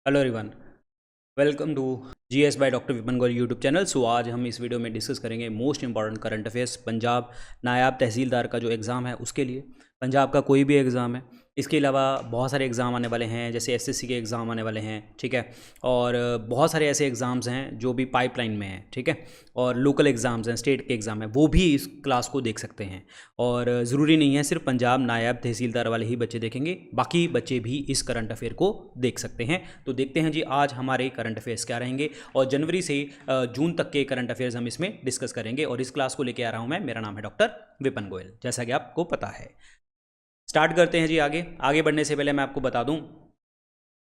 Hello everyone, welcome to GS by doctor Vipan Goyal YouTube channel. So आज हम इस video में डिस्कस करेंगे most important current affairs. Punjab नायब तहसीलदार का जो एग्ज़ाम है उसके लिए, पंजाब का कोई भी एग्ज़ाम है। इसके अलावा बहुत सारे एग्ज़ाम आने वाले हैं, जैसे एसएससी के एग्ज़ाम आने वाले हैं, ठीक है। और बहुत सारे ऐसे एग्ज़ाम्स हैं जो भी पाइपलाइन में हैं, ठीक है। और लोकल एग्ज़ाम्स हैं, स्टेट के एग्ज़ाम हैं, वो भी इस क्लास को देख सकते हैं। और ज़रूरी नहीं है सिर्फ पंजाब नायब तहसीलदार वाले ही बच्चे देखेंगे, बाकी बच्चे भी इस करंट अफेयर को देख सकते हैं। तो देखते हैं जी आज हमारे करंट अफेयर्स क्या रहेंगे, और जनवरी से जून तक के करंट अफेयर्स हम इसमें डिस्कस करेंगे। और इस क्लास को लेके आ रहा हूं मैं, मेरा नाम है डॉक्टर विपन गोयल, जैसा कि आपको पता है। स्टार्ट करते हैं जी। आगे आगे बढ़ने से पहले मैं आपको बता दूं,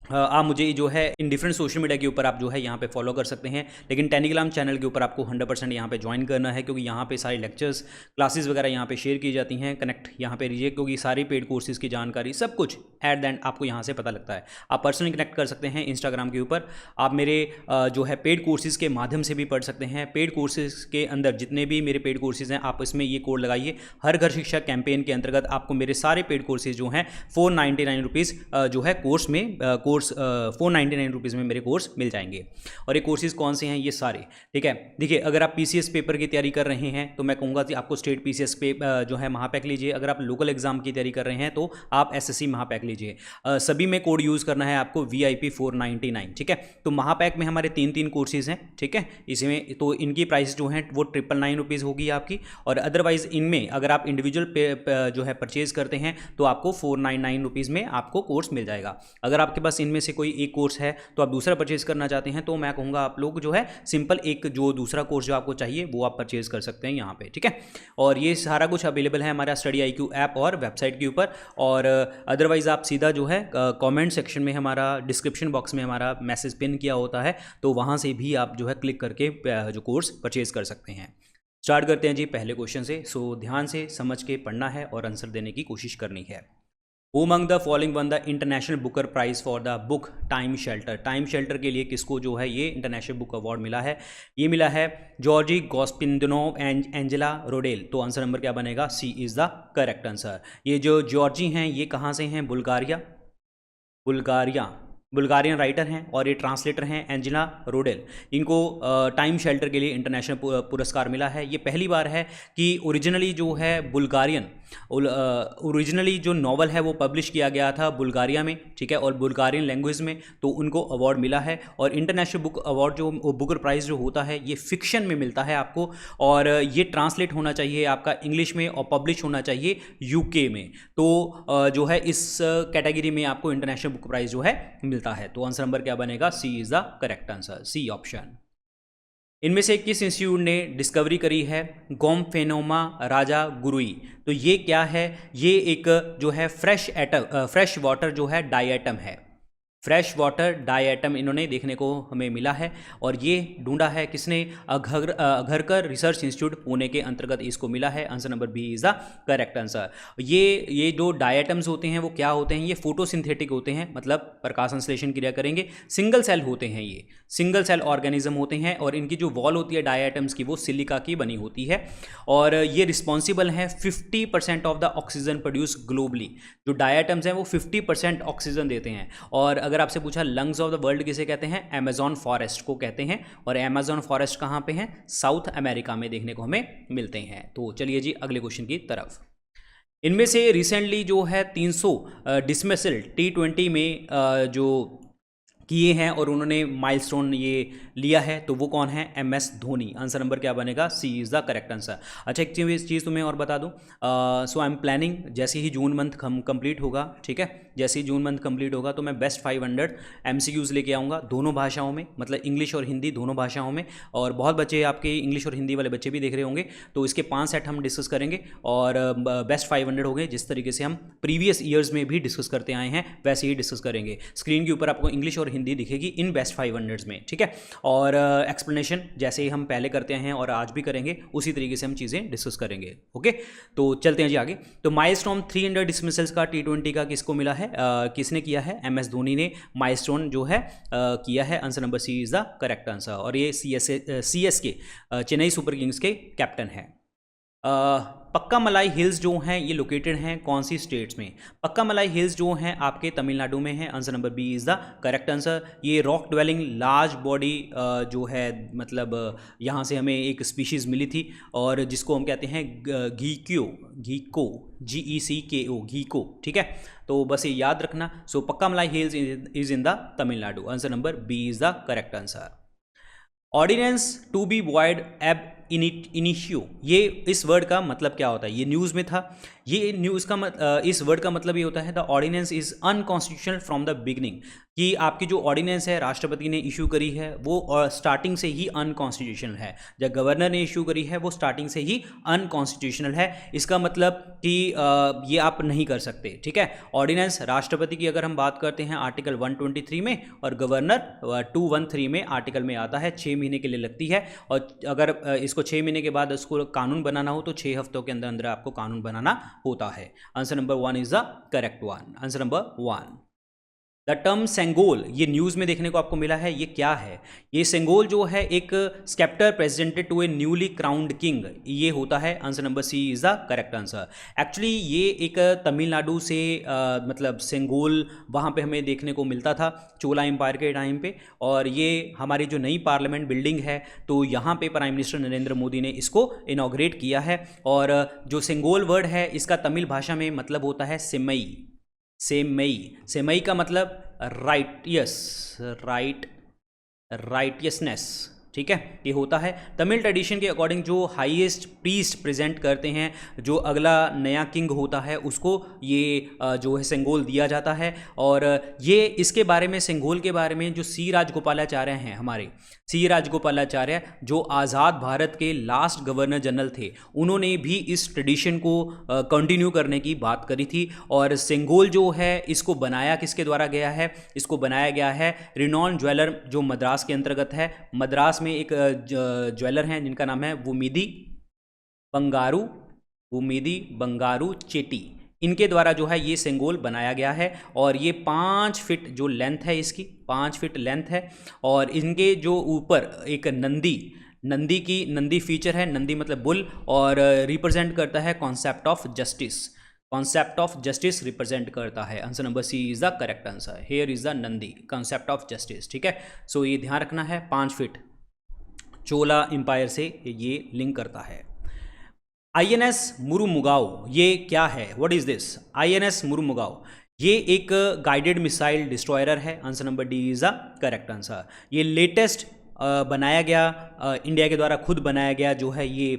आप मुझे जो है इन डिफरेंट सोशल मीडिया के ऊपर आप जो है यहाँ पे फॉलो कर सकते हैं, लेकिन टेलीग्राम चैनल के ऊपर आपको 100% यहाँ पे ज्वाइन करना है, क्योंकि यहाँ पे सारी लेक्चर्स क्लासेस वगैरह यहाँ पे शेयर की जाती हैं। कनेक्ट यहाँ पे रहिए, क्योंकि सारी पेड कोर्सेज की जानकारी सब कुछ एट द एंड आपको यहाँ से पता लगता है। आप पर्सनली कनेक्ट कर सकते हैं इंस्टाग्राम के ऊपर। आप मेरे जो है पेड कोर्सेज़ के माध्यम से भी पढ़ सकते हैं। पेड कोर्सेज़ के अंदर जितने भी मेरे पेड कोर्सेज़ हैं, आप इसमें ये कोड लगाइए, हर घर शिक्षा कैंपेन के अंतर्गत आपको मेरे सारे पेड कोर्सेज जो हैं 499 रुपीज़ जो है कोर्स में 499 रुपीज़ में मेरे कोर्स मिल जाएंगे। और ये कोर्सेज़ कौन से हैं, ये सारे, ठीक है। देखिए, अगर आप पीसीएस पेपर की तैयारी कर रहे हैं तो मैं कहूँगा कि आपको स्टेट पीसीएस पे जो है महापैक लीजिए। अगर आप लोकल एग्जाम की तैयारी कर रहे हैं तो आप एसएससी महापैक लीजिए। सभी में कोड यूज़ करना है आपको VIP 499, ठीक है। तो महापैक में हमारे 3 कोर्सेज़ हैं, ठीक है। इसमें तो इनकी प्राइस जो है वो 999 रुपीज़ होगी आपकी। और अदरवाइज़ इनमें अगर आप इंडिविजुअल जो है परचेज़ करते हैं तो आपको 499 रुपीज़ में आपको कोर्स मिल जाएगा। अगर आपके पास इनमें से कोई एक कोर्स है तो आप दूसरा परचेज करना चाहते हैं, तो मैं कहूँगा आप लोग जो है सिंपल एक जो दूसरा कोर्स जो आपको चाहिए वो आप परचेज कर सकते हैं यहाँ पे, ठीक है। और ये सारा कुछ अवेलेबल है हमारा स्टडी IQ ऐप और वेबसाइट के ऊपर। और अदरवाइज़ आप सीधा जो है कमेंट सेक्शन में, हमारा डिस्क्रिप्शन बॉक्स में हमारा मैसेज पिन किया होता है, तो वहाँ से भी आप जो है क्लिक करके जो कोर्स परचेज कर सकते हैं। स्टार्ट करते हैं जी पहले क्वेश्चन से। सो ध्यान से समझ के पढ़ना है और आंसर देने की कोशिश करनी है। Who among the following won the International Booker Prize for the book Time Shelter? Time Shelter के लिए किसको जो है ये इंटरनेशनल बुक अवार्ड मिला है? ये मिला है जॉर्जी गॉस्पिनोव एंड एंजेला रोडेल। तो आंसर नंबर क्या बनेगा? C is the correct answer. ये जो जॉर्जी हैं ये कहाँ से हैं? बुल्गारिया, बुल्गारियन राइटर हैं, और ये ट्रांसलेटर हैं एंजेला रोडेल। इनको टाइम शेल्टर के लिए इंटरनेशनल पुरस्कार मिला है। ये पहली बार है कि ओरिजिनली जो है ओरिजिनली जो नॉवल है वो पब्लिश किया गया था बुल्गारिया में, ठीक है, और बुल्गारियन लैंग्वेज में, तो उनको अवार्ड मिला है। और इंटरनेशनल बुक अवार्ड जो बुकर प्राइज़ जो होता है ये फिक्शन में मिलता है आपको, और ये ट्रांसलेट होना चाहिए आपका इंग्लिश में और पब्लिश होना चाहिए UK में। तो जो है इस कैटेगरी में आपको इंटरनेशनल बुक प्राइज़ जो है मिलता है। तो आंसर नंबर क्या बनेगा? C is the correct answer, C option. इनमें से किस इंस्टीट्यूट ने डिस्कवरी करी है गोम्फेनोमा राजा गुरुई? तो ये क्या है? ये एक जो है फ्रेश वाटर जो है डायटम है। फ्रेश वाटर डायटम इन्होंने देखने को हमें मिला है, और ये ढूंढा है किसने? अघरकर रिसर्च इंस्टीट्यूट पुणे के अंतर्गत इसको मिला है। Answer number B is the correct answer. ये जो डायटम्स होते हैं वो क्या होते हैं? ये फोटोसिंथेटिक होते हैं, मतलब प्रकाश संश्लेषण क्रिया करेंगे। सिंगल सेल होते हैं, ये सिंगल सेल ऑर्गेनिज्म होते हैं, और इनकी जो वॉल होती है डायटम्स की वो सिलिका की बनी होती है। और ये रिस्पॉन्सिबल हैं 50% of the oxygen produce globally. जो डायटम्स हैं वो 50% ऑक्सीजन देते हैं। और अगर आपसे पूछा लंग्स ऑफ द वर्ल्ड किसे कहते हैं? अमेजॉन फॉरेस्ट को कहते हैं। और अमेजॉन फॉरेस्ट कहाँ पे हैं? साउथ अमेरिका में देखने को हमें मिलते हैं। तो चलिए जी अगले क्वेश्चन की तरफ। इनमें से रिसेंटली जो है 300 डिसमिसल T20 में जो किए हैं और उन्होंने माइलस्टोन ये लिया है, तो वो कौन है? MS धोनी। आंसर नंबर क्या बनेगा? C is the correct answer. अच्छा, एक चीज़ तुम्हें और बता दूं, सो आई एम प्लानिंग, जैसे ही जून मंथ कंप्लीट होगा, ठीक है, जैसे ही जून मंथ कंप्लीट होगा तो मैं बेस्ट 500 MCQs लेके आऊँगा दोनों भाषाओं में, मतलब इंग्लिश और हिंदी दोनों भाषाओं में। और बहुत बच्चे आपके इंग्लिश और हिंदी वाले बच्चे भी देख रहे होंगे, तो इसके 5 सेट हम डिस्कस करेंगे, और बेस्ट 500 हो गए। जिस तरीके से हम प्रीवियस ईयर्स में भी डिस्कस करते आए हैं वैसे ही डिस्कस करेंगे। स्क्रीन के ऊपर आपको इंग्लिश और हिंदी दिखेगी इन बेस्ट 500 में, ठीक है। और एक्सप्लेनेशन जैसे ही हम पहले करते हैं और आज भी करेंगे उसी तरीके से हम चीज़ें डिस्कस करेंगे। ओके, तो चलते हैं जी आगे। तो माइलस्टोन 300 डिसमिसल्स का T20 का किसको मिला है? किसने किया है? MS धोनी ने माइलस्टोन जो है किया है। Answer number C is the correct answer. और ये CSK चेन्नई सुपर किंग्स के कैप्टन है। पक्का मलाई हिल्स जो हैं ये लोकेटेड हैं कौन सी स्टेट्स में? पक्का मलाई हिल्स जो हैं आपके तमिलनाडु में हैं। Answer number B is the correct answer. ये रॉक ड्वेलिंग लार्ज बॉडी जो है, मतलब यहाँ से हमें एक स्पीशीज़ मिली थी और जिसको हम कहते हैं घीको GECKO घीको, ठीक है। तो बस ये याद रखना। सो पक्का मलाई hills is in the Tamil Nadu. Answer number B is the correct answer. Ordinance to be void ab initio, ये इस वर्ड का मतलब क्या होता है? ये न्यूज़ में था। ये न्यूज़ का इस वर्ड का मतलब ये होता है the ordinance is unconstitutional from the beginning, कि आपकी जो ऑर्डिनेंस है राष्ट्रपति ने इशू करी है वो स्टार्टिंग से ही अनकॉन्स्टिट्यूशनल है। जब गवर्नर ने इशू करी है वो स्टार्टिंग से ही अनकॉन्स्टिट्यूशनल है। इसका मतलब कि ये आप नहीं कर सकते, ठीक है। ऑर्डिनेंस राष्ट्रपति की अगर हम बात करते हैं आर्टिकल 123 में, और गवर्नर 213 में आर्टिकल में आता है, 6 महीने के लिए लगती है। और अगर इसको 6 महीने के बाद उसको कानून बनाना हो तो 6 हफ्तों के अंदर अंदर आपको कानून बनाना होता है। Answer number 1 is the correct one. Answer number 1। The term Sengol, ये न्यूज़ में देखने को आपको मिला है, ये क्या है? ये सेंगोल जो है एक sceptre presented to a newly crowned king, ये होता है। Answer number C is the correct answer. Actually ये एक तमिलनाडु से मतलब सेंगोल वहाँ पे हमें देखने को मिलता था चोला एम्पायर के टाइम पे, और ये हमारी जो नई पार्लियामेंट बिल्डिंग है तो यहाँ पे प्राइम मिनिस्टर नरेंद्र मोदी ने इसको इनॉग्रेट किया है। और जो सेंगोल वर्ड है इसका तमिल भाषा में मतलब होता है सेमई। सेमई का मतलब राइटियसनेस, ठीक है, ये होता है। तमिल ट्रेडिशन के अकॉर्डिंग जो हाईएस्ट प्रीस्ट प्रेजेंट करते हैं, जो अगला नया किंग होता है उसको ये जो है सेंगोल दिया जाता है। और ये इसके बारे में, सेंगोल के बारे में जो सी राजगोपालाचार्य हैं, हमारे सी राजगोपालाचार्य जो आज़ाद भारत के लास्ट गवर्नर जनरल थे, उन्होंने भी इस ट्रेडिशन को कंटिन्यू करने की बात करी थी। और सेंगोल जो है इसको बनाया किसके द्वारा गया है? इसको बनाया गया है रिनॉन ज्वेलर जो मद्रास के अंतर्गत है। मद्रास में एक ज्वेलर हैं जिनका नाम है वुमिदी बंगारू चेटी, इनके द्वारा जो है ये सेंगोल बनाया गया है। और ये 5 फीट जो लेंथ है, इसकी 5 फीट लेंथ है। और इनके जो ऊपर एक नंदी फीचर है, नंदी मतलब बुल, और रिप्रेजेंट करता है कॉन्सेप्ट ऑफ जस्टिस रिप्रेजेंट करता है। Answer number C is the correct answer. Here is the Nandi, concept of justice, ठीक है। सो ये ध्यान रखना है, 5 फीट चोला एम्पायर से ये लिंक करता है। INS मुरुमुगाओ, ये क्या है? What is this? INS मुरुमुगाओ ये एक गाइडेड मिसाइल डिस्ट्रॉयर है। Answer number D is the correct answer. ये लेटेस्ट बनाया गया, इंडिया के द्वारा खुद बनाया गया जो है ये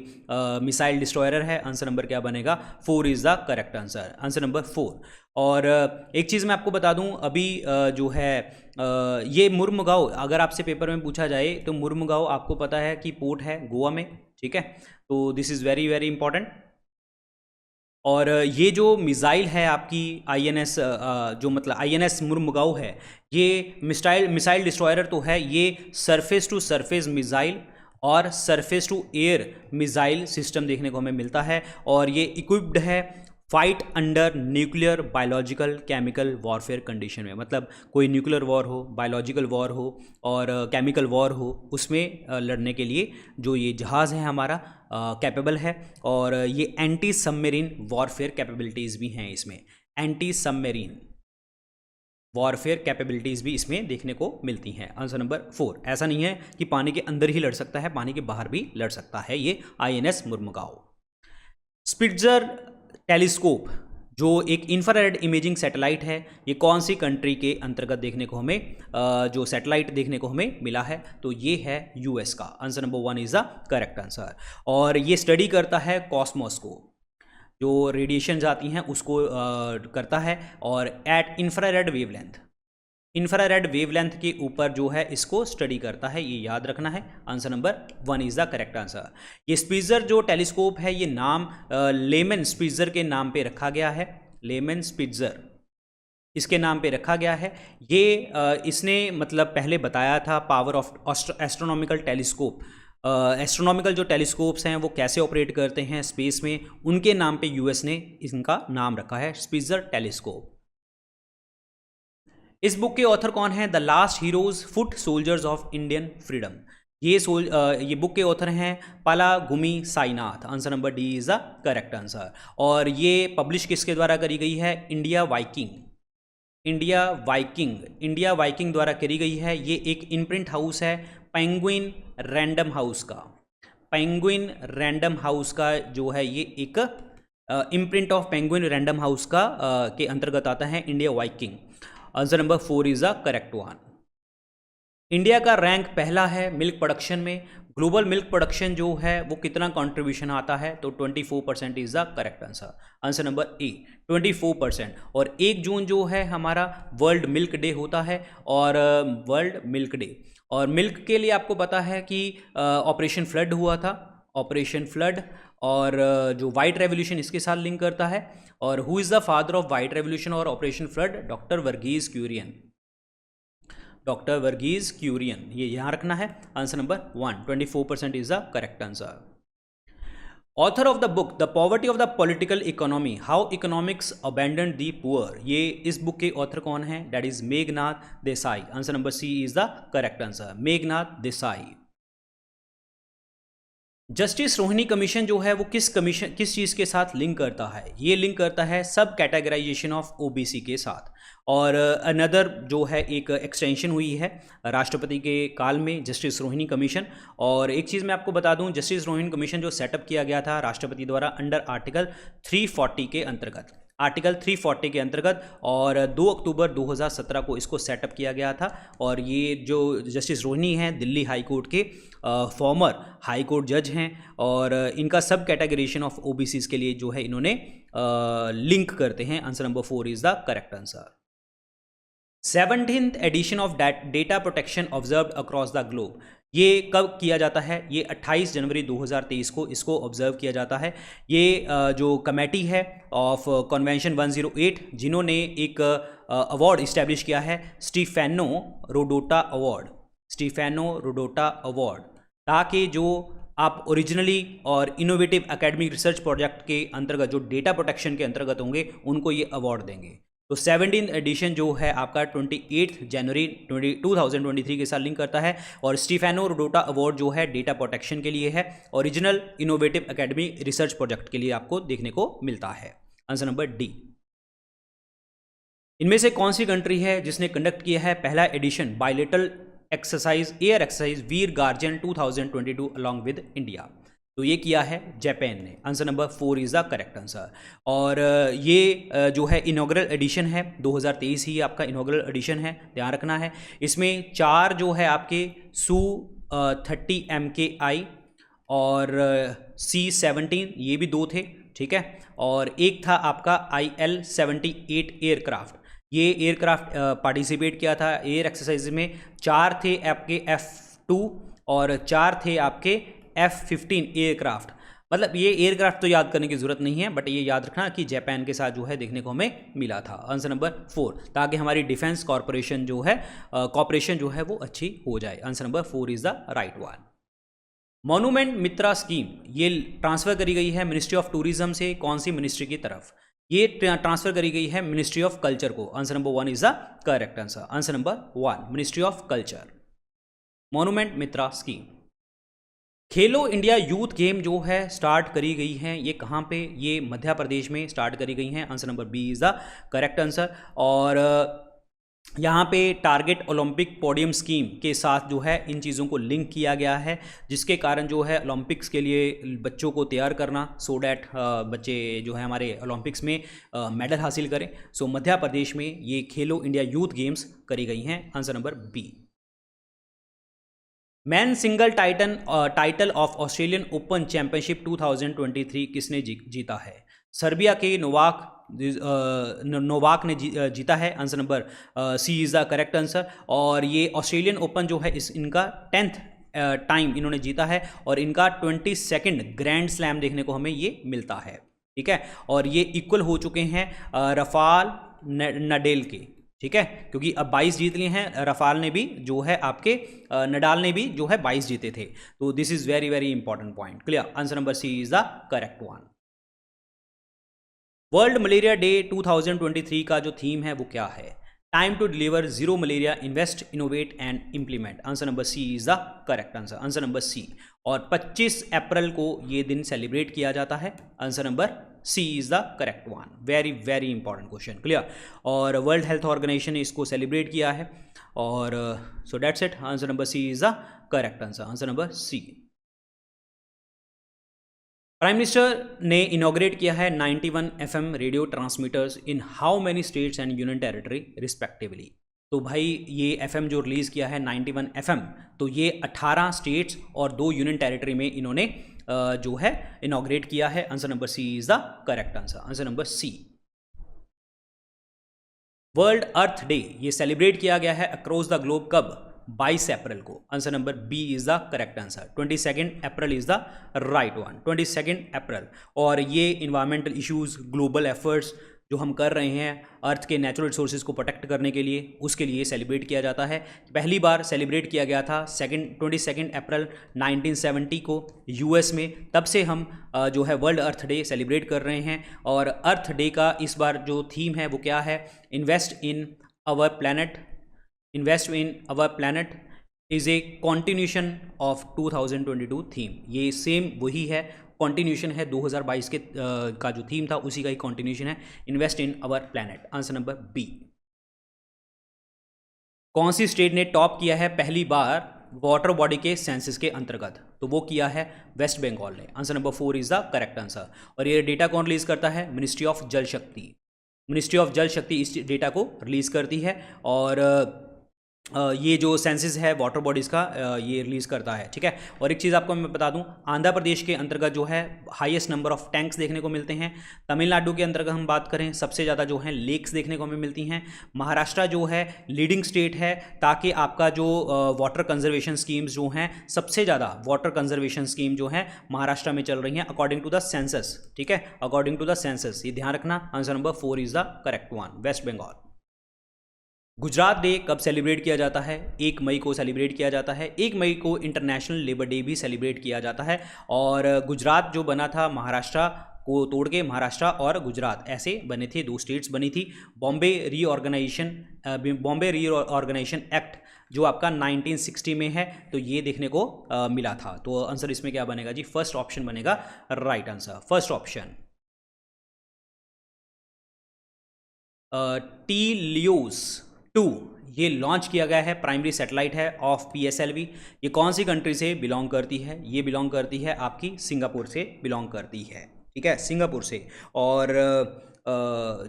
मिसाइल डिस्ट्रॉयर है। आंसर नंबर क्या बनेगा? 4 is the correct answer. Answer number 4। और एक चीज़ मैं आपको बता दूं, अभी जो है ये मुरुमुगाओ, अगर आपसे पेपर में पूछा जाए तो मुरुमुगाओ आपको पता है कि पोर्ट है गोवा में, ठीक है। तो this is very very important. और ये जो मिसाइल है आपकी INS जो मतलब INS मुरुमुगाओ है, ये मिसाइल डिस्ट्रॉयर तो है, ये सरफेस टू सरफेस मिसाइल और surface to air missile system देखने को हमें मिलता है। और ये इक्विप्ड है fight under nuclear biological chemical warfare condition में, मतलब कोई न्यूक्लियर वॉर हो, बायोलॉजिकल वॉर हो और केमिकल वॉर हो, उसमें लड़ने के लिए जो ये जहाज़ है हमारा कैपेबल है। और ये एंटी सबमरीन वॉरफेयर कैपेबिलिटीज़ भी हैं इसमें, एंटी सबमरीन वॉरफेयर कैपेबिलिटीज़ भी इसमें देखने को मिलती हैं। Answer number 4। ऐसा नहीं है कि पानी के अंदर ही लड़ सकता है, पानी के बाहर भी लड़ सकता है ये INS मुरुमुगाओ। स्पिट्ज़र टेलीस्कोप जो एक इंफ्रारेड इमेजिंग सैटेलाइट है, ये कौन सी कंट्री के अंतर्गत देखने को हमें जो सैटेलाइट देखने को हमें मिला है? तो ये है US का। Answer number 1 is the correct answer. और ये स्टडी करता है कॉस्मोस को, जो रेडिएशन आती हैं उसको करता है, और एट इंफ्रारेड वेवलेंथ के ऊपर जो है इसको स्टडी करता है, ये याद रखना है। Answer number 1 is the correct answer. ये स्पिट्ज़र जो टेलीस्कोप है, ये नाम लेमन स्पिट्ज़र के नाम पे रखा गया है, लेमन स्पिट्ज़र इसके नाम पे रखा गया है। ये इसने मतलब पहले बताया था power of astronomical telescope, astronomical जो टेलीस्कोप्स हैं वो कैसे ऑपरेट करते हैं स्पेस में, उनके नाम पे US ने इनका नाम रखा है स्पिट्ज़र टेलीस्कोप। इस बुक के ऑथर कौन है? The last heroes foot soldiers of Indian freedom. ये बुक के ऑथर हैं Palagummi Sainath. Answer number D is the correct answer. और ये पब्लिश किसके द्वारा करी गई है? इंडिया वाइकिंग द्वारा करी गई है। ये एक इनप्रिंट हाउस है पेंगुइन रैंडम हाउस का जो है ये एक imprint of penguin random house का के अंतर्गत आता है India Viking. Answer number 4 is the correct one. India का रैंक पहला है मिल्क प्रोडक्शन में। ग्लोबल मिल्क प्रोडक्शन जो है वो कितना कंट्रीब्यूशन आता है? तो 24% is the correct answer. Answer number ए 24%। और 1 जून जो है हमारा वर्ल्ड मिल्क डे होता है। और वर्ल्ड मिल्क डे और मिल्क के लिए आपको पता है कि ऑपरेशन फ्लड हुआ था, ऑपरेशन फ्लड। और जो वाइट रेवोल्यूशन इसके साथ लिंक करता है। और who is the father of white revolution और operation flood? Doctor Verghese Kurien. ये यहाँ रखना है। Answer number 1 24% is the correct answer. Author of the book the poverty of the political economy how economics abandon the poor, ये इस book के author कौन है? That is Meghnad Desai. Answer number C is the correct answer, Meghnad Desai. Justice Rohini commission जो है वो किस चीज़ के साथ लिंक करता है? ये लिंक करता है सब कैटेगराइजेशन ऑफ ओबीसी के साथ। और अनदर जो है एक एक्सटेंशन हुई है राष्ट्रपति के काल में जस्टिस रोहिणी कमीशन। और एक चीज़ मैं आपको बता दूं, जस्टिस रोहिणी कमीशन जो सेटअप किया गया था राष्ट्रपति द्वारा अंडर आर्टिकल 340 के अंतर्गत, और 2 अक्टूबर 2017 को इसको सेटअप किया गया था। और ये जो जस्टिस रोहिणी हैं दिल्ली हाई कोर्ट के फॉर्मर हाई कोर्ट जज हैं। और इनका सब कैटेगरीशन ऑफ ओबीसीज के लिए जो है इन्होंने लिंक करते हैं। Answer number 4 is the correct answer. 17th edition of data protection observed across the globe, ये कब किया जाता है? ये 28 जनवरी 2023 को इसको ऑब्जर्व किया जाता है। ये जो कमेटी है ऑफ कन्वेंशन 108 जिन्होंने एक अवार्ड इस्टेब्लिश किया है स्टीफेनो रोडोटा अवार्ड, ताकि जो आप ओरिजिनली और इनोवेटिव एकेडमिक रिसर्च प्रोजेक्ट के अंतर्गत जो डेटा प्रोटेक्शन के अंतर्गत होंगे उनको ये अवार्ड देंगे। तो 17th एडिशन जो है आपका 28 जनवरी 2023 के साथ लिंक करता है। और स्टीफेनो रोडोटा अवार्ड जो है डेटा प्रोटेक्शन के लिए है, original innovative academic research project के लिए आपको देखने को मिलता है। Answer number D. इनमें से कौन सी कंट्री है जिसने कंडक्ट किया है पहला edition bilateral air exercise Veer guardian 2022 along with India? तो ये किया है जापान ने। Answer number 4 is the correct answer. और ये जो है इनॉग्रल एडिशन है, 2023 ही आपका इनॉग्रल एडिशन है, ध्यान रखना है। इसमें 4 जो है आपके Su-30 MKI और C-17 ये भी 2 थे, ठीक है। और एक था आपका IL-78 एयरक्राफ्ट, ये एयरक्राफ्ट पार्टिसिपेट किया था एयर एक्सरसाइज में। 4 थे आपके F-2 और 4 थे आपके F-15 एयरक्राफ्ट। मतलब ये एयरक्राफ्ट तो याद करने की जरूरत नहीं है, बट ये याद रखना कि जापान के साथ जो है देखने को हमें मिला था। आंसर नंबर 4, ताकि हमारी डिफेंस कॉर्पोरेशन जो है कॉर्पोरेशन जो है वो अच्छी हो जाए। Answer number 4 is the right one. Monument Mitra scheme ये ट्रांसफर करी गई है मिनिस्ट्री ऑफ टूरिज्म से कौन सी मिनिस्ट्री की तरफ? ये ट्रांसफर करी गई है मिनिस्ट्री ऑफ कल्चर को। Answer number 1 is the correct answer. Answer number 1 ministry of culture, monument Mitra scheme. Khelo India youth game जो है स्टार्ट करी गई हैं, ये कहाँ पे? ये मध्य प्रदेश में स्टार्ट करी गई हैं। Answer number B is the correct answer. और यहाँ पे टारगेट ओलंपिक पोडियम स्कीम के साथ जो है इन चीज़ों को लिंक किया गया है, जिसके कारण जो है ओलंपिक्स के लिए बच्चों को तैयार करना, सो डैट बच्चे जो है हमारे ओलंपिक्स में मेडल हासिल करें। सो मध्य प्रदेश में ये खेलो इंडिया यूथ गेम्स करी गई हैं। Answer number B. Man single title of Australian Open championship 2023 किसने जीता है? सर्बिया के नोवाक ने जीता है। Answer number C is the correct answer. और ये ऑस्ट्रेलियन ओपन जो है इनका 10th टाइम इन्होंने जीता है, और इनका 22nd ग्रैंड स्लैम देखने को हमें ये मिलता है, ठीक है। और ये इक्वल हो चुके हैं रफाल नडाल के, ठीक है, क्योंकि अब 22 जीत लिए हैं। रफाल ने भी जो है आपके नडाल ने भी जो है 22 जीते थे। तो this is very very important point. Clear? Answer number C is the correct one. World Malaria Day 2023 का जो थीम है वो क्या है? Time to deliver zero malaria, invest, innovate and implement. Answer number C is the correct answer, answer number C. और 25 अप्रैल को ये दिन सेलिब्रेट किया जाता है। Answer number C is the correct one. Very very important question, clear. और World Health Organization ने इसको सेलिब्रेट किया है। और so that's it, answer number C is the correct answer, answer number C. Prime minister ने inaugurate किया है 91 FM radio transmitters in how many states and union territory respectively. तो भाई ये FM जो रिलीज़ किया है 91 FM, तो ये 18 स्टेट्स और 2 यूनियन टेरिटरी में इन्होंने जो है इनॉग्रेट किया है। Answer number C is the correct answer, answer number C. World Earth Day ये सेलिब्रेट किया गया है अक्रॉस द ग्लोब कब? 22 अप्रैल को। Answer number B is the correct answer. 22 April is the right one, 22 April. और ये इन्वायरमेंटल इश्यूज, ग्लोबल एफर्ट्स जो हम कर रहे हैं अर्थ के नेचुरल रिसोर्सेज को प्रोटेक्ट करने के लिए, उसके लिए सेलिब्रेट किया जाता है। पहली बार सेलिब्रेट किया गया था 22 अप्रैल 1970 को यूएस में। तब से हम जो है वर्ल्ड अर्थ डे सेलिब्रेट कर रहे हैं। और अर्थ डे का इस बार जो थीम है वो क्या है? Invest in our planet, invest in our planet is a continuation of 2022 theme. ये सेम वही है, कॉन्टिन्यूशन है 2022 के का जो थीम था उसी का ही कॉन्टिन्यूशन है, invest in our planet. Answer number B. कौन सी स्टेट ने टॉप किया है पहली बार वाटर बॉडी के सेंसस के अंतर्गत? तो वो किया है वेस्ट बंगाल ने। Answer number 4 is the correct answer. और ये डेटा कौन रिलीज करता है? मिनिस्ट्री ऑफ जल शक्ति। मिनिस्ट्री ऑफ जल शक्ति इस डेटा को रिलीज करती है। और ये जो सेंसस है वाटर बॉडीज़ का ये रिलीज़ करता है, ठीक है। और एक चीज़ आपको मैं बता दूं, आंध्र प्रदेश के अंतर्गत जो है हाईएस्ट नंबर ऑफ टैंक्स देखने को मिलते हैं। तमिलनाडु के अंतर्गत हम बात करें सबसे ज़्यादा जो है लेक्स देखने को हमें मिलती हैं। महाराष्ट्र जो है लीडिंग स्टेट है, ताकि आपका जो वाटर कंजर्वेशन स्कीम्स जो हैं, सबसे ज़्यादा वाटर कंजर्वेशन स्कीम जो है महाराष्ट्र में चल रही हैं अकॉर्डिंग टू द सेंसस, ठीक है, अकॉर्डिंग टू द सेंसस। ये ध्यान रखना। Answer number 4 is the correct one, West Bengal. Gujarat day कब सेलिब्रेट किया जाता है? 1 मई को सेलिब्रेट किया जाता है। 1 मई को इंटरनेशनल लेबर डे भी सेलिब्रेट किया जाता है। और गुजरात जो बना था महाराष्ट्र को तोड़ के, महाराष्ट्र और गुजरात ऐसे बने थे, 2 स्टेट्स बनी थी। बॉम्बे रीऑर्गेनाइजेशन एक्ट जो आपका 1960 में है, तो ये देखने को मिला था। तो आंसर इसमें क्या बनेगा जी? फर्स्ट ऑप्शन बनेगा राइट आंसर, फर्स्ट ऑप्शन। टीलियोस 2 ये लॉन्च किया गया है, प्राइमरी सैटेलाइट है ऑफ PSLV। ये कौन सी कंट्री से बिलोंग करती है? ये बिलोंग करती है आपकी सिंगापुर से बिलोंग करती है, ठीक है, सिंगापुर से। और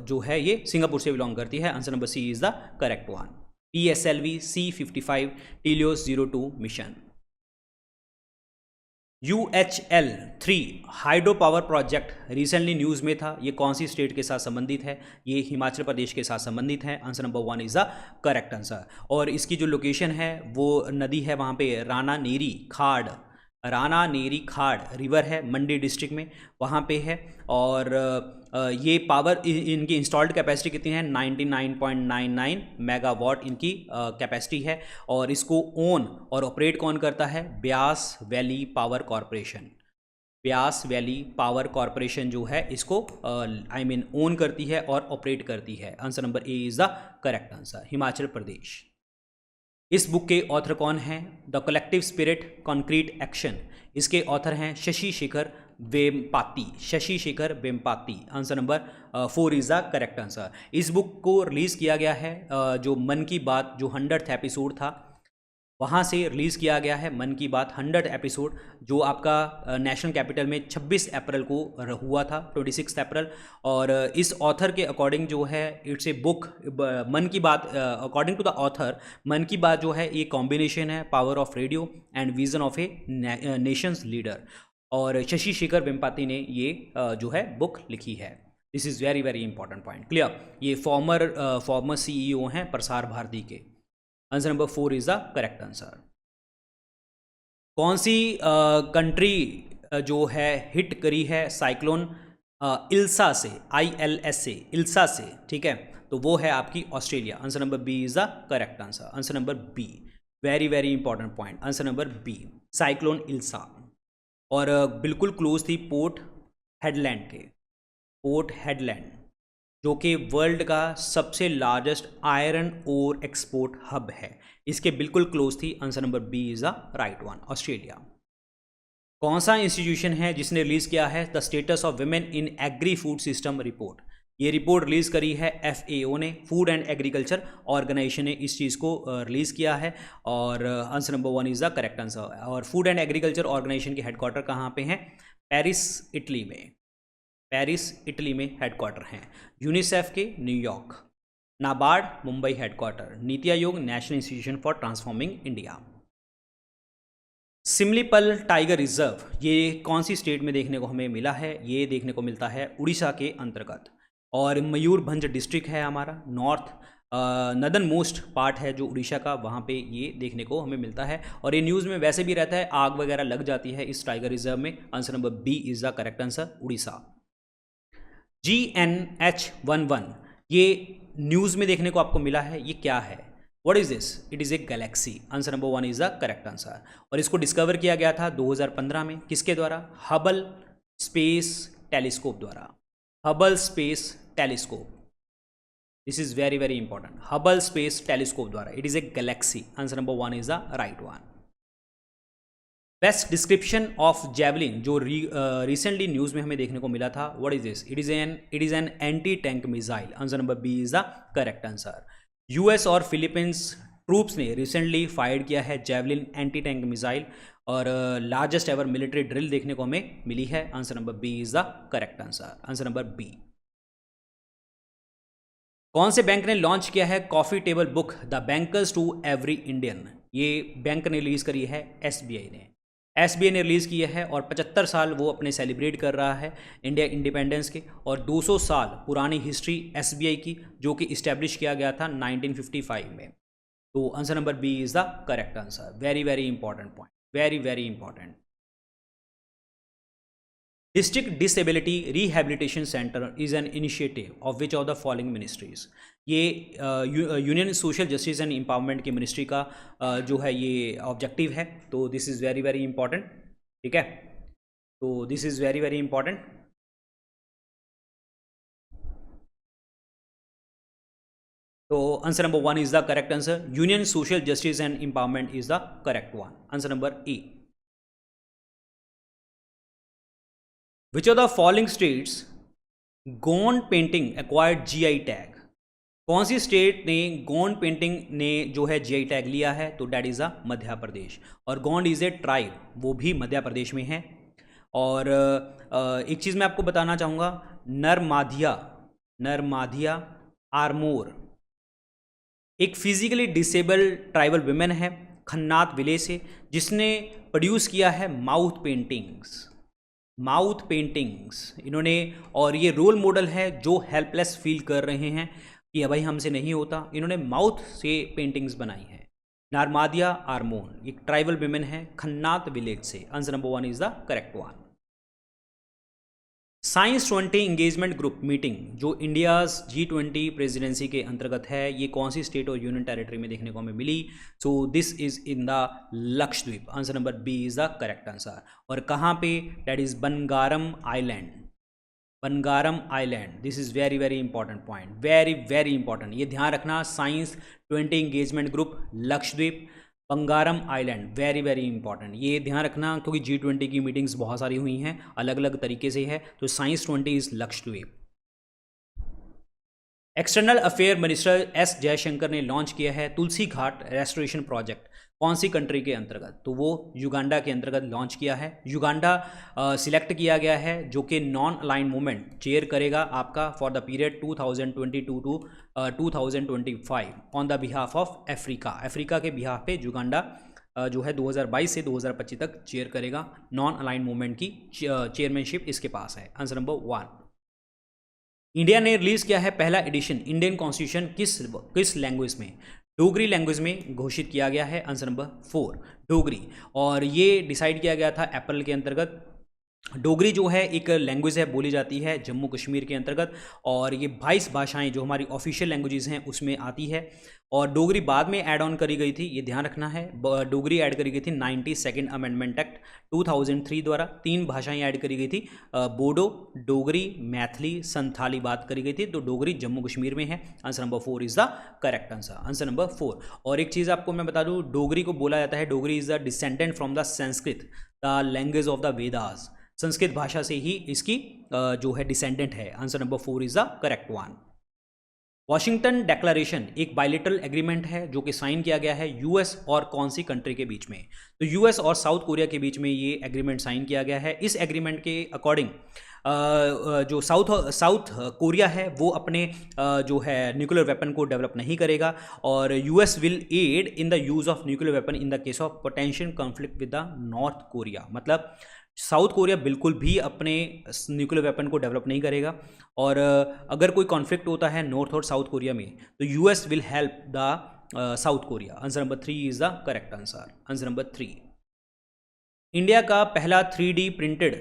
जो है ये सिंगापुर से बिलोंग करती है। Answer number C is the correct one. PSLV C55 TeLEOS 02 mission. UHL 3 hydro power project recently news में था। ये कौन सी स्टेट के साथ संबंधित है? ये हिमाचल प्रदेश के साथ संबंधित है। Answer number 1 is the correct answer. और इसकी जो लोकेशन है वो नदी है वहाँ पे राना नेरी खाड़, राना नेरी खाड़ रिवर है मंडी डिस्ट्रिक्ट में, वहाँ पे है। और ये पावर इनकी इंस्टॉल्ड कैपेसिटी कितनी है? 99.99 मेगावाट इनकी कैपेसिटी है। और इसको ओन और ऑपरेट कौन करता है? Beas valley power corporation. Beas valley power corporation जो है इसको ओन करती है और ऑपरेट करती है। Answer number A is the correct answer, Himachal Pradesh. इस बुक के ऑथर कौन हैं? The collective spirit concrete action. इसके ऑथर हैं Shashi Shekhar Vempati, Shashi Shekhar Vempati. Answer number 4 is the correct answer. इस बुक को रिलीज़ किया गया है जो मन की बात जो 100th एपिसोड था वहाँ से रिलीज़ किया गया है। मन की बात 100 एपिसोड जो आपका नेशनल कैपिटल में 26 अप्रैल को हुआ था, 26 अप्रैल। और इस ऑथर के अकॉर्डिंग जो है इट्स ए बुक, मन की बात अकॉर्डिंग टू द ऑथर, मन की बात जो है ये कॉम्बिनेशन है power of radio and vision of A Nations leader. और शशि शेखर वेम्पाती ने ये जो है बुक लिखी है। This is very very important point, clear. ये फॉर्मर CEO हैं प्रसार भारती के। Answer number 4 is the correct answer. कौन सी कंट्री जो है हिट करी है साइक्लोन इल्सा से, ILS से, इल्सा से, ठीक है, तो वो है आपकी Australia. Answer number B is the correct answer, answer number B. Very very important point, answer number B, cyclone Ilsa. और बिल्कुल क्लोज थी पोर्ट हेडलैंड के, पोर्ट हेडलैंड जो कि वर्ल्ड का सबसे largest iron ore export hub है, इसके बिल्कुल क्लोज थी। Answer number B is the right one, Australia. कौन सा इंस्टीट्यूशन है जिसने रिलीज किया है the status of women in agri food system report? ये रिपोर्ट रिलीज करी है FAO ने, फूड एंड एग्रीकल्चर ऑर्गेनाइजेशन ने इस चीज़ को रिलीज किया है, और answer number one is the correct answer. और फूड एंड एग्रीकल्चर ऑर्गेनाइजेशन के हेडक्वार्टर कहाँ पे हैं? पेरिस इटली में, पेरिस इटली में हेडक्वार्टर हैं। यूनिसेफ के New York, NABARD Mumbai headquarter, NITI Aayog national institution for transforming India. Similipal tiger reserve ये कौन सी स्टेट में देखने को हमें मिला है? ये देखने को मिलता है उड़ीसा के अंतर्गत। और मयूरभंज डिस्ट्रिक्ट है हमारा, नॉर्थ नदर्न मोस्ट पार्ट है जो उड़ीसा का, वहाँ पे ये देखने को हमें मिलता है। और ये न्यूज़ में वैसे भी रहता है, आग वगैरह लग जाती है इस टाइगर रिजर्व में। Answer number B is the correct answer, Orissa. GNH11 ये न्यूज़ में देखने को आपको मिला है, ये क्या है? What is this? It is A galaxy. Answer number one is the correct answer. और इसको डिस्कवर किया गया था 2015 में, किसके द्वारा? हबल स्पेस टेलीस्कोप द्वारा, Hubble space telescope. This is very very important, Hubble space telescope द्वारा। It is a galaxy. Answer number one is the right one. Best description of javelin जो रिसेंटली न्यूज़ में हमें देखने को मिला था, what is this? It is an anti tank missile. Answer number B is the correct answer. US और Philippines troops ने recently fire किया है जेवलिन एंटी टैंक मिसाइल, और लार्जेस्ट एवर मिलिट्री ड्रिल देखने को हमें मिली है। Answer number B is the correct answer, answer number B. कौन से बैंक ने लॉन्च किया है coffee table book the bankers to every Indian? ये बैंक ने रिलीज करी है SBI ने, SBI ने रिलीज़ किया है, और 75 साल वो अपने सेलिब्रेट कर रहा है इंडिया इंडिपेंडेंस के, और 200 साल पुरानी हिस्ट्री SBI की, जो कि इस्टेब्लिश किया गया था 1955 में। तो answer number B is the correct answer. Very very important point, very very important. District disability rehabilitation centre is an initiative of which of the following ministries? ये union social justice and empowerment की ministry का जो है ये objective है। तो this is very very important, ठीक है। तो this is very very important. तो answer number one is the correct answer. Union social justice and empowerment is the correct one, answer number A. Which of the following states Gond painting acquired GI tag? कौन सी state ने Gond painting ने जो है GI tag लिया है? तो that is a Madhya Pradesh, और गोंड इज़ ए ट्राइब, वो भी मध्य प्रदेश में है। और एक चीज़ मैं आपको बताना चाहूँगा, नरमाधिया आरमोर एक फिजिकली डिसेबल्ड ट्राइबल वुमेन है खन्नात विलेज से, जिसने प्रोड्यूस किया है माउथ पेंटिंग्स इन्होंने, और ये रोल मॉडल है जो हेल्पलेस फील कर रहे हैं कि भाई हमसे नहीं होता। इन्होंने माउथ से पेंटिंग्स बनाई है। नारमादिया आरमोन एक ट्राइबल विमेन है खन्नात विलेज से। Answer number one is the correct one. Science 20 engagement group meeting जो इंडियाज़ G20 प्रेसिडेंसी के अंतर्गत है, ये कौन सी स्टेट और यूनियन टेरिटरी में देखने को हमें मिली? So this is in the Lakshadweep. Answer number B is the correct answer. और कहाँ पे? That is Bangaram island, Bangaram island. This is very very important point, very very important. ये ध्यान रखना, science 20 engagement group Lakshadweep Bangaram island, very very important. ये ध्यान रखना क्योंकि G20 की मीटिंग्स बहुत सारी हुई हैं, अलग अलग तरीके से है। तो science 20 is Lakshadweep. External affair minister S Jaishankar ने लॉन्च किया है तुलसी घाट रेस्टोरेशन प्रोजेक्ट, कौन सी कंट्री के अंतर्गत? तो वो युगांडा के अंतर्गत लॉन्च किया है। युगांडा सिलेक्ट किया गया है जो कि नॉन अलाइन मूवमेंट चेयर करेगा आपका for the period 2022 to 2025 on the behalf of Africa. Africa के बिहाफ पे युगांडा जो है 2022 से 2025 तक चेयर करेगा। नॉन अलाइन मूवमेंट की चेयरमैनशिप इसके पास है। Answer number one. इंडिया ने रिलीज किया है पहला एडिशन इंडियन कॉन्स्टिट्यूशन किस लैंग्वेज में? डोगरी लैंग्वेज में घोषित किया गया है। Answer number 4 Dogri. और ये डिसाइड किया गया था अप्रैल के अंतर्गत। डोगरी जो है एक लैंग्वेज है, बोली जाती है जम्मू कश्मीर के अंतर्गत, और ये 22 भाषाएं जो हमारी ऑफिशियल लैंग्वेजेस हैं उसमें आती है। और डोगरी बाद में ऐड ऑन करी गई थी, ये ध्यान रखना है। डोगरी ऐड करी गई थी 92nd अमेंडमेंट एक्ट 2003 द्वारा। 3 भाषाएं ऐड करी गई थी, बोडो, डोगरी, मैथिली, संथाली बात करी गई थी। तो डोगरी जम्मू कश्मीर में है। Answer number 4 is the correct answer, answer number 4। और एक चीज़ आपको मैं बता दूं, डोगरी को बोला जाता है, Dogri is the descendant from the Sanskrit, the language of the Vedas. Sanskrit भाषा से ही इसकी जो है डिसेंडेंट है। Answer number 4 is the correct one. Washington declaration एक बायलैटरल एग्रीमेंट है जो कि साइन किया गया है यूएस और कौन सी कंट्री के बीच में? तो यूएस और साउथ कोरिया के बीच में ये एग्रीमेंट साइन किया गया है। इस एग्रीमेंट के अकॉर्डिंग जो साउथ कोरिया है वो अपने जो है न्यूक्लियर वेपन को डेवलप नहीं करेगा, और US will aid in the use of nuclear weapon in the case of potential conflict with the North Korea. मतलब साउथ कोरिया बिल्कुल भी अपने न्यूक्लियर वेपन को डेवलप नहीं करेगा, और अगर कोई कॉन्फ्लिक्ट होता है नॉर्थ और साउथ कोरिया में तो US will help the south Korea. Answer number 3 is the correct answer, answer number 3। India का पहला 3D प्रिंटेड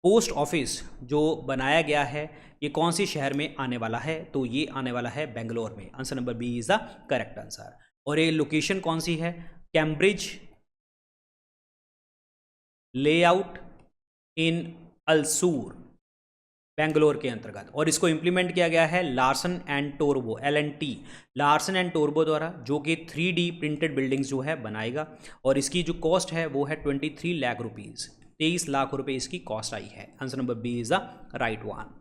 पोस्ट ऑफिस जो बनाया गया है ये कौन सी शहर में आने वाला है? तो ये आने वाला है बेंगलोर में। Answer number B is the correct answer. और ये लोकेशन कौन सी है? Cambridge layout in Ulsoor, Bangalore के अंतर्गत। और इसको इंप्लीमेंट किया गया है लार्सन एंड टोरबो, LNT, लार्सन एंड टोरबो द्वारा, जो कि 3D प्रिंटेड बिल्डिंग्स जो है बनाएगा। और इसकी जो कॉस्ट है वो है 23 लाख रुपीज़, 23 लाख रुपए इसकी कॉस्ट आई है। Answer number B is the right one.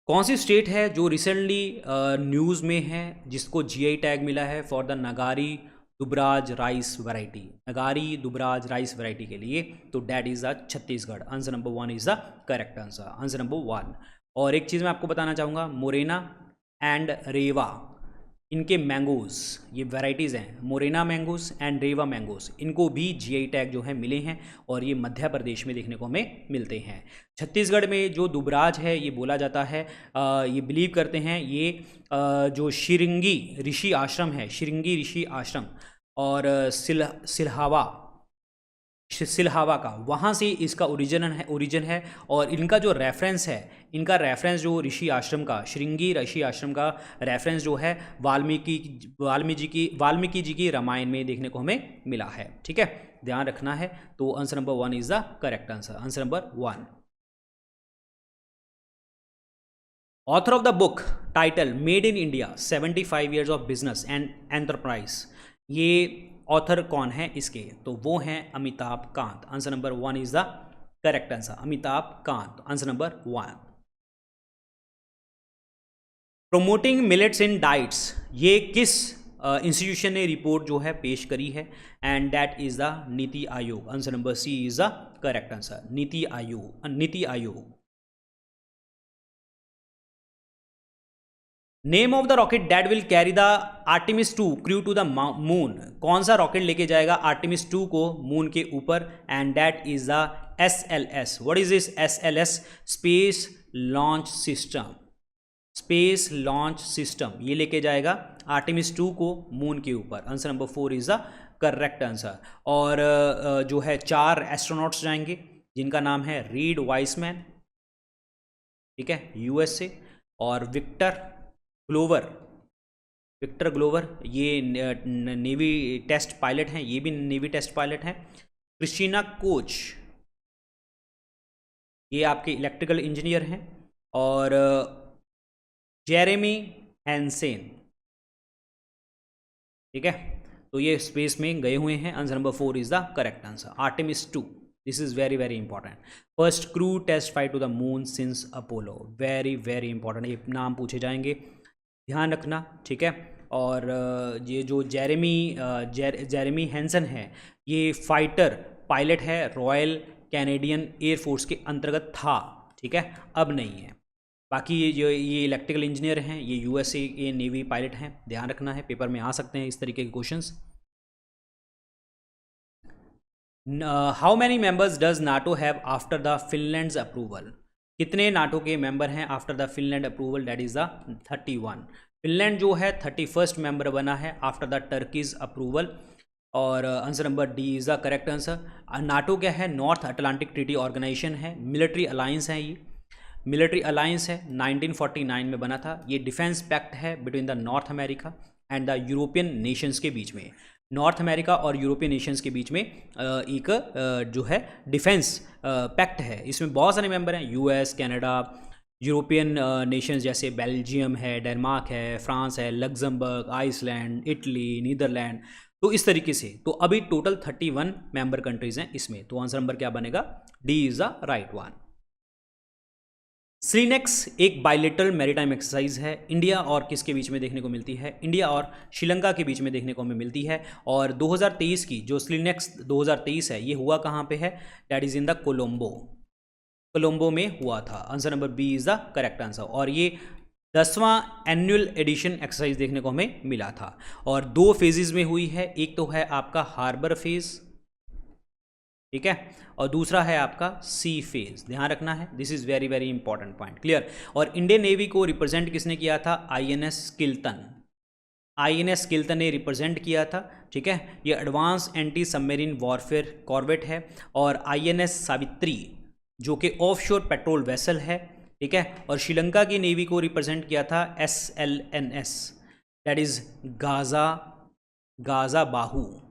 कौन सी स्टेट है जो रिसेंटली न्यूज़ में है जिसको GI टैग मिला है for the Nagri Dubraj rice variety? Nagri Dubraj rice variety के लिए, तो that is the Chhattisgarh. Answer number 1 is the correct answer, answer number 1। और एक चीज़ मैं आपको बताना चाहूँगा, मोरेना एंड रेवा, इनके मैंगोज़, ये वैरायटीज़ हैं, Morena mangoes and Rewa mangoes, इनको भी GI टैग जो है मिले हैं, और ये मध्य प्रदेश में देखने को हमें मिलते हैं। छत्तीसगढ़ में जो दुबराज है ये बोला जाता है, ये बिलीव करते हैं, ये जो शिरंगी ऋषि आश्रम है, शिरंगी ऋषि आश्रम और सिलहावा का, वहाँ से इसका ओरिजिन है। और इनका जो रेफरेंस है, इनका रेफरेंस जो ऋषि आश्रम का, श्रृंगी ऋषि आश्रम का रेफरेंस जो है वाल्मीकि जी की रामायण में देखने को हमें मिला है। ठीक है, ध्यान रखना है। तो answer number 1 is the correct answer, answer number 1। Author of the book title made in India 75 years of business and enterprise, ये ऑथर कौन है इसके? तो वो हैं Amitabh Kant. Answer number 1 is the correct answer, Amitabh Kant, answer number 1। Promoting millets in diets, ये किस institution ने रिपोर्ट जो है पेश करी है? And that is the NITI Aayog. Answer number C is the correct answer, NITI Aayog, NITI Aayog. Name of the rocket that will carry the Artemis 2 crew to the moon, कौन सा रॉकेट लेके जाएगा आर्टेमिस 2 को मून के ऊपर? And that is the SLS। What is this SLS? Space launch system, space launch system, ये लेके जाएगा आर्टेमिस 2 को मून के ऊपर। Answer number 4 is the correct answer. और जो है 4 एस्ट्रोनॉट्स जाएंगे जिनका नाम है रीड वाइसमैन, ठीक है, US से, और विक्टर ग्लोवर, ये नेवी टेस्ट पायलट हैं, ये भी नेवी टेस्ट पायलट हैं। क्रिस्टीना कोच, ये आपके इलेक्ट्रिकल इंजीनियर हैं। और जेरेमी हैंसेन, ठीक है, तो ये स्पेस में गए हुए हैं। Answer number 4 is the correct answer, Artemis 2। This is very very important. First crew test flight to the moon since Apollo, very very important, ये नाम पूछे जाएंगे, ध्यान रखना, ठीक है। और ये जो जेरेमी हैंसन है, ये फाइटर पायलट है, रॉयल कैनेडियन एयरफोर्स के अंतर्गत था, ठीक है, अब नहीं है। बाकी ये इलेक्ट्रिकल इंजीनियर हैं, ये USA के नेवी पायलट हैं, ध्यान रखना है, पेपर में आ सकते हैं इस तरीके के questions. How many members does NATO have after the Finland's approval, कितने नाटो के मेंबर हैं after the Finland approval? That is the 31। Finland जो है 31st मेंबर बना है आफ्टर द टर्कीज अप्रूवल। और answer number D is the correct answer. NATO क्या है? नॉर्थ अटलांटिक ट्रीटी ऑर्गेनाइजेशन है, मिलिट्री अलायंस है, ये मिलिट्री अलायंस है, 1949 में बना था। ये डिफेंस पैक्ट है between the north America and the European Nations के बीच में, नॉर्थ अमेरिका और यूरोपियन नेशंस के बीच में एक जो है डिफेंस पैक्ट है। इसमें बहुत सारे मेंबर हैं, यूएस, कनाडा, यूरोपियन नेशंस जैसे बेल्जियम है, डेनमार्क है, फ्रांस है, लग्जमबर्ग, आइसलैंड, इटली, नीदरलैंड। तो इस तरीके से तो अभी टोटल 31 मेंबर कंट्रीज हैं इसमें। तो आंसर नंबर क्या बनेगा? D is the right one. SLINEX एक बायलेटरल मैरीटाइम एक्सरसाइज है, इंडिया और किसके बीच में देखने को मिलती है? इंडिया और श्रीलंका के बीच में देखने को हमें मिलती है। और 2023 की जो स्लीनेक्स 2023 है, ये हुआ कहाँ पे है? That is in the Colombo में हुआ था। Answer number B is the correct answer. और ये 10वां एनुअल एडिशन एक्सरसाइज देखने को हमें मिला था और 2 फेजेस में हुई है। एक तो है आपका हार्बर फेज, ठीक है, और दूसरा है आपका सी फेज। ध्यान रखना है, this is very very important point, clear. और इंडियन नेवी को रिप्रेजेंट किसने किया था? आईएनएस किल्टन ने रिप्रेजेंट किया था, ठीक है। ये advance anti submarine warfare corvette है। और आईएनएस सावित्री जो कि ऑफशोर पेट्रोल वेसल है, ठीक है। और श्रीलंका की नेवी को रिप्रेजेंट किया था SLNS, that is Gajabahu.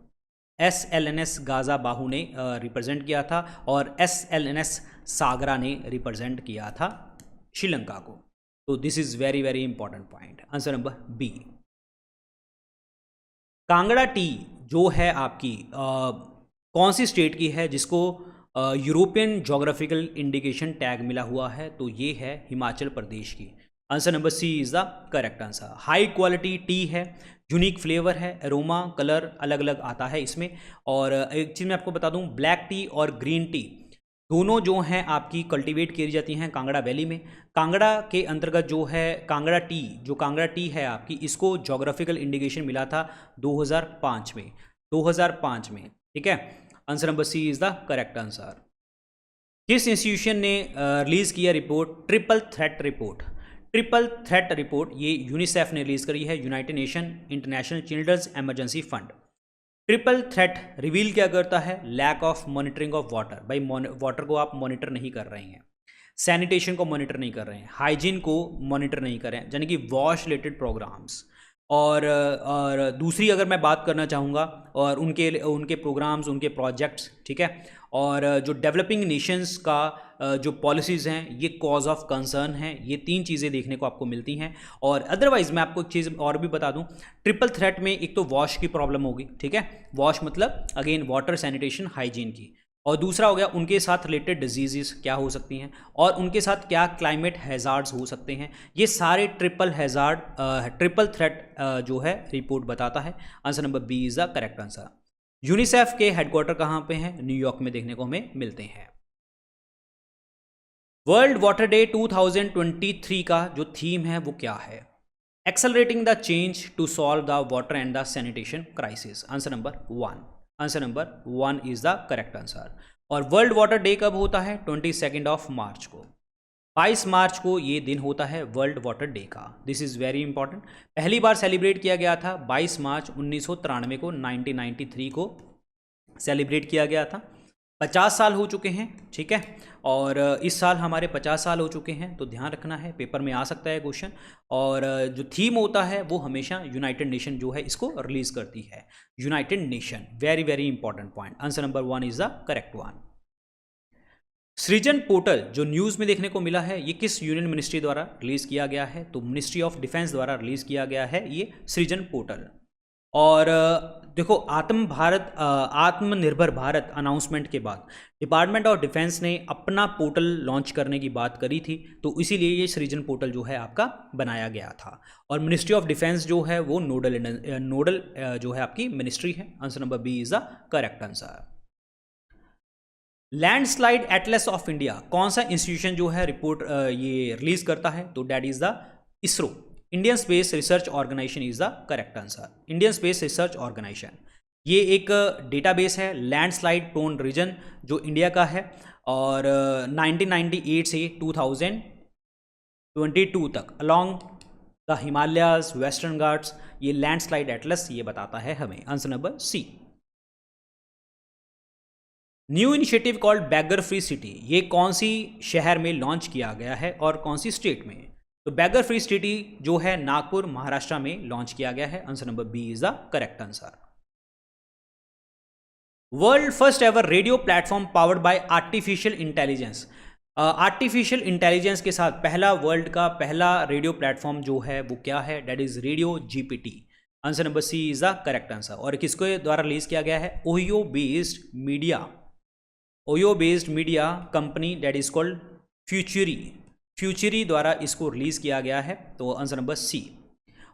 SLNS Gajabahu ने रिप्रेजेंट किया था और SLNS सागरा ने रिप्रेजेंट किया था श्रीलंका को। तो this is very very important point. Answer number B. Kangra tea जो है आपकी कौन सी स्टेट की है जिसको यूरोपियन जोग्राफिकल इंडिकेशन टैग मिला हुआ है? तो ये है हिमाचल प्रदेश की। Answer number C is the correct answer. High quality tea है, यूनिक फ्लेवर है, एरोमा कलर अलग अलग आता है इसमें। और एक चीज़ मैं आपको बता दूं, ब्लैक टी और ग्रीन टी दोनों जो हैं आपकी कल्टीवेट की जाती हैं कांगड़ा वैली में। कांगड़ा के अंतर्गत जो है कांगड़ा टी है आपकी, इसको जोग्राफिकल इंडिकेशन मिला था 2005 में, ठीक है। Answer number C is the correct answer. किस इंस्टीट्यूशन ने रिलीज किया रिपोर्ट ट्रिपल थ्रेट रिपोर्ट? ये यूनिसेफ ने रिलीज करी है, United Nation International Children's Emergency Fund. Triple threat reveal क्या करता है? Lack of monitoring of water. भाई वाटर को आप मॉनिटर नहीं कर रहे हैं, सैनिटेशन को मॉनिटर नहीं कर रहे हैं, हाइजीन को मॉनिटर नहीं कर रहे हैं, यानी कि वॉश रिलेटेड प्रोग्राम्स। और दूसरी अगर मैं बात करना चाहूँगा और उनके प्रोग्राम्स, उनके प्रोजेक्ट्स, ठीक है। और जो डेवलपिंग नेशंस का जो पॉलिसीज़ हैं ये कॉज ऑफ कंसर्न हैं। ये 3 चीज़ें देखने को आपको मिलती हैं। और अदरवाइज़ मैं आपको एक चीज़ और भी बता दूं, ट्रिपल थ्रेट में एक तो वॉश की प्रॉब्लम होगी, ठीक है। वॉश मतलब अगेन वाटर, सैनिटेशन, हाइजीन की। और दूसरा हो गया उनके साथ रिलेटेड डिजीज़ क्या हो सकती हैं और उनके साथ क्या क्लाइमेट हैज़ार्ड्स हो सकते हैं। ये सारे ट्रिपल थ्रेट जो है रिपोर्ट बताता है। Answer number B is the correct answer. UNICEF के हेडक्वार्टर कहाँ पे हैं? न्यूयॉर्क में देखने को हमें मिलते हैं। वर्ल्ड वाटर डे 2023 का जो थीम है वो क्या है? Accelerating the change to solve the water and the sanitation crisis. Answer number 1 is the correct answer. और वर्ल्ड वाटर डे कब होता है? 22 मार्च को। 22 मार्च को ये दिन होता है वर्ल्ड वाटर डे का। This is very important. पहली बार सेलिब्रेट किया गया था 22 मार्च 1993 को, 1993 को सेलिब्रेट किया गया था। 50 साल हो चुके हैं, ठीक है। और इस साल हमारे 50 साल हो चुके हैं, तो ध्यान रखना है, पेपर में आ सकता है क्वेश्चन। और जो थीम होता है वो हमेशा यूनाइटेड नेशन जो है इसको रिलीज करती है, United nation. Very very important point. Answer number 1 is the correct one. सृजन पोर्टल जो न्यूज़ में देखने को मिला है, ये किस यूनियन मिनिस्ट्री द्वारा रिलीज किया गया है? तो मिनिस्ट्री ऑफ डिफेंस द्वारा रिलीज किया गया है ये सृजन पोर्टल। और देखो, आत्मनिर्भर भारत अनाउंसमेंट के बाद डिपार्टमेंट ऑफ डिफेंस ने अपना पोर्टल लॉन्च करने की बात करी थी, तो इसीलिए ये सृजन पोर्टल जो है आपका बनाया गया था। और मिनिस्ट्री ऑफ डिफेंस जो है वो नोडल जो है आपकी मिनिस्ट्री है। Answer number B is the correct answer. Landslide Atlas of India कौन सा इंस्टीट्यूशन जो है रिपोर्ट ये रिलीज करता है? तो that is the ISRO, Indian Space Research Organisation is the correct answer. Indian Space Research Organisation ये एक डेटाबेस है लैंडस्लाइड प्रोन रीजन जो इंडिया का है। और 1998 से 2022 तक along the Himalayas, Western Ghats, ये लैंडस्लाइड एटलस ये बताता है हमें। Answer number C. New initiative called beggar free city, ये कौन सी शहर में लॉन्च किया गया है और कौन सी स्टेट में? तो बैगर फ्री सिटी जो है नागपुर महाराष्ट्र में लॉन्च किया गया है। Answer number B is the correct answer. World first ever radio platform powered by artificial intelligence. Artificial intelligence के साथ पहला वर्ल्ड का पहला रेडियो प्लेटफॉर्म जो है वो क्या है? That is radio GPT. Answer number C is the correct answer. और किसके द्वारा रिलीज किया गया है? Ohio based media company that is called Futuri द्वारा इसको रिलीज किया गया है। तो आंसर नंबर सी।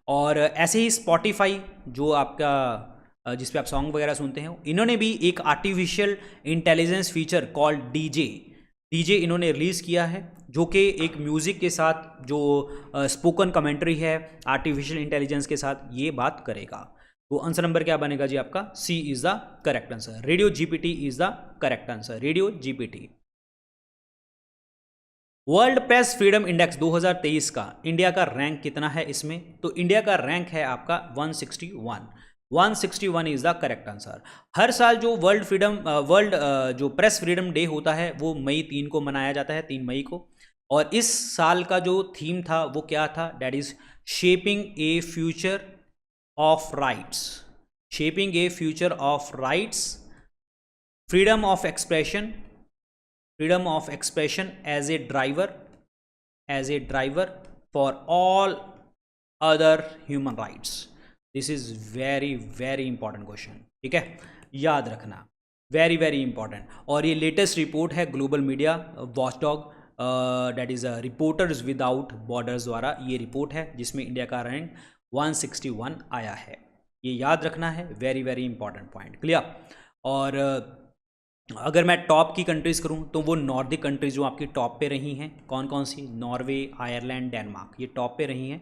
और ऐसे ही स्पॉटिफाई जो आपका जिस पे आप सॉन्ग वगैरह सुनते हैं, इन्होंने भी एक artificial intelligence feature called DJ इन्होंने रिलीज़ किया है, जो कि एक म्यूज़िक के साथ जो स्पोकन कमेंट्री है आर्टिफिशियल इंटेलिजेंस के साथ ये बात करेगा। तो आंसर नंबर क्या बनेगा जी आपका? C is the correct answer. Radio GPT is the correct answer. Radio GPT. World press freedom index 2023 का इंडिया का रैंक कितना है इसमें? तो इंडिया का रैंक है आपका 161 इज द करेक्ट आंसर। हर साल जो वर्ल्ड जो प्रेस फ्रीडम डे होता है वो मई 3 को मनाया जाता है, 3 मई को। और इस साल का जो थीम था वो क्या था? That is shaping a future of rights. Shaping a future of rights, freedom of expression as a driver for all other human rights. This is very very important question, ठीक है, याद रखना, वेरी वेरी इंपॉर्टेंट। और ये latest report है global media watchdog that is Reporters Without Borders द्वारा ये report है, जिसमें इंडिया का रैंक 161 आया है। ये याद रखना है, very very important point, clear. और अगर मैं टॉप की कंट्रीज़ करूं तो वो नॉर्डिक कंट्रीज़ जो आपकी टॉप पे रही हैं, कौन कौन सी? नॉर्वे, आयरलैंड, डेनमार्क, ये टॉप पे रही हैं।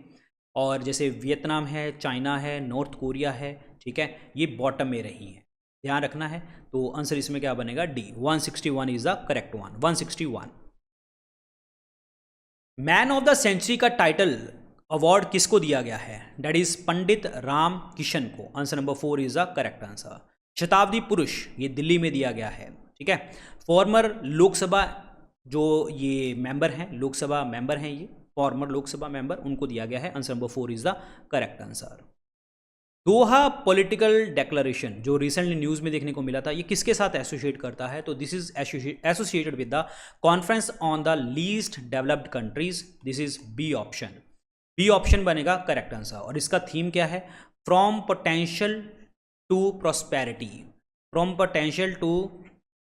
और जैसे वियतनाम है, चाइना है, नॉर्थ कोरिया है, ठीक है, ये बॉटम में रही हैं, ध्यान रखना है। तो आंसर इसमें क्या बनेगा? D. 161 is the correct one. 161। Man of the century का टाइटल अवार्ड किसको दिया गया है? डेट इज पंडित राम किशन को। Answer number 4 is the correct answer. शताब्दी पुरुष ये दिल्ली में दिया गया है, ठीक है। फॉर्मर लोकसभा जो ये मेंबर हैं, लोकसभा मेंबर हैं, ये फॉर्मर लोकसभा मेंबर, उनको दिया गया है। Answer number 4 is the correct answer. Doha political declaration जो रिसेंटली न्यूज़ में देखने को मिला था, ये किसके साथ एसोसिएट करता है? तो this is associated with the Conference on the least Developed Countries. This is B option. B option बनेगा करेक्ट आंसर। और इसका थीम क्या है? From potential to prosperity. From potential to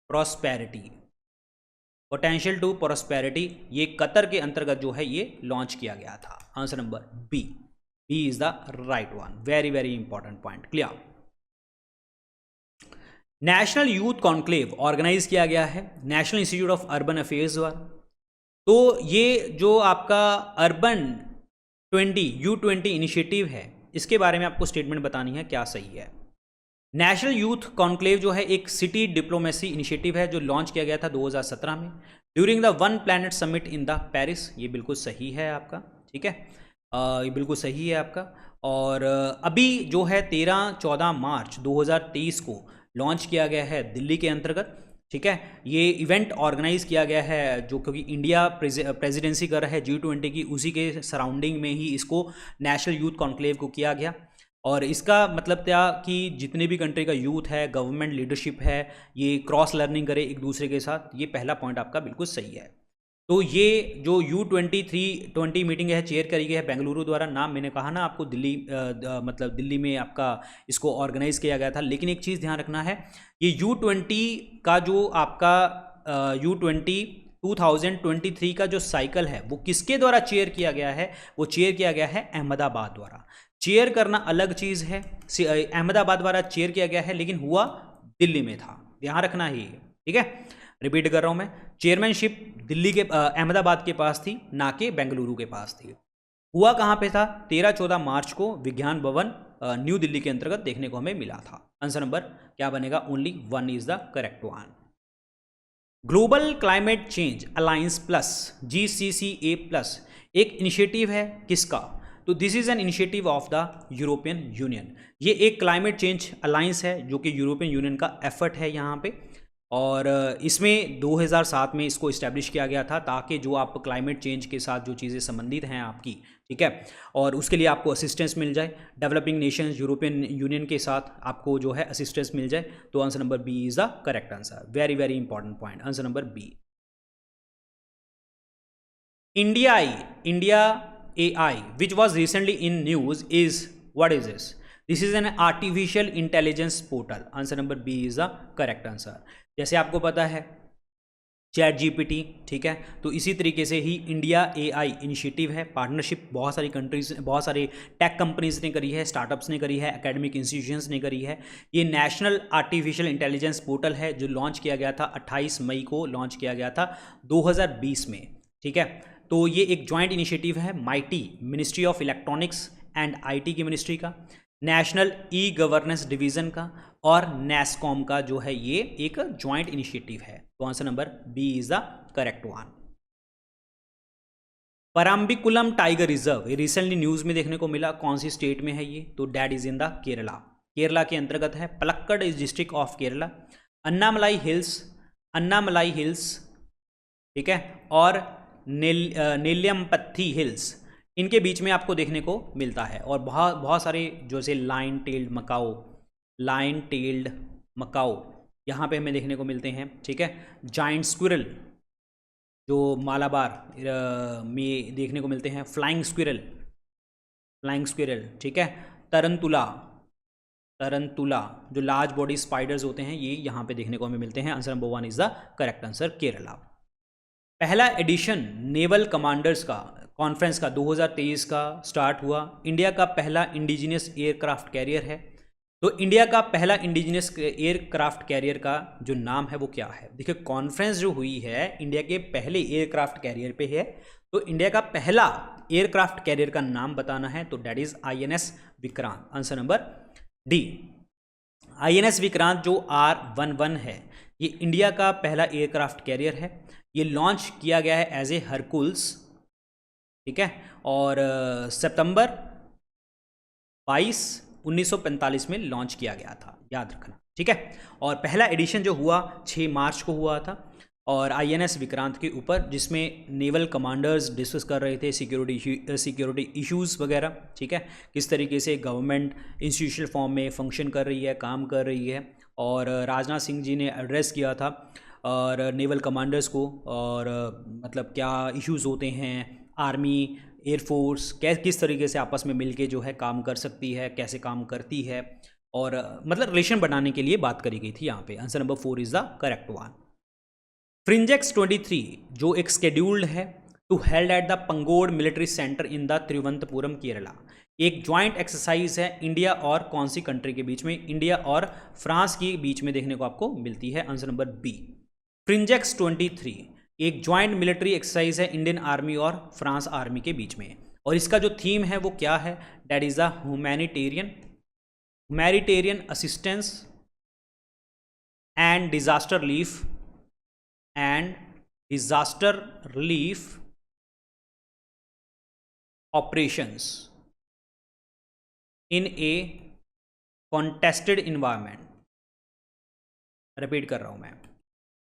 prosperity. Potential to prosperity ये Qatar के अंतर्गत जो है ये लॉन्च किया गया था। Answer number B. B is the right one. Very very important point, clear. National youth conclave organise किया गया है national institute of urban affairs द्वारा। तो ये जो आपका अर्बन 20 U20 इनिशिएटिव है, इसके बारे में आपको स्टेटमेंट बतानी है क्या सही है। नेशनल यूथ कॉन्क्लेव जो है एक सिटी डिप्लोमेसी इनिशिएटिव है जो लॉन्च किया गया था 2017 में during the one planet summit in the Paris. ये बिल्कुल सही है आपका, ठीक है, ये बिल्कुल सही है आपका। और अभी जो है 13-14 मार्च 2023 को लॉन्च किया गया है दिल्ली के अंतर्गत, ठीक है। ये इवेंट ऑर्गेनाइज किया गया है जो क्योंकि इंडिया प्रेसिडेंसी कर रहा है G20 की, उसी के सराउंडिंग में ही इसको नेशनल यूथ कॉन्क्लेव को किया गया। और इसका मतलब क्या कि जितने भी कंट्री का यूथ है, गवर्नमेंट लीडरशिप है, ये क्रॉस लर्निंग करे एक दूसरे के साथ। ये पहला पॉइंट आपका बिल्कुल सही है। तो ये जो U20 मीटिंग है चेयर करी गई है बेंगलुरु द्वारा। नाम मैंने कहा ना आपको, दिल्ली मतलब दिल्ली में आपका इसको ऑर्गेनाइज किया गया था। लेकिन एक चीज़ ध्यान रखना है, ये U20 का जो आपका U20 2023 का जो साइकिल है वो किसके द्वारा चेयर किया गया है? वो चेयर किया गया है अहमदाबाद द्वारा। चेयर करना अलग चीज़ है, अहमदाबाद द्वारा चेयर किया गया है, लेकिन हुआ दिल्ली में था, ध्यान रखना ही, ठीक है। रिपीट कर रहा हूं मैं, चेयरमैनशिप दिल्ली के अहमदाबाद के पास थी, ना कि बेंगलुरु के पास थी। हुआ कहाँ पे था? 13-14 मार्च को विज्ञान भवन न्यू दिल्ली के अंतर्गत देखने को हमें मिला था। आंसर नंबर क्या बनेगा? Only 1 is the correct one. Global climate change alliance plus GCCA plus एक इनिशिएटिव है किसका? तो this is N initiative of the European union. ये एक क्लाइमेट चेंज अलायंस है जो कि यूरोपियन यूनियन का एफर्ट है यहाँ पे। और इसमें 2007 में इसको इस्टेब्लिश किया गया था ताकि जो आप क्लाइमेट चेंज के साथ जो चीज़ें संबंधित हैं आपकी, ठीक है, और उसके लिए आपको असिस्टेंस मिल जाए, डेवलपिंग नेशंस यूरोपियन यूनियन के साथ आपको जो है असिस्टेंस मिल जाए। तो answer number B is the correct answer. Very very important point, answer number B. India AI, which was recently in news, is what is this? This is an artificial intelligence portal. Answer number B is the correct answer. जैसे आपको पता है chat GPT, ठीक है, तो इसी तरीके से ही इंडिया AI इनिशिएटिव है, पार्टनरशिप बहुत सारी कंट्रीज, बहुत सारे टेक कंपनीज ने करी है, स्टार्टअप्स ने करी है, एकेडमिक इंस्टीट्यूशंस ने करी है। ये नेशनल आर्टिफिशियल इंटेलिजेंस पोर्टल है जो लॉन्च किया गया था 28 मई को लॉन्च किया गया था 2020 में, ठीक है। तो ये एक जॉइंट इनिशिएटिव है mighty, ministry of electronics and IT की मिनिस्ट्री का, नेशनल ई गवर्नेंस डिवीजन का और नेस्कॉम का जो है ये एक जॉइंट इनिशिएटिव है। तो answer number B is the correct one. Parambikulam tiger reserve, ये रिसेंटली न्यूज में देखने को मिला, कौन सी स्टेट में है ये? तो that is in the Kerala, Kerala के अंतर्गत है। Palakkad is district of Kerala. Annamalai hills, ठीक है, और नेल्यमपत्थी हिल्स, इनके बीच में आपको देखने को मिलता है। और बहुत सारे जैसे लाइन टेल्ड मकाओ यहाँ पे हमें देखने को मिलते हैं, ठीक है। जाइंट स्क्विरल जो मालाबार में देखने को मिलते हैं, फ्लाइंग स्क्विरल, ठीक है। तरंतुला जो लार्ज बॉडी स्पाइडर्स होते हैं ये यहाँ पे देखने को हमें मिलते हैं। Answer number 1 is the correct answer, Kerala. पहला एडिशन नेवल कमांडर्स का कॉन्फ्रेंस का 2023 का स्टार्ट हुआ। इंडिया का पहला इंडिजिनियस एयरक्राफ्ट कैरियर है। तो इंडिया का पहला इंडिजिनियस एयरक्राफ्ट कैरियर का जो नाम है वो क्या है? देखिए, कॉन्फ्रेंस जो हुई है इंडिया के पहले एयरक्राफ्ट कैरियर पे है, तो इंडिया का पहला एयरक्राफ्ट कैरियर का नाम बताना है, तो that is INS Vikrant. Answer number D. INS Vikrant जो R11 है, ये इंडिया का पहला एयरक्राफ्ट कैरियर है। ये लॉन्च किया गया है एज ए हरकुल्स, ठीक है, और सितंबर 22, 1945 में लॉन्च किया गया था, याद रखना, ठीक है। और पहला एडिशन जो हुआ 6 मार्च को हुआ था, और INS विक्रांत के ऊपर, जिसमें नेवल कमांडर्स डिस्कस कर रहे थे सिक्योरिटी इश्यूज़ वगैरह, ठीक है, किस तरीके से गवर्नमेंट इंस्टीट्यूशनल फॉर्म में फंक्शन कर रही है, काम कर रही है। और राजनाथ सिंह जी ने एड्रेस किया था और नेवल कमांडर्स को, और मतलब क्या इश्यूज़ होते हैं, आर्मी एयरफोर्स किस तरीके से आपस में मिलके जो है काम कर सकती है, कैसे काम करती है, और मतलब रिलेशन बनाने के लिए बात करी गई थी यहाँ पे। Answer number 4 is the correct one. Frinjex 23 जो एक स्केड्यूल्ड है to held at the Pangode military centre in the Thiruvananthapuram Kerala, एक ज्वाइंट एक्सरसाइज है इंडिया और कौन सी कंट्री के बीच में? इंडिया और फ्रांस के बीच में देखने को आपको मिलती है। Answer number B. फ्रिंजेक्स 23 एक ज्वाइंट मिलिट्री एक्सरसाइज है इंडियन आर्मी और फ्रांस आर्मी के बीच में, और इसका जो थीम है वो क्या है? That is the humanitarian assistance and disaster relief operations in A contested environment. Repeat कर रहा हूं मैं,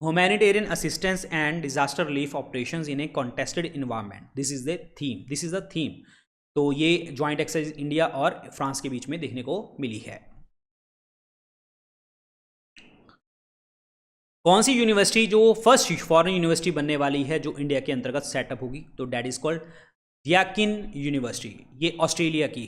humanitarian assistance and disaster relief operations in A contested environment, this is the theme. तो ये ज्वाइंट एक्सरसाइज इंडिया और France के बीच में देखने को मिली है। कौन सी यूनिवर्सिटी जो फर्स्ट फॉरेन यूनिवर्सिटी बनने वाली है जो इंडिया के अंतर्गत सेटअप होगी? तो डैट इज कॉल्ड डियाकिन यूनिवर्सिटी। ये ऑस्ट्रेलिया की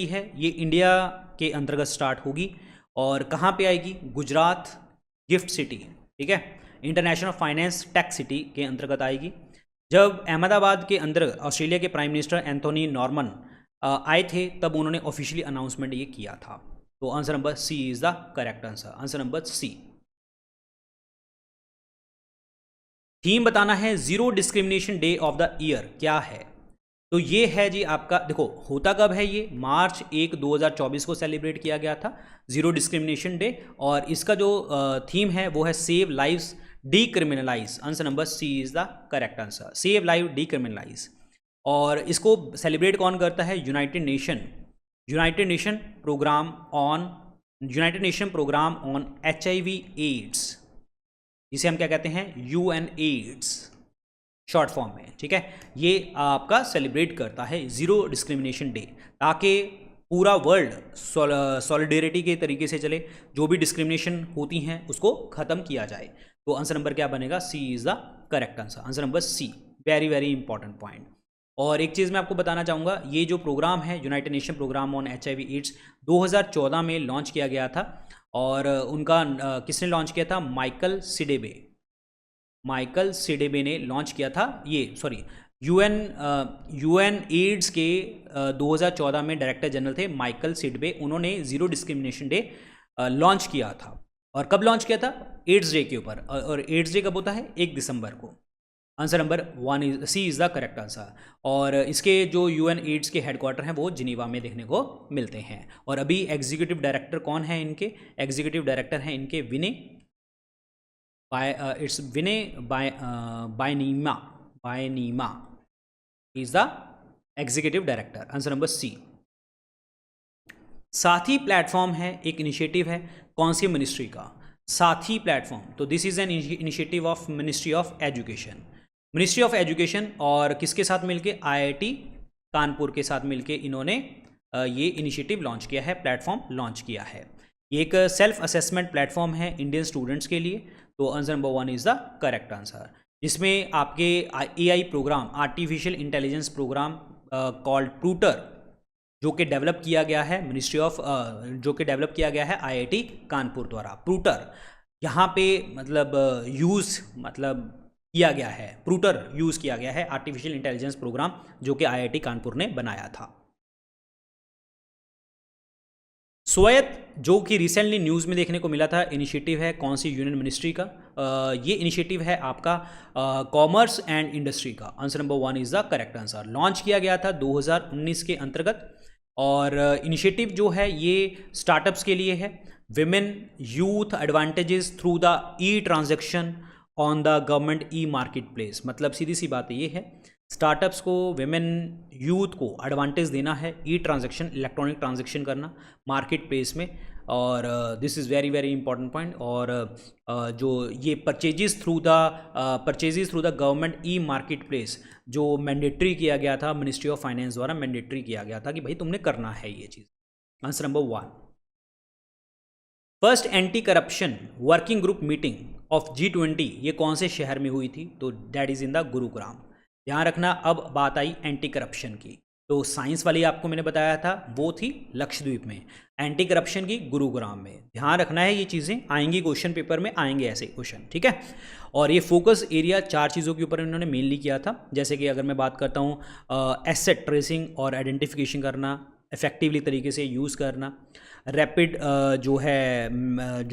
है, ये इंडिया के अंतर्गत स्टार्ट होगी, और कहाँ पे आएगी? गुजरात गिफ्ट सिटी, ठीक है, इंटरनेशनल फाइनेंस टेक सिटी के अंतर्गत आएगी। जब अहमदाबाद के अंदर ऑस्ट्रेलिया के प्राइम मिनिस्टर एंथोनी नॉर्मन आए थे, तब उन्होंने ऑफिशियली अनाउंसमेंट ये किया था। तो answer number C is the correct answer. Answer number C. Theme बताना है zero discrimination day of the year क्या है? तो ये है जी आपका, देखो होता कब है, ये मार्च 1, 2024 को सेलिब्रेट किया गया था जीरो डिस्क्रिमिनेशन डे, और इसका जो थीम है वो है save lives decriminalise. Answer number C is the correct answer, save live decriminalise. और इसको सेलिब्रेट कौन करता है? United Nation Programme on United Nation Programme on HIV AIDS, जिसे हम क्या कहते हैं, UN एड्स शॉर्ट फॉर्म में, ठीक है, ये आपका सेलिब्रेट करता है ज़ीरो डिस्क्रिमिनेशन डे, ताकि पूरा वर्ल्ड सॉलिडेरिटी के तरीके से चले, जो भी डिस्क्रिमिनेशन होती हैं उसको ख़त्म किया जाए। तो आंसर नंबर क्या बनेगा, C is the correct answer, answer number C, very very important point. और एक चीज़ मैं आपको बताना चाहूँगा, ये जो प्रोग्राम है United Nation Programme on HIV AIDS 2014 में लॉन्च किया गया था, और उनका किसने लॉन्च किया था, माइकल सिडेबे ने लॉन्च किया था, ये सॉरी UN एड्स के 2014 में डायरेक्टर जनरल थे माइकल सिडबे, उन्होंने ज़ीरो डिस्क्रिमिनेशन डे लॉन्च किया था। और कब लॉन्च किया था, एड्स डे के ऊपर, और एड्स डे कब होता है, 1 दिसंबर को। Answer number 1 is C is the correct answer. और इसके जो UN एड्स के हेडक्वार्टर हैं वो जिनीवा में देखने को मिलते हैं। और अभी एग्जीक्यूटिव डायरेक्टर कौन है इनके, एग्जीक्यूटिव डायरेक्टर हैं इनके Winnie Byanyima is the executive director, answer number C. Sathee platform है, एक इनिशिएटिव है, कौन सी मिनिस्ट्री का, साथी प्लेटफॉर्म, तो this is N initiative of ministry of education, और किसके साथ मिलके, IIT कानपुर के साथ मिलके इन्होंने ये इनिशिएटिव लॉन्च किया है, प्लेटफॉर्म लॉन्च किया है। ये एक सेल्फ असेसमेंट प्लेटफॉर्म है इंडियन स्टूडेंट्स के लिए, तो answer number 1 is the correct answer, जिसमें आपके AI program, artificial intelligence program called Prutor, जो कि डेवलप किया गया है IIT कानपुर द्वारा। प्रूटर यहाँ पे किया गया है, प्रूटर यूज़ किया गया है, आर्टिफिशियल इंटेलिजेंस प्रोग्राम जो कि IIT कानपुर ने बनाया था। स्वायत्त, जो कि रिसेंटली न्यूज़ में देखने को मिला था, इनिशिएटिव है कौन सी यूनियन मिनिस्ट्री का, ये इनिशिएटिव है आपका कॉमर्स एंड इंडस्ट्री का, answer number 1 is the correct answer. Launch किया गया था 2019 के अंतर्गत, और इनिशिएटिव जो है ये स्टार्टअप्स के लिए है। Women youth advantages through the transaction on the government market place, मतलब सीधी सी बात ये है, स्टार्टअप्स को, विमेन यूथ को एडवांटेज देना है, ट्रांजैक्शन, इलेक्ट्रॉनिक ट्रांजैक्शन करना मार्केट प्लेस में, और this is very very important point. और जो ये purchases through the government market place जो मैंडेटरी किया गया था, मिनिस्ट्री ऑफ फाइनेंस द्वारा मैंडेटरी किया गया था कि भाई तुमने करना है ये चीज़, answer number 1। First anti corruption working group meeting of G20 ये कौन से शहर में हुई थी, तो that is in the Gurugram. ध्यान रखना, अब बात आई एंटी करप्शन की, तो साइंस वाली आपको मैंने बताया था वो थी लक्षद्वीप में, एंटी करप्शन की गुरुग्राम में। ध्यान रखना है, ये चीज़ें आएंगी क्वेश्चन पेपर में, आएंगे ऐसे क्वेश्चन, ठीक है। और ये फोकस एरिया 4 चीज़ों के ऊपर इन्होंने मेनली किया था, जैसे कि अगर मैं बात करता हूँ एसेट ट्रेसिंग और आइडेंटिफिकेशन करना, इफेक्टिवली तरीके से यूज़ करना, रैपिड जो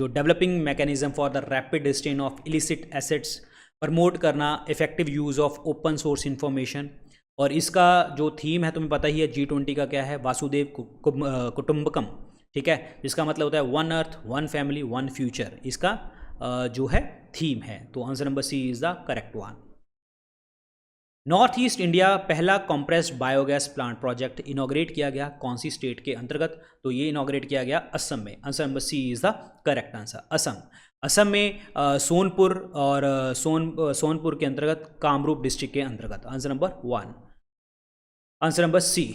developing mechanism for the rapid detention of illicit assets, promote करना effective use of open source information. और इसका जो थीम है तुम्हें पता ही है G20 का क्या है, वासुदेव कुटुंबकम, ठीक है, जिसका मतलब होता है 1 अर्थ 1 फैमिली 1 फ्यूचर, इसका जो है थीम है। तो answer number C is the correct one. North east India पहला compressed biogas plant project inaugurate किया गया कौन सी स्टेट के अंतर्गत, तो ये इनॉग्रेट किया गया असम में, answer number C is the correct answer, Assam में सोनपुर, और सोनपुर के अंतर्गत कामरूप डिस्ट्रिक्ट के अंतर्गत, answer number 1, answer number C.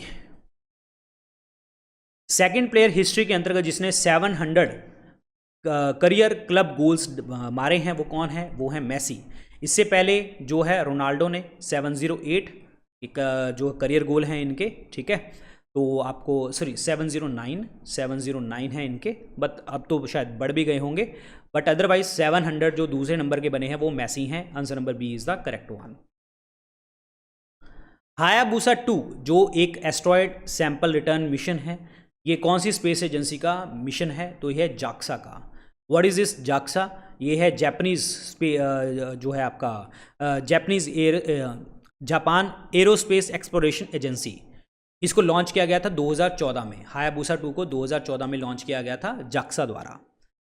Second player history के अंतर्गत जिसने 700 करियर क्लब गोल्स मारे हैं वो कौन है, वो है मेसी। इससे पहले जो है रोनाल्डो ने 708 एक जो करियर गोल हैं इनके, ठीक है, तो आपको सॉरी 709 है इनके, बट अब तो शायद बढ़ भी गए होंगे, बट अदरवाइज 700 जो दूसरे नंबर के बने हैं वो मेसी हैं, answer number B is the correct one. Hayabusa 2 जो एक एस्ट्रॉयड सैंपल रिटर्न मिशन है, ये कौन सी स्पेस एजेंसी का मिशन है, तो यह है जाक्सा का। व्हाट इज दिस जाक्सा, ये है जापानीज जो है आपका जापान एरोस्पेस एक्सप्लोरेशन एजेंसी। इसको लॉन्च किया गया था 2014 में, हायाबुसा 2 को 2014 में लॉन्च किया गया था जाक्सा द्वारा,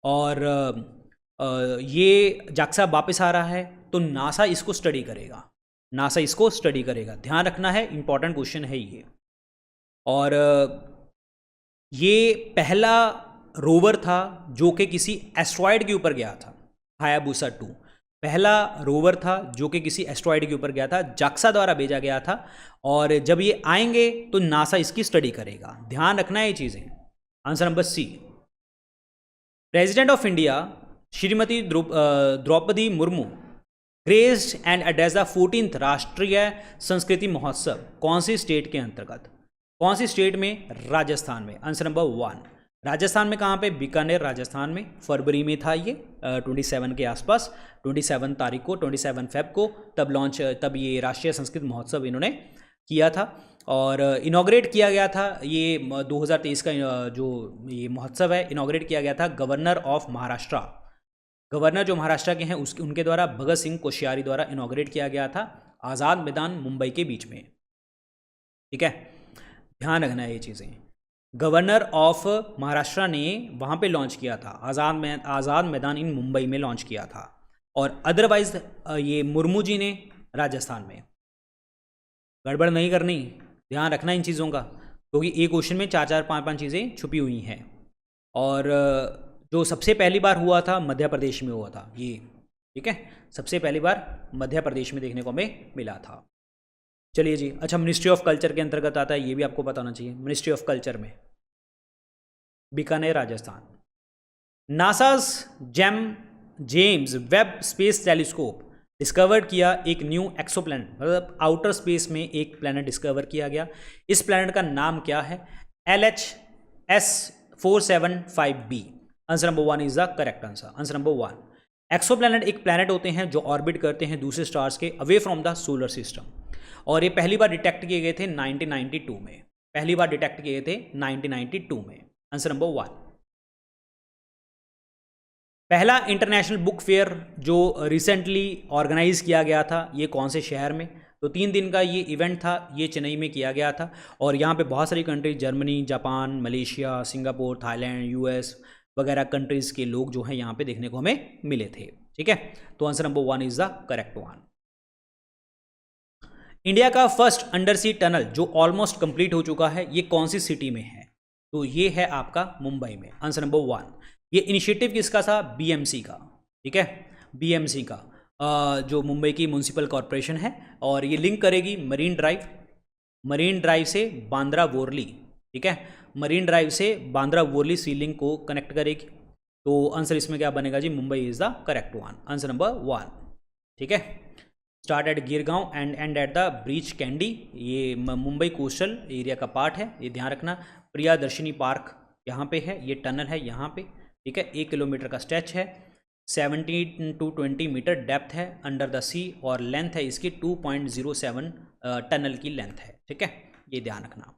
और ये जाक्सा वापस आ रहा है तो नासा इसको स्टडी करेगा, ध्यान रखना है, इंपॉर्टेंट क्वेश्चन है ये। और ये पहला रोवर था जो कि किसी एस्ट्रॉयड के ऊपर गया था, हायाबुसा 2 पहला रोवर था जो कि किसी एस्ट्रॉयड के ऊपर गया था, जाक्सा द्वारा भेजा गया था। और जब ये आएंगे तो नासा इसकी स्टडी करेगा, ध्यान रखना है ये चीज़ें। Answer number C. President of India Shrimati Draupadi Murmu graced and address the 14th Rashtriya संस्कृति महोत्सव कौन सी स्टेट के अंतर्गत, कौन सी स्टेट में? राजस्थान में। Answer number 1। राजस्थान में कहाँ पे? बीकानेर राजस्थान में। फरवरी में था ये 27 के आसपास, 27 तारीख को, 27 फेब को तब ये राष्ट्रीय संस्कृत महोत्सव इन्होंने किया था और इनॉग्रेट किया गया था। ये 2023 का जो ये महोत्सव है इनॉग्रेट किया गया था गवर्नर ऑफ महाराष्ट्र, गवर्नर जो महाराष्ट्र के हैं उनके द्वारा, भगत सिंह कोश्यारी द्वारा इनॉग्रेट किया गया था आज़ाद मैदान मुंबई के बीच में। ठीक है, ध्यान रखना है ये चीज़ें। गवर्नर ऑफ महाराष्ट्र ने वहाँ पे लॉन्च किया था, आज़ाद मैदान इन मुंबई में लॉन्च किया था। और अदरवाइज ये मुर्मू जी ने राजस्थान में। गड़बड़ नहीं करनी, ध्यान रखना इन चीज़ों का, क्योंकि एक क्वेश्चन में 4-4, 5-5 चीज़ें छुपी हुई हैं। और जो सबसे पहली बार हुआ था मध्य प्रदेश में हुआ था ये। ठीक है, सबसे पहली बार मध्य प्रदेश में देखने को हमें मिला था। चलिए जी, अच्छा मिनिस्ट्री ऑफ कल्चर के अंतर्गत आता है, ये भी आपको पता होना चाहिए। मिनिस्ट्री ऑफ कल्चर में Bikaner Rajasthan. NASA's James Webb space telescope discover किया एक न्यू एक्सोप्लैनेट, मतलब आउटर स्पेस में एक प्लैनेट डिस्कवर किया गया। इस प्लैनेट का नाम क्या है? LHS 475b। Answer number 1 is the correct answer. Answer number 1। Exoplanet एक प्लैनेट होते हैं जो ऑर्बिट करते हैं दूसरे स्टार्स के away from the solar system, और ये पहली बार डिटेक्ट किए गए थे 1992 में। पहली बार डिटेक्ट किए थे 1992 में। Answer number 1। पहला इंटरनेशनल बुक फेयर जो रिसेंटली ऑर्गेनाइज किया गया था ये कौन से शहर में? तो 3 दिन का ये इवेंट था, ये चेन्नई में किया गया था। और यहाँ पे बहुत सारी countries, Germany, Japan, Malaysia, Singapore, Thailand, US वगैरह कंट्रीज़ के लोग जो हैं यहाँ पे देखने को हमें मिले थे। ठीक है, तो answer number 1 is the correct one. India का फर्स्ट अंडर सी टनल जो ऑलमोस्ट कंप्लीट हो चुका है, ये कौन सी सिटी में है? तो ये है आपका मुंबई में। Answer number 1। ये इनिशिएटिव किसका था? BMC का। ठीक है, BMC का जो मुंबई की म्यूनसिपल कॉरपोरेशन है, और ये लिंक करेगी मरीन ड्राइव से बांद्रा वोरली। ठीक है, मरीन ड्राइव से बांद्रा वोरली सी लिंक को कनेक्ट करेगी। तो आंसर इसमें क्या बनेगा जी? Mumbai is the correct one. Answer number 1। ठीक है, start at Girgaon and end at the Breach Candy, ये मुंबई कोस्टल एरिया का पार्ट है, ये ध्यान रखना। प्रियादर्शनी पार्क यहाँ पे है, ये टनल है यहाँ पे। ठीक है, 1 किलोमीटर का स्ट्रेच है, 17 to 20 मीटर डेप्थ है अंडर द सी, और लेंथ है इसकी 2.07 टनल की लेंथ है। ठीक है, ये ध्यान रखना।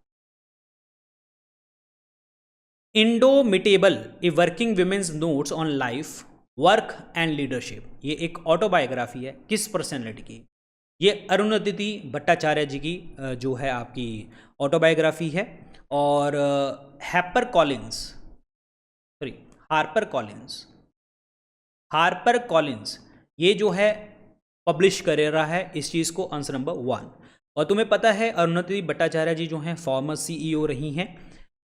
Indomitable a working women's notes on life, work and leadership, ये एक ऑटोबायोग्राफी है किस पर्सनैलिटी की? ये अरुंधति भट्टाचार्य जी की जो है आपकी ऑटोबायोग्राफी है। और हार्पर कॉलिंस ये जो है पब्लिश कर रहा है इस चीज़ को। Answer number 1। और तुम्हें पता है अरुंधति भट्टाचार्य जी जो हैं फॉर्मर CEO रही हैं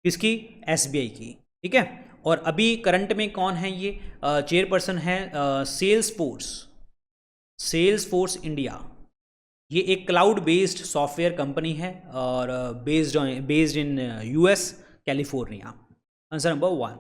किसकी? SBI की। ठीक है, और अभी करंट में कौन है? ये चेयरपर्सन है सेल्स फोर्स इंडिया। ये एक क्लाउड बेस्ड सॉफ्टवेयर कंपनी है और based in US California. Answer number 1।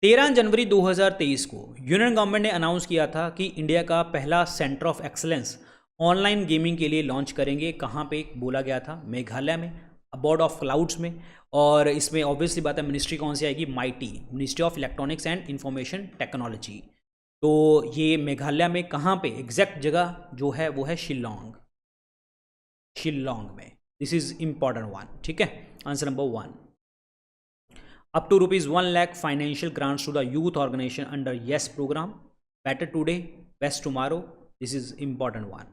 13 जनवरी 2023 को यूनियन गवर्नमेंट ने अनाउंस किया था कि इंडिया का पहला centre of excellence online gaming के लिए लॉन्च करेंगे। कहाँ पे बोला गया था? मेघालय में, बोर्ड ऑफ क्लाउड्स में। और इसमें ऑब्वियसली बात है मिनिस्ट्री कौन सी आएगी? MITI, ministry of electronics and information technology. तो ये मेघालय में कहाँ पे? एग्जैक्ट जगह जो है वो है शिलोंग में। This is important one. ठीक है, answer number 1। Up to ₹1 lakh financial grants to the youth organisation under YES programme, better today best tomorrow, this is important one.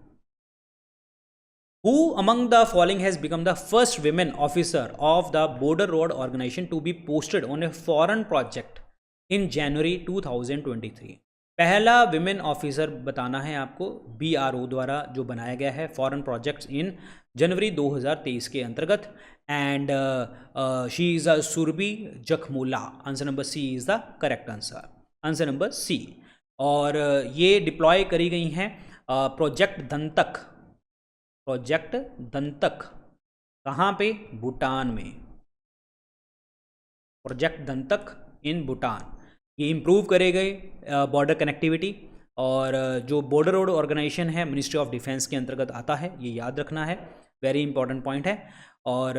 Who among the following has become the first women officer of the Border Road Organization to be posted on a foreign project in January 2023? पहला women officer बताना है आपको, BRO द्वारा जो बनाया गया है foreign projects in जनवरी 2023 के अंतर्गत। and she is a Surbi Jakhmula. Answer number C is the correct answer. Answer number C. और ये डिप्लॉय करी गई हैं प्रोजेक्ट दंतक। प्रोजेक्ट दंतक कहाँ पे? भूटान में। प्रोजेक्ट दंतक इन भूटान। ये इम्प्रूव करे गए बॉर्डर कनेक्टिविटी, और जो बॉर्डर रोड ऑर्गेनाइजेशन है मिनिस्ट्री ऑफ डिफेंस के अंतर्गत आता है, ये याद रखना है, वेरी इंपॉर्टेंट पॉइंट है। और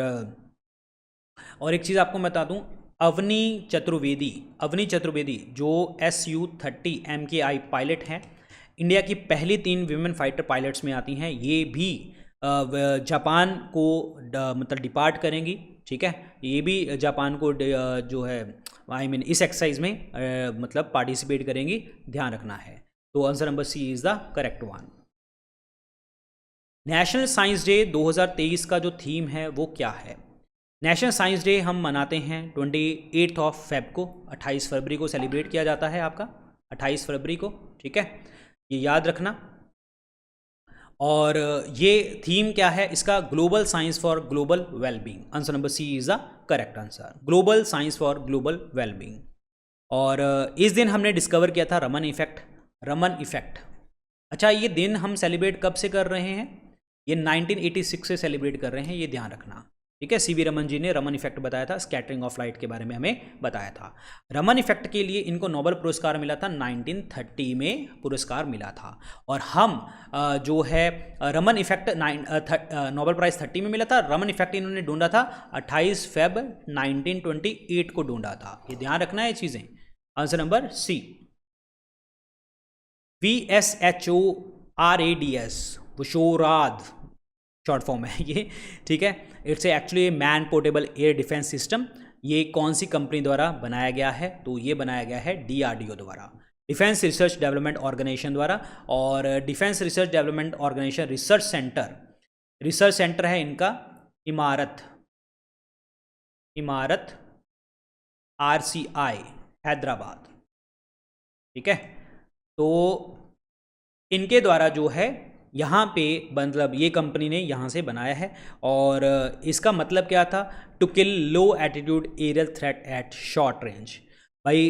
एक चीज़ आपको बता दूं, अवनी चतुर्वेदी जो Su-30 MKI पायलट हैं, इंडिया की पहली 3 विमेन फाइटर पायलट्स में आती हैं। ये भी जापान को मतलब डिपार्ट करेंगी, ठीक है। ये भी जापान को जो है इस एक्सरसाइज में मतलब पार्टिसिपेट करेंगी, ध्यान रखना है। तो answer number C is the correct one. National Science Day 2023 का जो थीम है वो क्या है? नेशनल साइंस डे हम मनाते हैं 28 फेब को, 28 फरवरी को सेलिब्रेट किया जाता है आपका, 28 फरवरी को, ठीक है, ये याद रखना। और ये थीम क्या है इसका? Global science for global wellbeing. Answer number C is the correct answer, global science for global wellbeing. और इस दिन हमने डिस्कवर किया था रमन इफेक्ट। अच्छा, ये दिन हम सेलिब्रेट कब से कर रहे हैं? ये 1986 से सेलिब्रेट कर रहे हैं, ये ध्यान रखना, ठीक है। सीवी रमन जी ने रमन इफेक्ट बताया था, स्कैटरिंग ऑफ लाइट के बारे में हमें बताया था। रमन इफेक्ट के लिए इनको नोबेल पुरस्कार मिला था, 1930 में पुरस्कार मिला था। और हम जो है रमन इफेक्ट नोबेल प्राइज़ 30 में मिला था, रमन इफेक्ट इन्होंने ढूंढा था 28 फेब 1928 को ढूंढा था, ये ध्यान रखना है चीज़ें। Answer number C. VSHORADS वशोराद शॉर्ट फॉर्म है ये, ठीक है। It's actually man portable air defence system. ये कौन सी कंपनी द्वारा बनाया गया है? तो ये बनाया गया है DRDO द्वारा, डिफेंस रिसर्च डेवलपमेंट ऑर्गेनाइजेशन द्वारा। और defence research development organisation research centre है इनका इमारत RCI हैदराबाद, ठीक है। तो इनके द्वारा जो है यहाँ पे मतलब ये कंपनी ने यहाँ से बनाया है। और इसका मतलब क्या था? To kill low altitude aerial threat at short range. भाई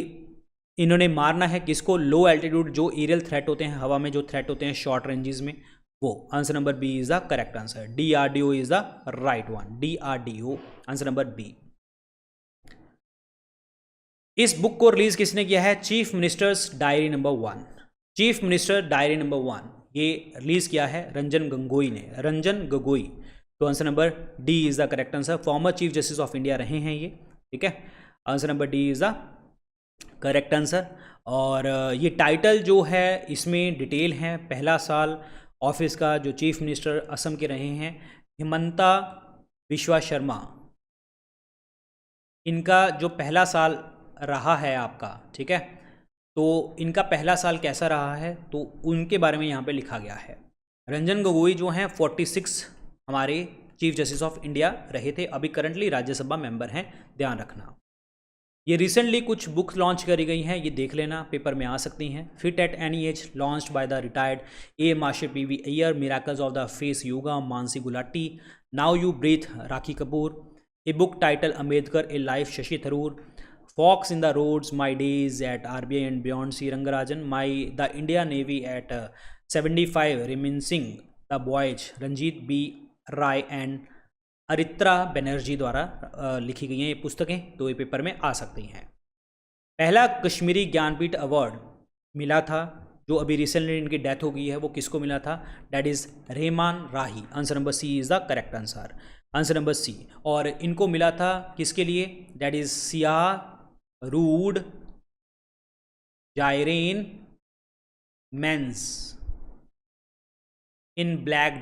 इन्होंने मारना है किसको? लो एल्टीट्यूड जो एरियल थ्रेट होते हैं, हवा में जो थ्रेट होते हैं शॉर्ट रेंजेस में, वो। Answer number B is the correct answer, DRDO is the right one, DRDO, answer number B. इस बुक को रिलीज किसने किया है? Chief minister's diary number 1। Chief minister diary number 1 ये रिलीज किया है रंजन गोगोई। तो answer number D is the correct answer. Former chief justice of India रहे हैं ये, ठीक है। Answer number D is the correct answer. और ये टाइटल जो है इसमें डिटेल है। पहला साल ऑफिस का जो चीफ मिनिस्टर असम के रहे हैं हिमंता बिश्वा शर्मा, इनका जो पहला साल रहा है आपका, ठीक है। तो इनका पहला साल कैसा रहा है तो उनके बारे में यहाँ पे लिखा गया है। रंजन गोगोई जो हैं 46 हमारे चीफ जस्टिस ऑफ इंडिया रहे थे, अभी करंटली राज्यसभा मेंबर हैं, ध्यान रखना। ये रिसेंटली कुछ बुक्स लॉन्च करी गई हैं, ये देख लेना, पेपर में आ सकती हैं। Fit at any age launched by the retired air marshal PV Iyer, miracles of the face yoga Mansi Gulati, now you breathe Rakhi Kapoor, a book title Ambedkar a life Shashi Tharoor, Fox in the Roads, My Days at RBI and Beyond, C. Rangarajan, The India Navy at 75, Reminiscing the Voyage, Ranjit B. Rai and Aritra Banerjee द्वारा लिखी गई हैं ये पुस्तकें, तो ये paper में आ सकती हैं। पहला कश्मीरी ज्ञानपीठ अवार्ड मिला था, जो अभी रिसेंटली इनकी डेथ हो गई है, वो किसको मिला था? That is Rahman Rahi. Answer number C is the correct answer, answer number C. और इनको मिला था किसके लिए? That is Siyah Rood Jaren Manz in black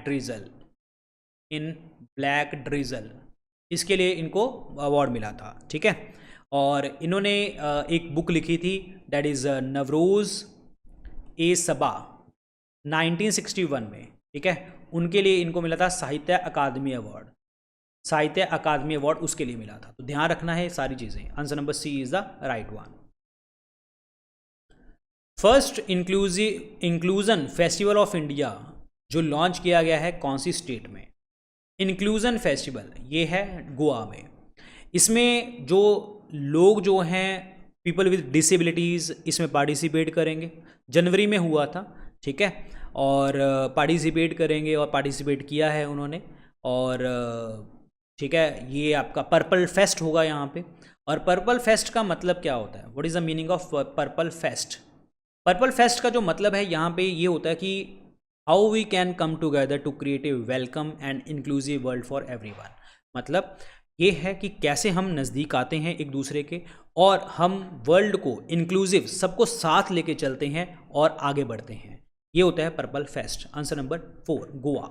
drizzle, इसके लिए इनको अवार्ड मिला था, ठीक है। और इन्होंने एक बुक लिखी थी, दैट इज़ नवरोज़ ए सबा 1961 में, ठीक है। उनके लिए इनको मिला था साहित्य अकादमी अवार्ड, उसके लिए मिला था। तो ध्यान रखना है सारी चीज़ें। Answer number C is the right one. First inclusion festival of India जो लॉन्च किया गया है कौन सी स्टेट में? इंक्लूजन फेस्टिवल ये है गोवा में। इसमें जो लोग जो हैं पीपल विद डिसेबिलिटीज़ इसमें पार्टिसिपेट करेंगे। जनवरी में हुआ था, ठीक है, और पार्टिसिपेट करेंगे और पार्टिसिपेट किया है उन्होंने। और ठीक है, ये आपका पर्पल फेस्ट होगा यहाँ पे। और पर्पल फेस्ट का मतलब क्या होता है? What is the meaning of purple fest? Purple fest का जो मतलब है यहाँ पे ये होता है कि how we can come together to create a welcome and inclusive world for everyone. मतलब ये है कि कैसे हम नज़दीक आते हैं एक दूसरे के और हम वर्ल्ड को इंक्लूसिव, सबको साथ लेके चलते हैं और आगे बढ़ते हैं। ये होता है purple fest. Answer number 4 Goa.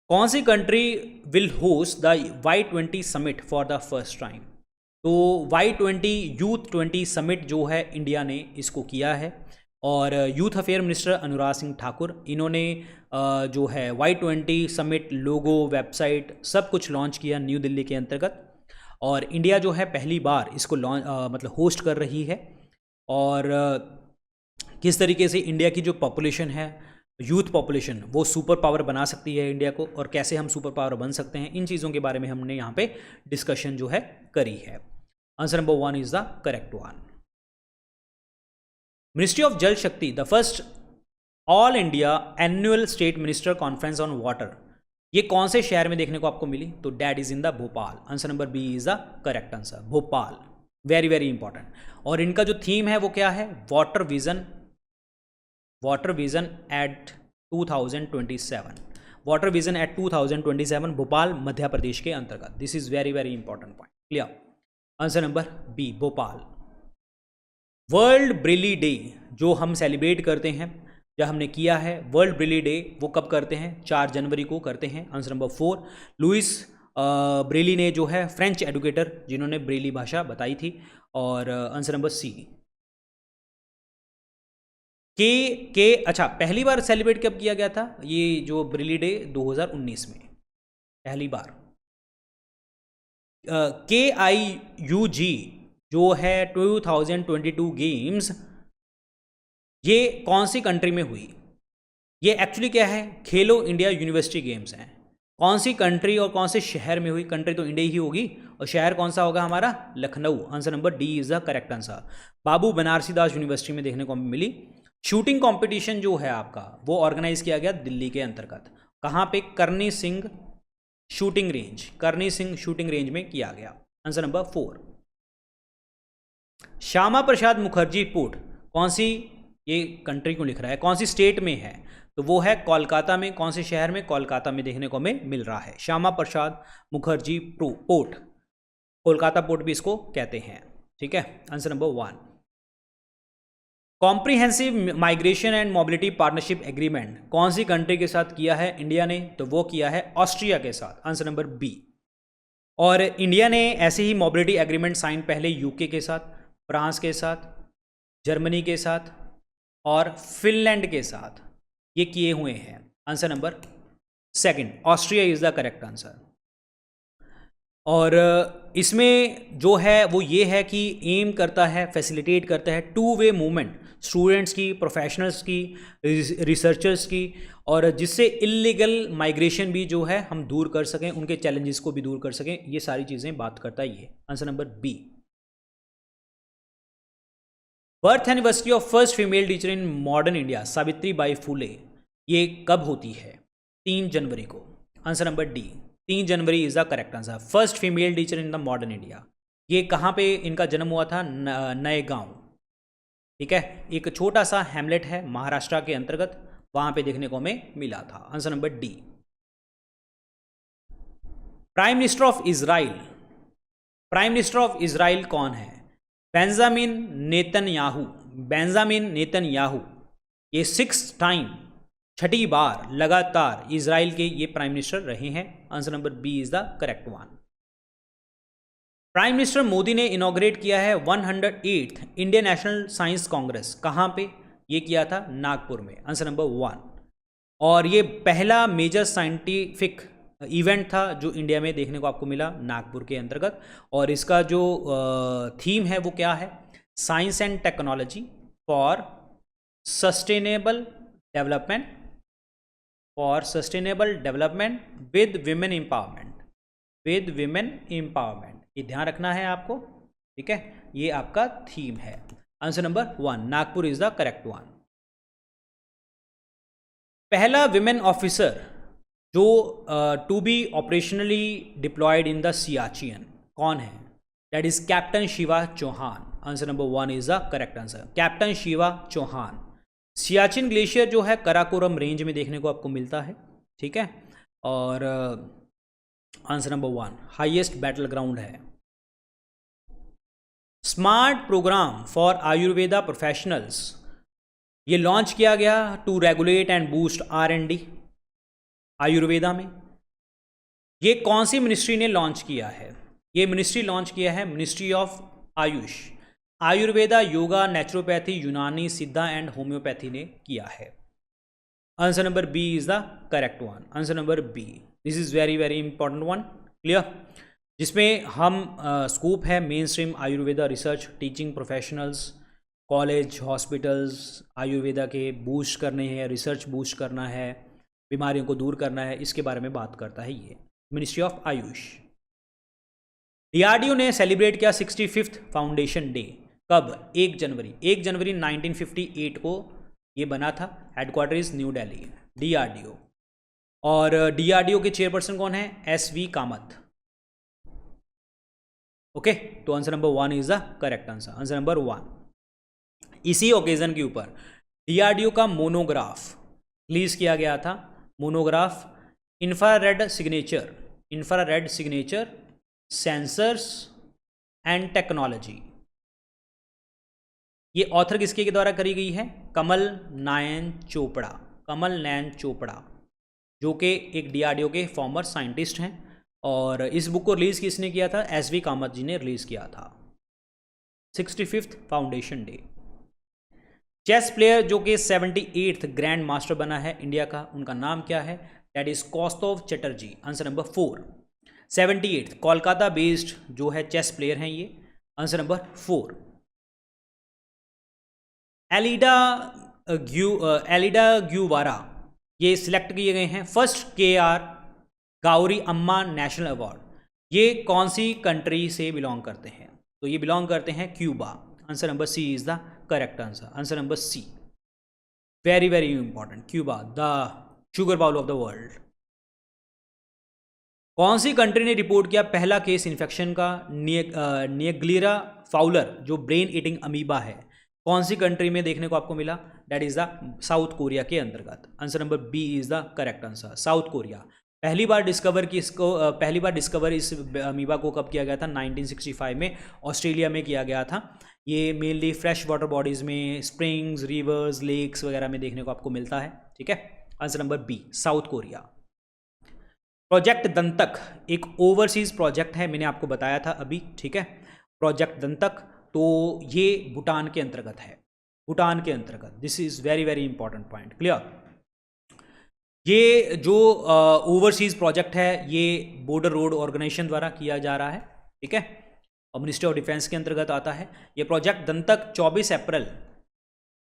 कौन सी country will host the Y20 summit for the first time? तो Y20 यूथ 20 समिट जो है इंडिया ने इसको किया है। और youth affair minister Anurag Singh Thakur इन्होंने जो है Y20 समिट लोगो, वेबसाइट सब कुछ लॉन्च किया न्यू दिल्ली के अंतर्गत। और इंडिया जो है पहली बार इसको मतलब होस्ट कर रही है। और किस तरीके से इंडिया की जो पॉपुलेशन है, यूथ पॉपुलेशन, वो सुपर पावर बना सकती है इंडिया को, और कैसे हम सुपर पावर बन सकते हैं, इन चीज़ों के बारे में हमने यहाँ पे डिस्कशन जो है करी है। Answer number 1 is the correct one. Ministry of जल शक्ति, the first all India annual state minister conference on water, ये कौन से शहर में देखने को आपको मिली? तो that is in the Bhopal. Answer number B is the correct answer, Bhopal. Very very important. और इनका जो थीम है वो क्या है? Water vision at 2027। Water vision at 2027, Bhopal Madhya Pradesh के अंतर्गत। This is very very important point. Clear? Answer number B Bhopal. World braille day जो हम सेलिब्रेट करते हैं, जब हमने किया है वर्ल्ड ब्रेली डे, वो कब करते हैं? 4 जनवरी को करते हैं। आंसर नंबर 4 लुइस ब्रेली ने जो है फ्रेंच एडुकेटर जिन्होंने ब्रेली भाषा बताई थी। और आंसर नंबर सी के अच्छा, पहली बार सेलिब्रेट कब किया गया था ये जो ब्रेली डे? 2019 में पहली बार। KIUG जो है 2022 गेम्स, ये कौन सी कंट्री में हुई? ये एक्चुअली क्या है? खेलो इंडिया यूनिवर्सिटी गेम्स हैं। कौन सी कंट्री और कौन से शहर में हुई? कंट्री तो इंडिया ही होगी, और शहर कौन सा होगा हमारा? Lucknow. Answer number D is the correct answer. Babu Banarasi Das university में देखने को मिली। शूटिंग कंपटीशन जो है आपका वो ऑर्गेनाइज किया गया दिल्ली के अंतर्गत। कहाँ पे? करनी सिंह शूटिंग रेंज में किया गया। Answer number 4। Shyama Prasad Mukherjee port कौन सी, ये कंट्री को लिख रहा है, कौन सी स्टेट में है? तो वो है कोलकाता में। कौन से शहर में? कोलकाता में देखने को हमें मिल रहा है। श्यामा प्रसाद मुखर्जी पोर्ट, कोलकाता पोर्ट भी इसको कहते हैं। ठीक है, answer number 1। Comprehensive migration and mobility partnership agreement कौन सी कंट्री के साथ किया है इंडिया ने? तो वो किया है ऑस्ट्रिया के साथ। Answer number B. और इंडिया ने ऐसे ही मोबिलिटी एग्रीमेंट साइन पहले यूके के साथ, फ्रांस के साथ, जर्मनी के साथ और फिनलैंड के साथ ये किए हुए हैं। Answer number 2 Austria is the correct answer. और इसमें जो है वो ये है कि एम करता है, फैसिलिटेट करता है 2 वे मूवमेंट स्टूडेंट्स की, प्रोफेशनल्स की, रिसर्चर्स की, और जिससे इलीगल माइग्रेशन भी जो है हम दूर कर सकें, उनके चैलेंजेस को भी दूर कर सकें। ये सारी चीज़ें बात करता है ये। Answer number B. Birth anniversary of first female teacher in modern India Savitri Bai Phule, ये कब होती है? 3 जनवरी को। Answer number D 3 January is the correct answer. First female teacher in the modern India. ये कहाँ पे इनका जन्म हुआ था? नए गांव। ठीक है, एक छोटा सा हैमलेट है महाराष्ट्र के अंतर्गत, वहां पे देखने को हमें मिला था। Answer number D. Prime minister of Israel, prime minister of Israel कौन है? Benjamin Netanyahu. ये 6th टाइम, 6ठी बार लगातार इजराइल के ये प्राइम मिनिस्टर रहे हैं। Answer number B is the correct one. Prime minister Modi ने इनॉग्रेट किया है 108th Indian national science Congress. कहाँ पे ये किया था? नागपुर में। Answer number 1। और ये पहला मेजर साइंटिफिक इवेंट था जो इंडिया में देखने को आपको मिला नागपुर के अंतर्गत। और इसका जो थीम है वो क्या है? Science and technology for sustainable development for sustainable development with women empowerment, with women empowerment, ये ध्यान रखना है आपको, ठीक है, ये आपका थीम है। Answer number 1, Nagpur is the correct one. पहला विमेन ऑफिसर जो to be operationally deployed in the Siachen कौन है? That is captain Shiva Chauhan. Answer number 1 is the correct answer, captain Shiva Chauhan. Siachen glacier जो है कराकोरम रेंज में देखने को आपको मिलता है, ठीक है, और answer number 1 highest battle ground है। Smart programme for Ayurveda professionals, ये लॉन्च किया गया to regulate and boost R&D Ayurveda में। ये कौन सी मिनिस्ट्री ने लॉन्च किया है? ये मिनिस्ट्री लॉन्च किया है ministry of Ayush. Ayurveda, yoga, naturopathy, Unani, Siddha and homoeopathy ने किया है। Answer number B is the correct one, answer number B. This is very very important one, clear, जिसमें हम स्कूप है mainstream Ayurveda research, teaching professionals, college, hospitals Ayurveda के boost करने हैं, research boost करना है, बीमारियों को दूर करना है, इसके बारे में बात करता है ये मिनिस्ट्री ऑफ आयुष। DRDO ने सेलिब्रेट किया 65th फाउंडेशन डे, कब? 1 जनवरी 1958 को ये बना था। Headquarter is new Delhi, DRDO। और DRDO के चेयरपर्सन कौन है? SV कामत। ओके, तो answer number 1 is the correct answer, answer number 1। इसी ओकेजन के ऊपर DRDO का मोनोग्राफ रिलीज किया गया था। Monograph infrared signature sensors and technology, ये ऑथर किसके के द्वारा करी गई है? कमल नयन चोपड़ा, जो कि एक DRDO के फॉर्मर साइंटिस्ट हैं। और इस बुक को रिलीज़ किसने किया था? SV कामत जी ने रिलीज़ किया था। 65th foundation day. Chess player जो कि 78th ग्रैंड मास्टर बना है इंडिया का, उनका नाम क्या है? That is Kaustubh Chatterjee, answer number 4। 78th Kolkata based जो है चेस प्लेयर हैं ये, आंसर नंबर 4। एलिडा ग्यूवारा ये सिलेक्ट किए गए हैं फर्स्ट KR गौरी अम्मा नेशनल अवार्ड। ये कौन सी कंट्री से बिलोंग करते हैं? तो ये बिलोंग करते हैं Cuba, answer number C is the correct answer, answer number C। Very very important, Cuba the sugar bowl of the world. कौन सी कंट्री ने रिपोर्ट किया पहला केस इन्फेक्शन का? नियग्लिरा फाउलर जो ब्रेन ईटिंग अमीबा है, कौन सी कंट्री में देखने को आपको मिला? That is the south Korea के अंतर्गत, answer number B is the correct answer, south Korea. पहली बार डिस्कवर इस अमीबा को कब किया गया था? 1965 में ऑस्ट्रेलिया में किया गया था। ये मेनली फ्रेश वाटर बॉडीज़ में, स्प्रिंग्स, रिवर्स, लेक्स वगैरह में देखने को आपको मिलता है, ठीक है, answer number B south Korea. Project Dantak एक ओवरसीज प्रोजेक्ट है, मैंने आपको बताया था अभी, ठीक है, प्रोजेक्ट दंतक, तो ये भूटान के अंतर्गत है, भूटान के अंतर्गत। This is very very important point, clear. ये जो ओवरसीज प्रोजेक्ट है ये बॉर्डर रोड ऑर्गेनाइजेशन द्वारा किया जा रहा है, ठीक है, और मिनिस्ट्री ऑफ डिफेंस के अंतर्गत आता है। ये प्रोजेक्ट दंतक 24 अप्रैल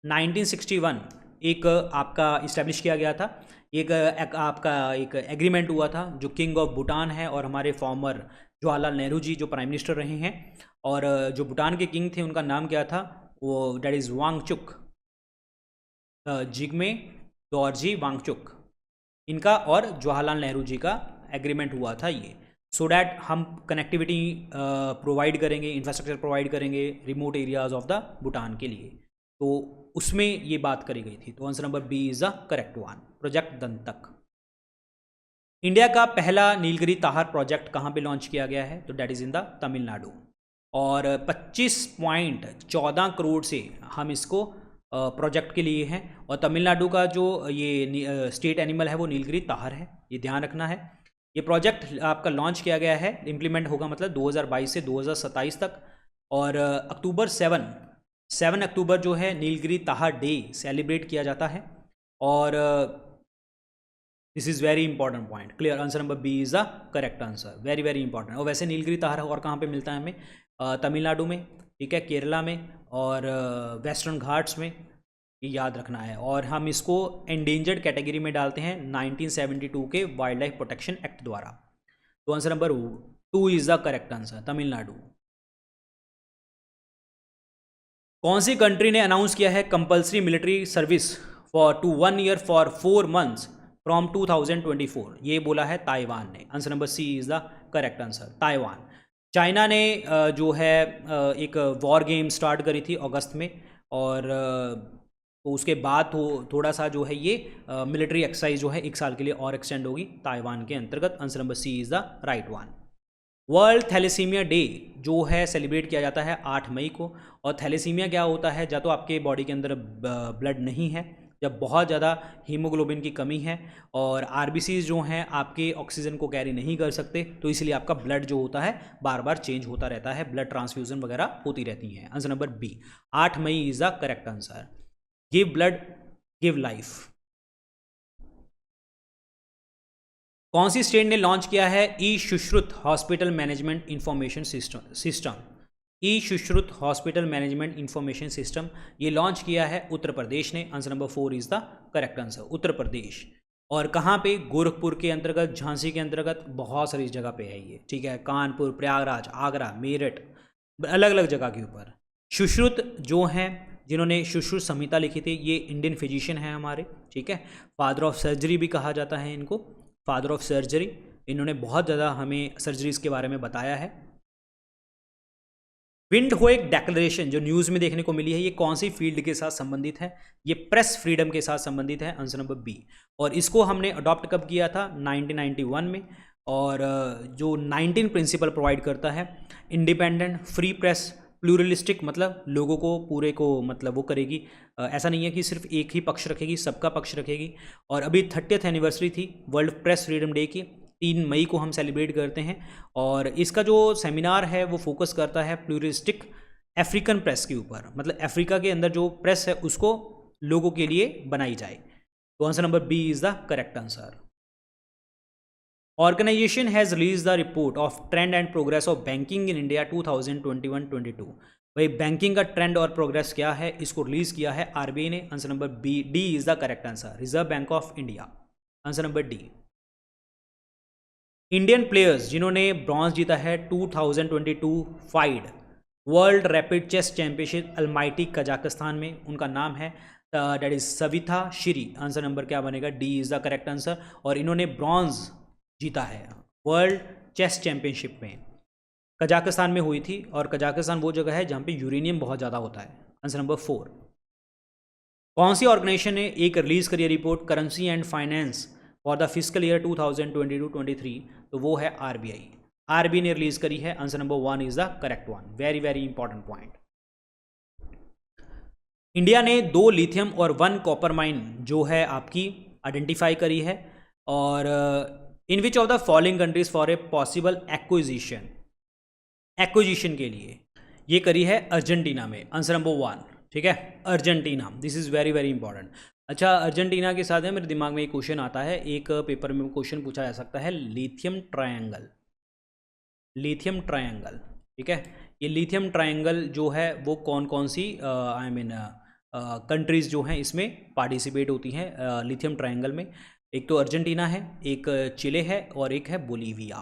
1961 एक आपका इस्टेब्लिश किया गया था। एक आपका एक एग्रीमेंट हुआ था जो किंग ऑफ भूटान है और हमारे फॉर्मर जवाहरलाल नेहरू जी जो प्राइम मिनिस्टर रहे हैं, और जो भूटान के किंग थे उनका नाम क्या था? वो दैट इज़ वांगचुक, जिग्मे डोरजी वांगचुक, इनका और जवाहरलाल नेहरू जी का एग्रीमेंट हुआ था ये, सो डैट हम कनेक्टिविटी प्रोवाइड करेंगे, इंफ्रास्ट्रक्चर प्रोवाइड करेंगे remote areas of the Bhutan के लिए, तो उसमें ये बात करी गई थी। तो answer number B is the correct one, project Dantak. India का पहला नीलगिरी ताहर प्रोजेक्ट कहाँ पे लॉन्च किया गया है? तो that is in the Tamil Nadu, और 25.14 करोड़ से हम इसको प्रोजेक्ट के लिए हैं। और तमिलनाडु का जो ये स्टेट एनिमल है वो नीलगिरी ताहर है, ये ध्यान रखना है। ये प्रोजेक्ट आपका लॉन्च किया गया है, इम्प्लीमेंट होगा मतलब 2022 से 2027 तक, और अक्टूबर 7 अक्टूबर जो है नीलगिरी ताहर डे सेलिब्रेट किया जाता है। और this is very important point, clear, answer number B is the correct answer, very very important. और वैसे नीलगिरी ताहर और कहाँ पे मिलता है हमें? तमिलनाडु में, ठीक है, केरला में, और वेस्टर्न घाट्स में, ये याद रखना है। और हम इसको एंडेंजर्ड कैटेगरी में डालते हैं 1972 के वाइल्ड लाइफ प्रोटेक्शन एक्ट द्वारा। तो answer number 2 is the correct answer, Tamil Nadu. कौन सी कंट्री ने अनाउंस किया है compulsory military service for 1 year for 4 months from 2024? ये बोला है ताइवान ने। Answer number C is the correct answer, Taiwan. China ने जो है एक वॉर गेम स्टार्ट करी थी अगस्त में, और तो उसके बाद थोड़ा सा जो है ये मिलिट्री एक्सरसाइज जो है 1 साल के लिए और एक्सटेंड होगी ताइवान के अंतर्गत। Answer number C is the right one. World Thalassaemia Day जो है सेलिब्रेट किया जाता है 8 मई को। और थैलेसीमिया क्या होता है? या तो आपके बॉडी के अंदर ब्लड नहीं है, जब बहुत ज़्यादा हीमोग्लोबिन की कमी है, और आरबीसीज जो हैं आपके ऑक्सीजन को कैरी नहीं कर सकते, तो इसलिए आपका ब्लड जो होता है बार बार चेंज होता रहता है, ब्लड ट्रांसफ्यूजन वगैरह होती रहती हैं। Answer number B, 8 May is the correct answer. Give blood give life. कौन सी स्टेट ने लॉन्च किया है e Sushrut hospital management information system? E Sushrut hospital management information system ये लॉन्च किया है उत्तर प्रदेश ने। Answer number 4 is the correct answer, Uttar Pradesh. और कहाँ पे? गोरखपुर के अंतर्गत, झांसी के अंतर्गत, बहुत सारी जगह पे है ये, ठीक है। कानपुर, प्रयागराज, आगरा, मेरठ, अलग अलग जगह के ऊपर। सुश्रुत जो हैं, जिन्होंने सुश्रुत संहिता लिखी थी, ये इंडियन फिजिशियन हैं हमारे, ठीक है। फादर ऑफ सर्जरी भी कहा जाता है इनको, फादर ऑफ सर्जरी। इन्होंने बहुत ज़्यादा हमें सर्जरीज के बारे में बताया है। विंडहोएक डेक्लेरेशन जो न्यूज़ में देखने को मिली है, ये कौन सी फील्ड के साथ संबंधित है? ये प्रेस फ्रीडम के साथ संबंधित है। Answer number B. और इसको हमने अडॉप्ट कब किया था? 1991 में। और जो 19 प्रिंसिपल प्रोवाइड करता है, इंडिपेंडेंट, फ्री प्रेस, प्लूरलिस्टिक, मतलब लोगों को पूरे को मतलब वो करेगी, ऐसा नहीं है कि सिर्फ एक ही पक्ष रखेगी, सबका पक्ष रखेगी। और अभी 30th एनिवर्सरी थी वर्ल्ड प्रेस फ्रीडम डे की, 3 मई को हम सेलिब्रेट करते हैं। और इसका जो सेमिनार है वो फोकस करता है प्लूरिस्टिक अफ्रीकन प्रेस के ऊपर, मतलब अफ्रीका के अंदर जो प्रेस है उसको लोगों के लिए बनाई जाए। तो answer number B is the correct answer. Organisation has release the report of trend and progress of banking in India 2021-22। भाई बैंकिंग का ट्रेंड और प्रोग्रेस क्या है, इसको रिलीज किया है आरबीआई ने। Answer number B, D is the correct answer, reserve bank of India. Answer number D. Indian players जिन्होंने ब्रॉन्ज जीता है 2022 FIDE world rapid chess championship Almaty Kazakhstan में, उनका नाम है डेट इज सविता श्री। आंसर नंबर क्या बनेगा? D is the correct answer. और इन्होंने ब्रॉन्ज जीता है वर्ल्ड चेस चैंपियनशिप में, कजाकिस्तान में हुई थी। और कजाकिस्तान वो जगह है जहाँ पे यूरेनियम बहुत ज़्यादा होता है। Answer number 4। कौन सी ऑर्गेनाइजेशन ने एक रिलीज करी report currency and finance for the physical year 2022-23? तो वो है आरबीआई। आरबीआई ने रिलीज करी है। Answer number 1 is the correct one, very very important point. India ने 2 लिथियम और 1 कॉपर माइन जो है आपकी आइडेंटिफाई करी है। और in which of the following countries for a possible acquisition के लिए ये करी है अर्जेंटीना में। आंसर नंबर 1, ठीक है, Argentina. This is very very important. अच्छा, अर्जेंटीना के साथ है मेरे दिमाग में एक क्वेश्चन आता है, एक पेपर में क्वेश्चन पूछा जा सकता है, लिथियम ट्रायंगल। लिथियम ट्रायंगल, ठीक है। ये लिथियम ट्रायंगल जो है वो कौन कौन सी कंट्रीज़ जो हैं इसमें पार्टिसिपेट होती हैं लिथियम ट्रायंगल में? एक तो अर्जेंटीना है, एक चिले है, और एक है बोलीविया।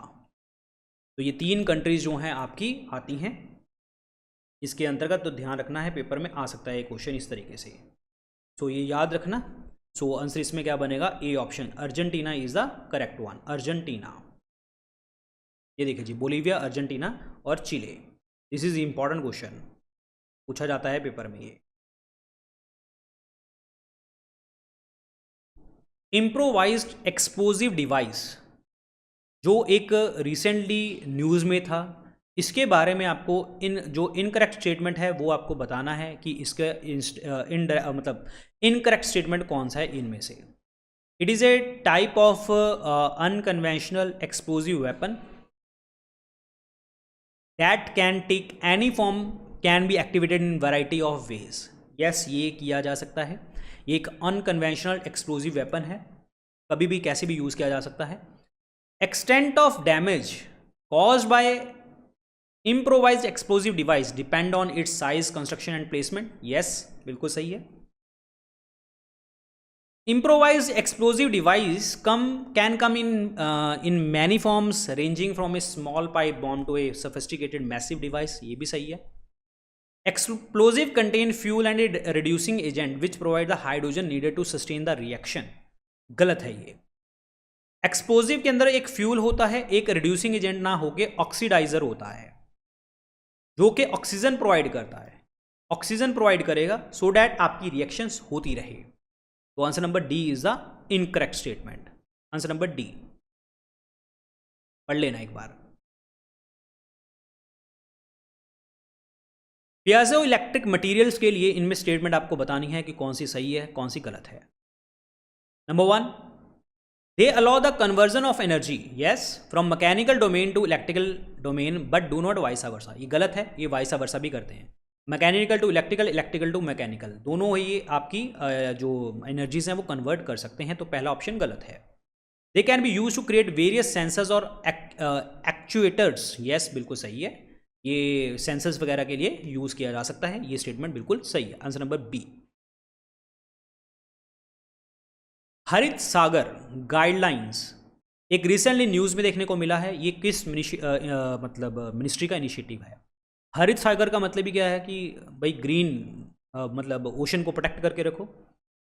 तो ये 3 कंट्रीज़ जो हैं आपकी आती हैं इसके अंतर्गत। तो ध्यान रखना है, पेपर में आ सकता है क्वेश्चन इस तरीके से। सो ये याद रखना। सो आंसर इसमें क्या बनेगा? A option, Argentina is the correct one, Argentina. ये देखिए जी, बोलीविया, अर्जेंटीना और चिले। दिस इज इंपॉर्टेंट क्वेश्चन, पूछा जाता है पेपर में ये। इम्प्रोवाइज्ड एक्सप्लोजिव डिवाइस जो एक रिसेंटली न्यूज़ में था, इसके बारे में आपको जो इनकरेक्ट स्टेटमेंट है वो आपको बताना है कि इसका मतलब इनकरेक्ट स्टेटमेंट कौन सा है इनमें से। It is a type of unconventional explosive weapon that can take any form, can be activated in variety of ways. Yes, ये किया जा सकता है। ये एक अनकन्वेंशनल एक्सप्लोजिव वेपन है, कभी भी कैसे भी यूज़ किया जा सकता है। Extent of damage caused by improvised explosive device depend on it's size, construction and placement. Yes, बिल्कुल सही है। Improvised explosive device can come in many forms ranging from a small pipe bomb to a sophisticated massive device. ये भी सही है. Explosive contain fuel and a reducing agent which provide the hydrogen needed to sustain the reaction. गलत है ये. Explosive के अंदर एक फ्यूल होता है, एक रिड्यूसिंग एजेंट ना होके ऑक्सीडाइजर होता है जो कि ऑक्सीजन प्रोवाइड करता है. ऑक्सीजन प्रोवाइड करेगा सो डैट आपकी रिएक्शंस होती रहे. तो answer number D is the incorrect statement. Answer number D पढ़ लेना एक बार. पियाज़ो इलेक्ट्रिक मटेरियल्स के लिए इनमें स्टेटमेंट आपको बतानी है कि कौन सी सही है कौन सी गलत है. Number 1, they allow the conversion of energy yes from mechanical domain to electrical domain but do not vice versa. ये गलत है, ये वाइसा वर्सा भी करते हैं. Mechanical to electrical, electrical to mechanical, दोनों ही आपकी जो एनर्जीज हैं वो कन्वर्ट कर सकते हैं. तो पहला ऑप्शन गलत है. They can be use to create various sensors और एक्चुएटर्स. यस बिल्कुल सही है, ये सेंसर्स वगैरह के लिए यूज किया जा सकता है. ये स्टेटमेंट बिल्कुल सही है. Answer number B. Harit Sagar guidelines एक रिसेंटली न्यूज़ में देखने को मिला है. ये किस मिनिस्ट्री का इनिशिएटिव है? हरित सागर का मतलब ही क्या है कि भाई ग्रीन मतलब ओशन को प्रोटेक्ट करके रखो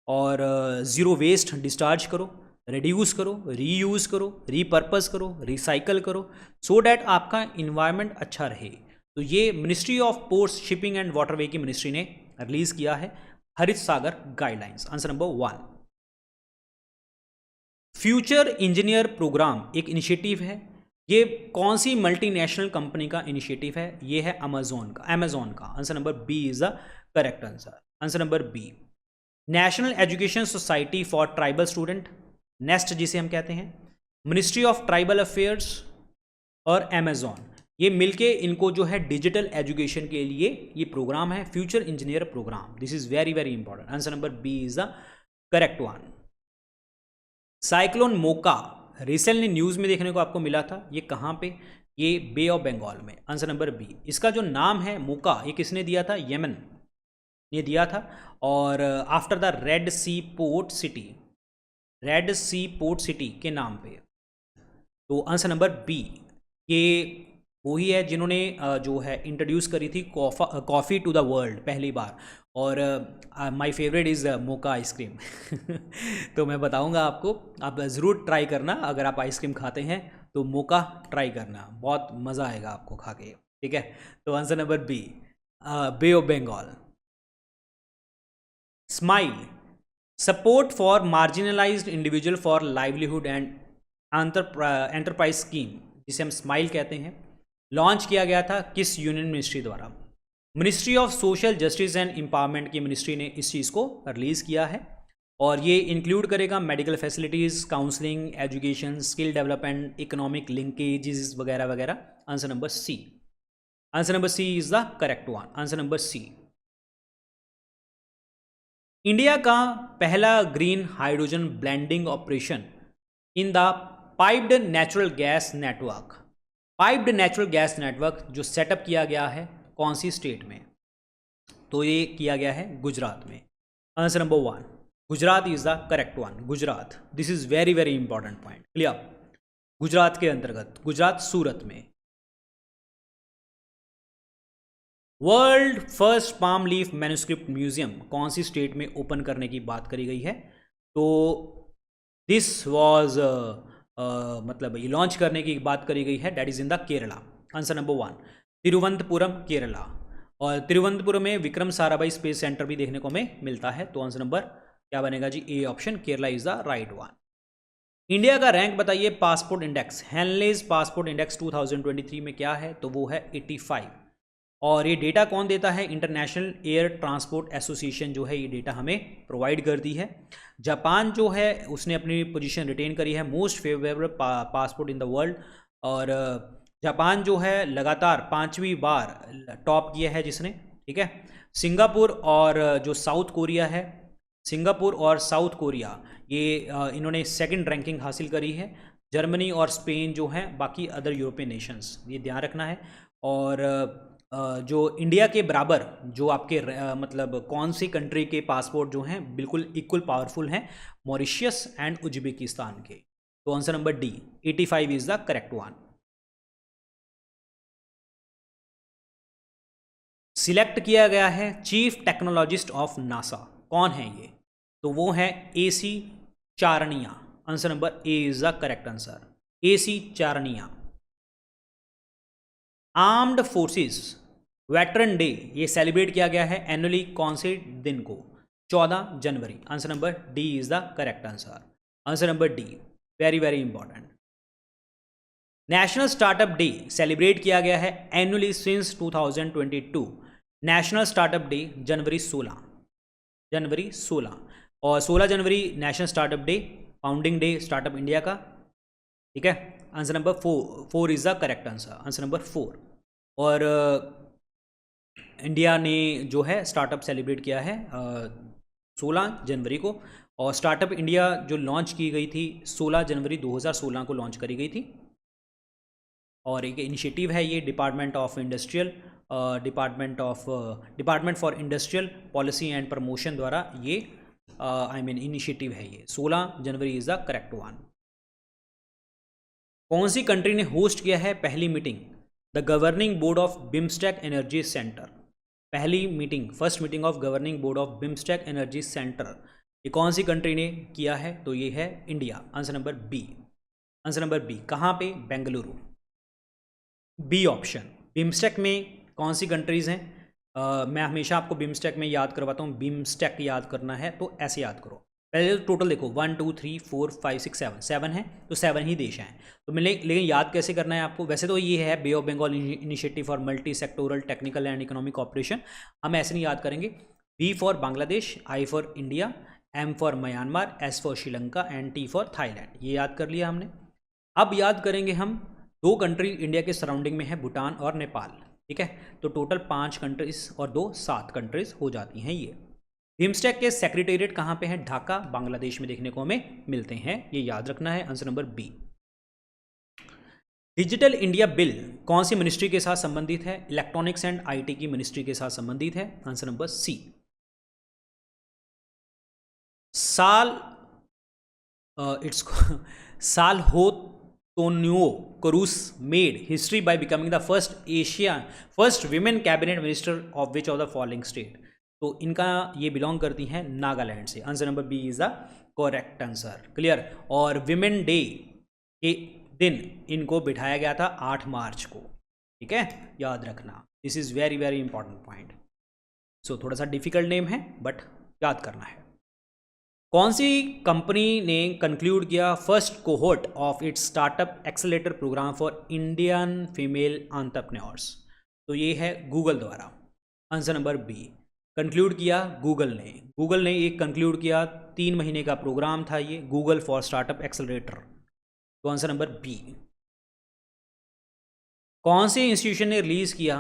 और ज़ीरो वेस्ट डिस्चार्ज करो, रिड्यूस करो, रीयूज़ करो, रीपर्पस करो, रिसाइकल करो सो डैट आपका इन्वायरमेंट अच्छा रहे. तो ये ministry of ports, shipping and waterway की मिनिस्ट्री ने रिलीज़ किया है Harit Sagar guidelines. Answer number 1. Future engineer programme एक इनिशिएटिव है. ये कौन सी मल्टीनेशनल कंपनी का इनिशिएटिव है? ये है अमेजोन का. Answer number B is the correct answer. Answer number B. National education society for tribal student, nest जिसे हम कहते हैं, मिनिस्ट्री ऑफ ट्राइबल अफेयर्स और अमेजोन, ये मिलके इनको जो है डिजिटल एजुकेशन के लिए ये प्रोग्राम है future engineer programme. This is very very important. Answer number B is the correct one. Cyclone Mocha recently news में देखने को आपको मिला था. ये कहाँ पे? ये बे ऑफ बंगाल में. Answer number B. इसका जो नाम है मोका, ये किसने दिया था? यमन ने दिया था. और after the Red Sea port city के नाम पे. तो आंसर नंबर बी. ये वही है जिन्होंने जो है इंट्रोड्यूस करी थी कॉफ़ी टू द वर्ल्ड पहली बार. और my favourite is mocha ice cream. तो मैं बताऊंगा आपको, आप ज़रूर ट्राई करना. अगर आप आइसक्रीम खाते हैं तो मोका ट्राई करना, बहुत मज़ा आएगा आपको खा के. ठीक है. तो answer number B, Bay of Bengal. Smile support for marginalised individual for livelihood and enterprise scheme, जिसे हम स्माइल कहते हैं, लॉन्च किया गया था किस यूनियन मिनिस्ट्री द्वारा? Ministry of social justice and empowerment की मिनिस्ट्री ने इस चीज़ को रिलीज़ किया है. और ये इंक्लूड करेगा medical facilities, counselling, education, skill development, economic linkages वगैरह वगैरह. Answer number C. Answer number C is the correct one. Answer number C. India का पहला green hydrogen blending operation in the piped natural gas network जो setup किया गया है कौन सी स्टेट में? तो ये किया गया है गुजरात में. Answer number 1, Gujarat is the correct one. Gujarat. This is very very important point. Clear? Gujarat के अंतर्गत, गुजरात सूरत में. World first palm leaf manuscript museum कौन सी स्टेट में ओपन करने की बात करी गई है? तो दिस वाज मतलब ये लॉन्च करने की बात करी गई है, that is in the Kerala. Answer number 1, Thiruvananthapuram Kerala. और तिरुवनंतपुरम में विक्रम साराभाई स्पेस सेंटर भी देखने को हमें मिलता है. तो आंसर नंबर क्या बनेगा जी? A option, Kerala is the right one. India का रैंक बताइए passport index. Henley's passport index 2023 में क्या है? तो वो है 85. और ये डेटा कौन देता है? इंटरनेशनल एयर ट्रांसपोर्ट एसोसिएशन जो है ये डेटा हमें प्रोवाइड करती है. जापान जो है उसने अपनी पोजीशन रिटेन करी है most favourable passport in the world. और जापान जो है लगातार 5वीं बार टॉप किया है जिसने. ठीक है. सिंगापुर और जो साउथ कोरिया है, सिंगापुर और साउथ कोरिया ये इन्होंने सेकंड रैंकिंग हासिल करी है. जर्मनी और स्पेन जो है बाकी अदर यूरोपियन नेशंस, ये ध्यान रखना है. और जो इंडिया के बराबर जो आपके मतलब कौन सी कंट्री के पासपोर्ट जो हैं बिल्कुल इक्वल पावरफुल हैं, मॉरिशियस एंड उज्बेकिस्तान के। तो answer number D 85 is the correct one. Select किया गया है चीफ टेक्नोलॉजिस्ट ऑफ नासा, कौन है ये? तो वो है AC Charnia. Answer number A is the correct answer, AC Charnia. Armed forces veteran day ये सेलिब्रेट किया गया है एनुअली कौन से दिन को? 14 जनवरी। Answer number D is the correct answer, answer number D, very very important. National startup day celebrate किया गया है annually since 2022। National startup day January 16, January 16, और 16 January national startup day, founding day startup India का। ठीक है, answer number 4 is the correct answer, answer number 4। और India ने जो है स्टार्टअप सेलिब्रेट किया है 16 जनवरी को, और स्टार्टअप इंडिया जो लॉन्च की गई थी 16 जनवरी 2016 को लॉन्च करी गई थी। और एक इनिशिएटिव है ये department for industrial policy and promotion द्वारा ये इनिशिएटिव है ये। 16 January is the correct one. कौन सी कंट्री ने होस्ट किया है पहली meeting the governing board of BIMSTEC energy centre? पहली मीटिंग, first meeting of governing board of BIMSTEC energy centre, ये कौन सी कंट्री ने किया है? तो ये है India. Answer number B, answer number B. कहाँ पे? Bengaluru, B option. बिम्स्टेक में कौन सी कंट्रीज़ हैं? मैं हमेशा आपको बिम्स्टेक में याद करवाता हूँ। बिम्स्टेक याद करना है तो ऐसे याद करो। पहले तो टोटल देखो 1 2 3 4 5 6 7, 7 है तो 7 ही देश हैं। तो लेकिन याद कैसे करना है आपको? वैसे तो ये है bay of Bengal initiative for multi sectoral technical and economic operation, हम ऐसे नहीं याद करेंगे। B for Bangladesh, I for India, M for Myanmar, S for Sri Lanka and T for Thailand, ये याद कर लिया हमने। अब याद करेंगे हम 2 कंट्री इंडिया के सराउंडिंग में है, भूटान और नेपाल। ठीक है, तो टोटल 5 कंट्रीज और 2 7 कंट्रीज हो जाती हैं ये। बिम्स्टेक के सेक्रेटेरिएट कहाँ पे है? ढाका, बांग्लादेश में देखने को हमें मिलते हैं, ये याद रखना है। Answer number B. Digital India bill कौन सी मिनिस्ट्री के साथ संबंधित है? इलेक्ट्रॉनिक्स एंड IT की मिनिस्ट्री के साथ संबंधित है। Answer number C. साल हो Tonio Cruz made history by becoming the first women cabinet minister of which of the following state? तो इनका ये बिलोंग करती हैं नागालैंड से। Answer number B is the correct answer, clear. और विमेन डे के दिन इनको बिठाया गया था 8 मार्च को। ठीक है, याद रखना, this is very very important point. So थोड़ा सा डिफिकल्ट नेम है बट याद करना है। कौन सी कंपनी ने कंक्लूड किया first cohort of its startup accelerator programme for Indian female entrepreneurs? तो ये है गूगल द्वारा। आंसर नंबर बी, कंक्लूड किया गूगल ने। गूगल ने एक कंक्लूड किया 3 महीने का प्रोग्राम था ये, गूगल फॉर स्टार्टअप एक्सेलरेटर। तो आंसर नंबर बी। कौन से इंस्टीट्यूशन ने रिलीज किया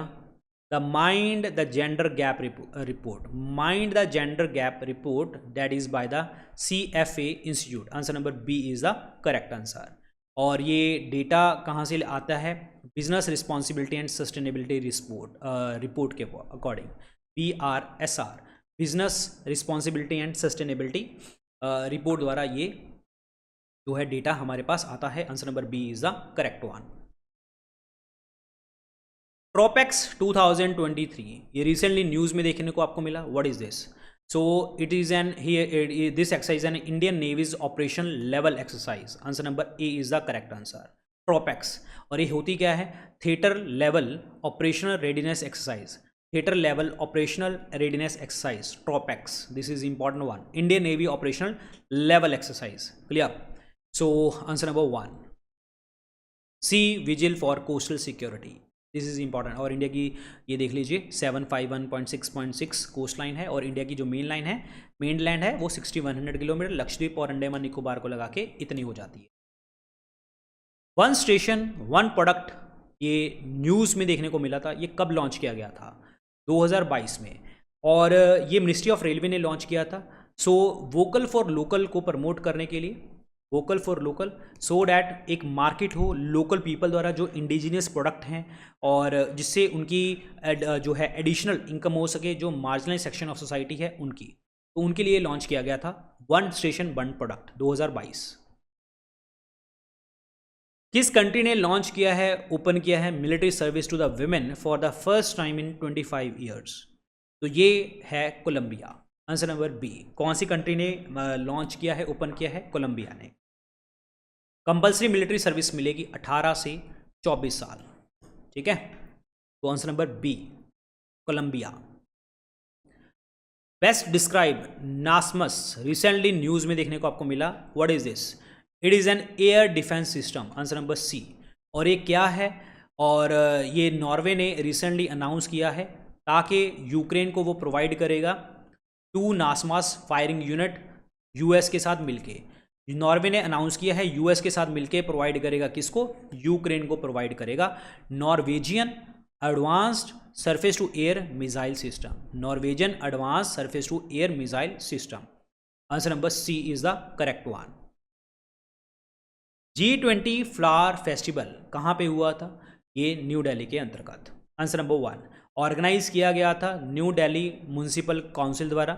the mind the gender gap report? Mind the gender gap report that is by the CFA institute. Answer number B is the correct answer. और ये data कहाँ से आता है? Business responsibility and sustainability report के according, BRSR, business responsibility and sustainability report द्वारा ये जो है डेटा हमारे पास आता है। Answer number B is the correct one. TROPEX 2023 ये रिसेंटली न्यूज़ में देखने को आपको मिला। What is this? So it is an this exercise an Indian navy's operation level exercise. Answer number A is the correct answer, TROPEX. और ये होती क्या है? Theatre level operational readiness exercise, theatre level operational readiness exercise, TROPEX. This is important one, Indian navy operational level exercise, clear. So answer number 1 sea vigil for coastal security, this is important. और India की ये देख लीजिए 751.6.6 coast line है, और India की जो main line है, मेन लैंड है, वो 6100 किलोमीटर लक्षद्वीप और अंडमान निकोबार को लगा के इतनी हो जाती है। 1 स्टेशन 1 प्रोडक्ट ये न्यूज़ में देखने को मिला था। ये कब लॉन्च किया गया था? 2022 में, और ये मिनिस्ट्री ऑफ रेलवे ने लॉन्च किया था। सो वोकल फॉर लोकल को प्रमोट करने के लिए, vocal for local, so that एक मार्केट हो लोकल पीपल द्वारा जो इंडिजिनियस प्रोडक्ट हैं और जिससे उनकी जो है एडिशनल इनकम हो सके, जो मार्जिनल सेक्शन ऑफ सोसाइटी है उनकी, तो उनके लिए लॉन्च किया गया था वन स्टेशन वन प्रोडक्ट 2022। किस कंट्री ने लॉन्च किया है, ओपन किया है military service to the women for the first time in 25 years? तो ये है कोलंबिया। Answer number B. कौन सी कंट्री ने लॉन्च किया है, ओपन किया है? कोलंबिया ने। कंपल्सरी मिलिट्री सर्विस मिलेगी 18 से 24 साल, ठीक है। तो answer number B, Colombia. Best describe NASAMS, recently news में देखने को आपको मिला। What is this? It is an air defence system. Answer number C. और ये क्या है? और ये नॉर्वे ने रिसेंटली अनाउंस किया है ताकि यूक्रेन को वो प्रोवाइड करेगा 2 नासमास फायरिंग यूनिट यूएस के साथ मिलके। नॉर्वे ने अनाउंस किया है यूएस के साथ मिलके प्रोवाइड करेगा किसको? यूक्रेन को प्रोवाइड करेगा Norwegian advanced surface to air missile system. Norwegian advance surface to air missile system. Answer number C is the correct one. G20 flower festival कहाँ पे हुआ था? ये न्यू दिल्ली के अंतर्गत। Answer number one. ऑर्गेनाइज किया गया था न्यू दिल्ली म्यूनिसिपल काउंसिल द्वारा।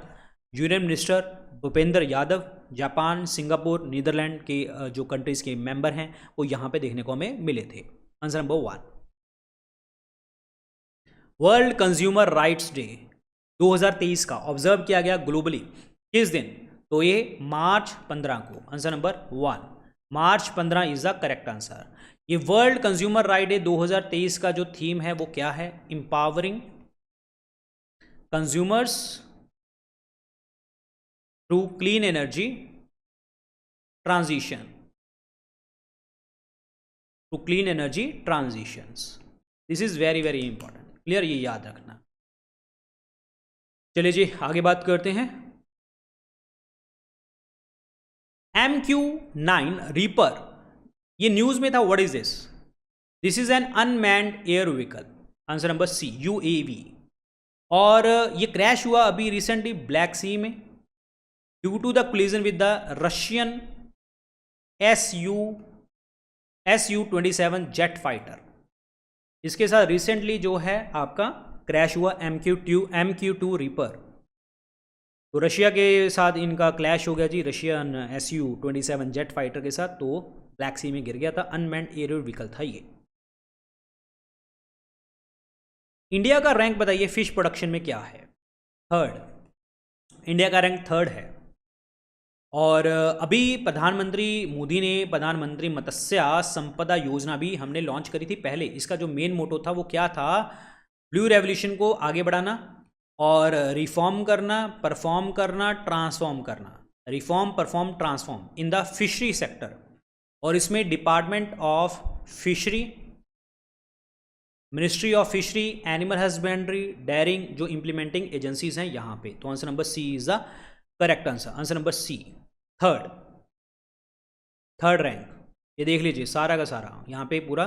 Union minister Bhupendra Yadav, Japan, Singapore, Netherlands के जो कंट्रीज के मेंबर हैं वो यहाँ पे देखने को हमें मिले थे। Answer number one. World consumer rights day 2023 का ऑब्जर्व किया गया ग्लोबली किस दिन? तो ये मार्च 15 को। Answer number one, March 15 is the correct answer. ये वर्ल्ड कंज्यूमर राइट डे 2023 का जो थीम है वो क्या है? Empowering consumers through clean energy transition, to clean energy transitions. This is very very important, clear? ये याद रखना। चलिए जी आगे बात करते हैं। MQ-9 रीपर, ये न्यूज में था। What is this? This is an unmanned air vehicle. Answer number C, UAV। और ये क्रैश हुआ अभी रिसेंटली ब्लैक सी में due to the collision with the Russian Su-27 jet fighter. इसके साथ रिसेंटली जो है आपका क्रैश हुआ MQ-2 रीपर। तो रशिया के साथ इनका क्लैश हो गया जी, रशियन Su-27 जेट फाइटर के साथ, तो ब्लैक सी में गिर गया था। अनमैन्ड एयर व्हीकल था ये। इंडिया का रैंक बताइए फिश प्रोडक्शन में क्या है? थर्ड। इंडिया का रैंक थर्ड है। और अभी प्रधानमंत्री मोदी ने प्रधानमंत्री मत्स्य संपदा योजना भी हमने लॉन्च करी थी पहले। इसका जो मेन मोटो था वो क्या था? ब्लू रेवोल्यूशन को आगे बढ़ाना और रिफॉर्म करना, परफॉर्म करना, ट्रांसफॉर्म करना। Reform, perform, transform in the fishery sector. और इसमें department of fishery, ministry of fishery, animal husbandry, dairying जो इंप्लीमेंटिंग एजेंसीज हैं यहाँ पे। तो answer number C is the correct answer. Answer number C, third rank. ये देख लीजिए सारा का सारा यहाँ पे पूरा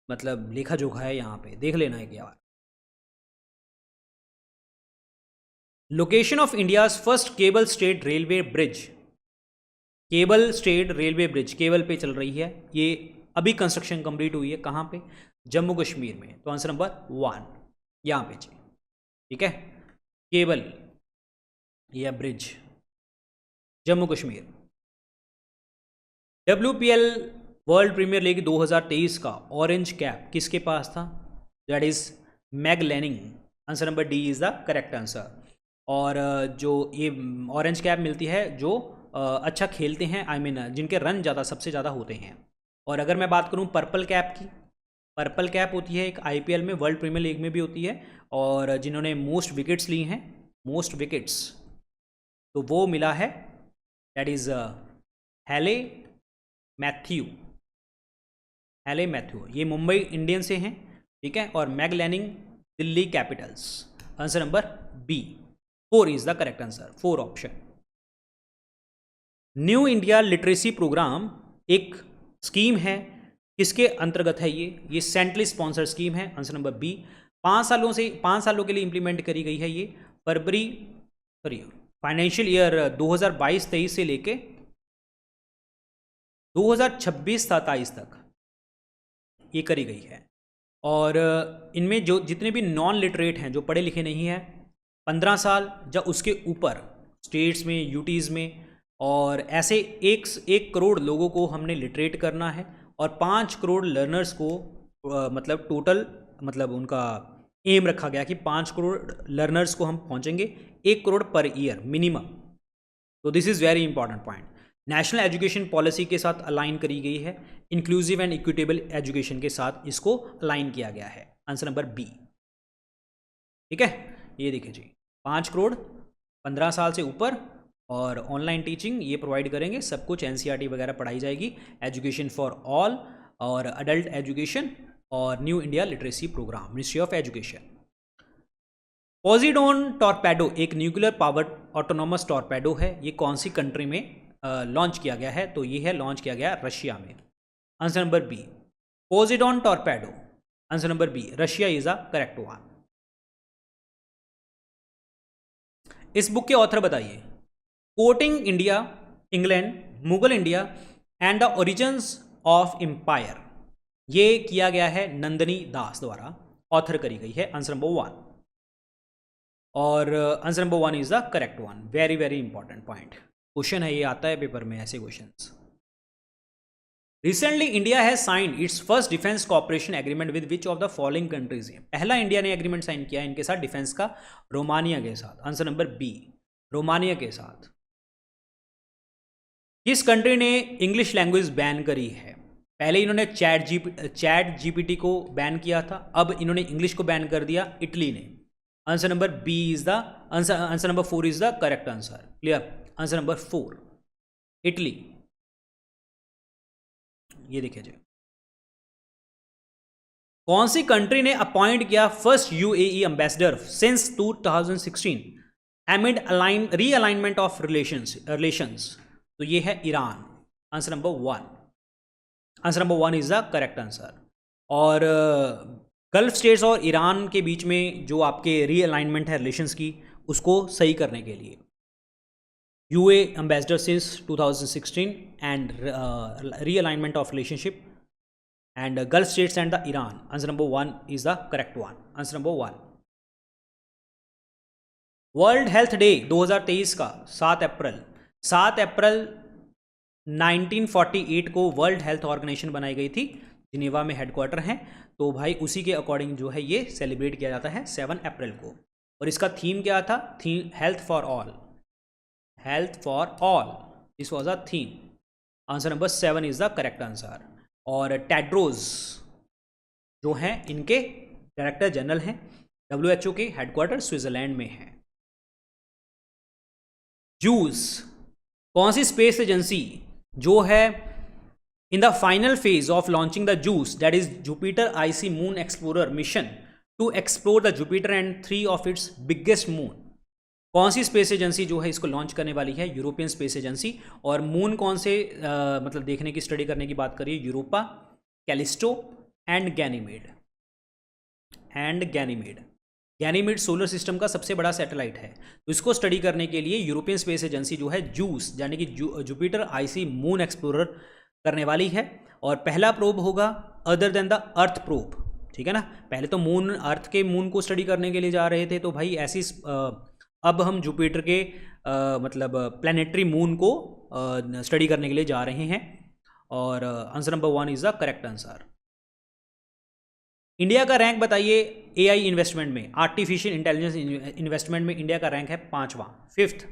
मतलब लेखा जोखा है, यहाँ पे देख लेना एक बार। Location of India's first cable stayed railway bridge. Cable stayed railway bridge cable पे चल रही है, ये अभी कंस्ट्रक्शन कंप्लीट हुई है। कहाँ पे? जम्मू कश्मीर में। तो आंसर नंबर वन यहाँ पे जी, ठीक है। केबल या bridge Jammu Kashmir. WPL world premier league 2023 का ऑरेंज कैप किसके पास था? That is Meg Lanning. Answer number D is the correct answer. और जो ये ऑरेंज कैप मिलती है जो अच्छा खेलते हैं, आई मीन जिनके रन ज़्यादा सबसे ज़्यादा होते हैं। और अगर मैं बात करूं पर्पल कैप की, पर्पल कैप होती है एक IPL में, वर्ल्ड प्रीमियर लीग में भी होती है, और जिन्होंने मोस्ट विकेट्स ली हैं, मोस्ट विकेट्स, तो वो मिला है that is Hayley Matthews. Hayley Matthews ये मुंबई इंडियंस से हैं, ठीक है। और Meg Lanning Delhi Capitals. Answer number B, 4 is the correct answer, 4 option. New India literacy programme एक स्कीम है, किसके अंतर्गत है ये सेंट्रली स्पॉन्सर्ड स्कीम है। Answer number B. 5 सालों के लिए इंप्लीमेंट करी गई है ये। फाइनेंशियल ईयर 2022-23 से लेके 2026-27 तक ये करी गई है। और इनमें जो जितने भी नॉन लिटरेट हैं, जो पढ़े लिखे नहीं हैं, 15 साल या उसके ऊपर स्टेट्स में, यूटीज़ में, और ऐसे 1 करोड़ लोगों को हमने लिटरेट करना है, और 5 करोड़ लर्नर्स को मतलब टोटल, मतलब उनका एम रखा गया कि 5 करोड़ लर्नर्स को हम पहुंचेंगे, 1 करोड़ पर ईयर मिनिमम। तो this is very important point. National education policy के साथ अलाइन करी गई है, इंक्लूसिव एंड इक्विटेबल एजुकेशन के साथ इसको अलाइन किया गया है। Answer number B. ठीक है, ये देखिए जी, 5 करोड़ 15 साल से ऊपर, और ऑनलाइन टीचिंग ये प्रोवाइड करेंगे, सब कुछ एनसीईआरटी वगैरह पढ़ाई जाएगी, एजुकेशन फॉर ऑल और अडल्ट एजुकेशन, और new India literacy programme, ministry of education. Poseidon torpedo एक न्यूक्लियर पावर्ड ऑटोनोमस टॉर्पेडो है, ये कौन सी कंट्री में लॉन्च किया गया है? तो ये है लॉन्च किया गया रशिया में। Answer number B, Poseidon torpedo. Answer number B, Russia is a correct one. इस बुक के ऑथर बताइए। Courting India, England, Mughal India and the origins of empire, ये किया गया है नंदिनी दास द्वारा, ऑथर करी गई है। आंसर नंबर 1, और answer number 1 is the correct one. Very very important point, question है, ये आता है पेपर में ऐसे questions. Recently India has signed it's first defence cooperation agreement with which of the following countries. पहला इंडिया ने agreement sign किया है इनके साथ डिफेंस का, रोमानिया के साथ। आंसर नंबर बी, रोमानिया के साथ। किस कंट्री ने इंग्लिश लैंग्वेज बैन करी है? पहले इन्होंने चैट जीपीटी को बैन किया था, अब इन्होंने इंग्लिश को बैन कर दिया, इटली ने। Answer number B is the answer number 4 is the correct answer. Clear? Answer number 4 Italy. ये देखिए जी, कौन सी कंट्री ने अपॉइंट किया first UAE ambassador since 2016 amid realignment of relations? तो ये है Iran. Answer number 1, answer number 1 is the correct answer. और गल्फ स्टेट्स और ईरान के बीच में जो आपके रीअलाइनमेंट है रिलेशंस की, उसको सही करने के लिए UAE ambassador since 2016 and realignment of relationship and Gulf states and the Iran. Answer number 1 is the correct one. Answer number 1। World health day 2023 का 7 अप्रैल 1948 को वर्ल्ड हेल्थ ऑर्गेनाइजेशन बनाई गई थी, जिनेवा में हेडक्वार्टर हैं। तो भाई उसी के अकॉर्डिंग जो है ये सेलिब्रेट किया जाता है 7 अप्रैल को। और इसका थीम क्या था? Theme health for all, health for all, this was a theme. Answer number 7 is the correct answer. और टेड्रोस जो हैं इनके डायरेक्टर जनरल हैं, WHO के हेडक्वार्टर स्विट्जरलैंड में है। जूस कौन सी स्पेस एजेंसी जो है in the final phase of launching the JUICE, that is Jupiter icy moon explorer mission to explore the Jupiter and 3 of its biggest moon? कौन सी स्पेस एजेंसी जो है इसको लॉन्च करने वाली है? European space agency. और मून कौन से मतलब देखने की, स्टडी करने की बात करिए, Europa, Callisto and Ganymede. Ganymede solar system का सबसे बड़ा सैटेलाइट है, तो इसको स्टडी करने के लिए यूरोपियन स्पेस एजेंसी जो है जूस यानी कि जुपिटर आईसी मून एक्सप्लोरर करने वाली है। और पहला प्रोब होगा other than the earth probe, ठीक है ना। पहले तो मून, अर्थ के मून को स्टडी करने के लिए जा रहे थे, तो भाई ऐसी अब हम जुपिटर के मतलब प्लैनेटरी मून को स्टडी करने के लिए जा रहे हैं। और answer number 1 is the correct answer. India का रैंक बताइए AI इन्वेस्टमेंट में, आर्टिफिशियल इंटेलिजेंस इन्वेस्टमेंट में इंडिया का रैंक है 5वां, 5th।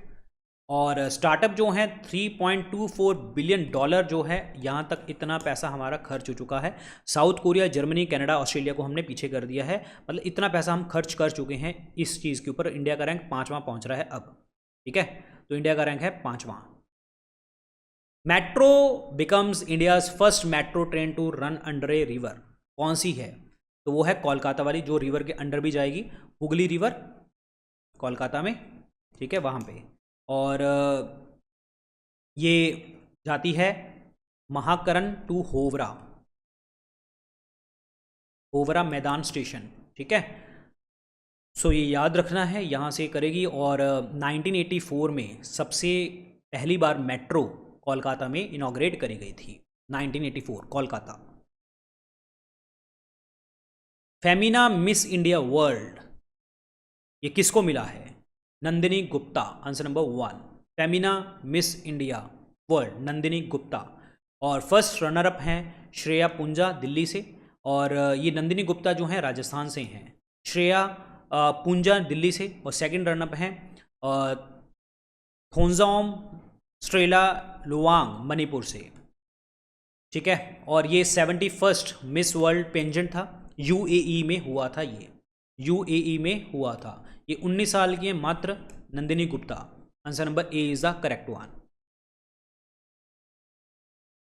और स्टार्टअप जो हैं 3.24 बिलियन डॉलर जो है, यहाँ तक इतना पैसा हमारा खर्च हो चुका है। South Korea, Germany, Canada, Australia को हमने पीछे कर दिया है, मतलब इतना पैसा हम खर्च कर चुके हैं इस चीज़ के ऊपर। इंडिया का रैंक 5वां पहुँच रहा है अब, ठीक है। तो इंडिया का रैंक है 5वां। Metro becomes India's first metro train to run under a river, कौन सी है? तो वो है कोलकाता वाली, जो रिवर के अंडर भी जाएगी, हुगली रिवर, कोलकाता में, ठीक है, वहाँ पे। और ये जाती है महाकरण टू होवरा मैदान स्टेशन, ठीक है। सो ये याद रखना है, यहाँ से करेगी। और 1984 में सबसे पहली बार मेट्रो कोलकाता में इनॉग्रेट करी गई थी। 1984 Kolkata. Femina miss India world ये किसको मिला है? Nandini Gupta, answer number 1। Femina miss India world Nandini Gupta. और फर्स्ट रनर अप हैं श्रेया पूंजा दिल्ली से, और ये नंदिनी गुप्ता जो हैं राजस्थान से हैं। श्रेया पूंजा दिल्ली से, और सेकंड रनर अप हैं थोंजाओम स्ट्रेला लुवांग मणिपुर से। ठीक है, और ये 71st मिस वर्ल्ड पेंजेंट था, यूएई में हुआ था, ये यूएई में हुआ था। ये 19 साल की है मात्र, Nandini Gupta. Answer number A is the correct one.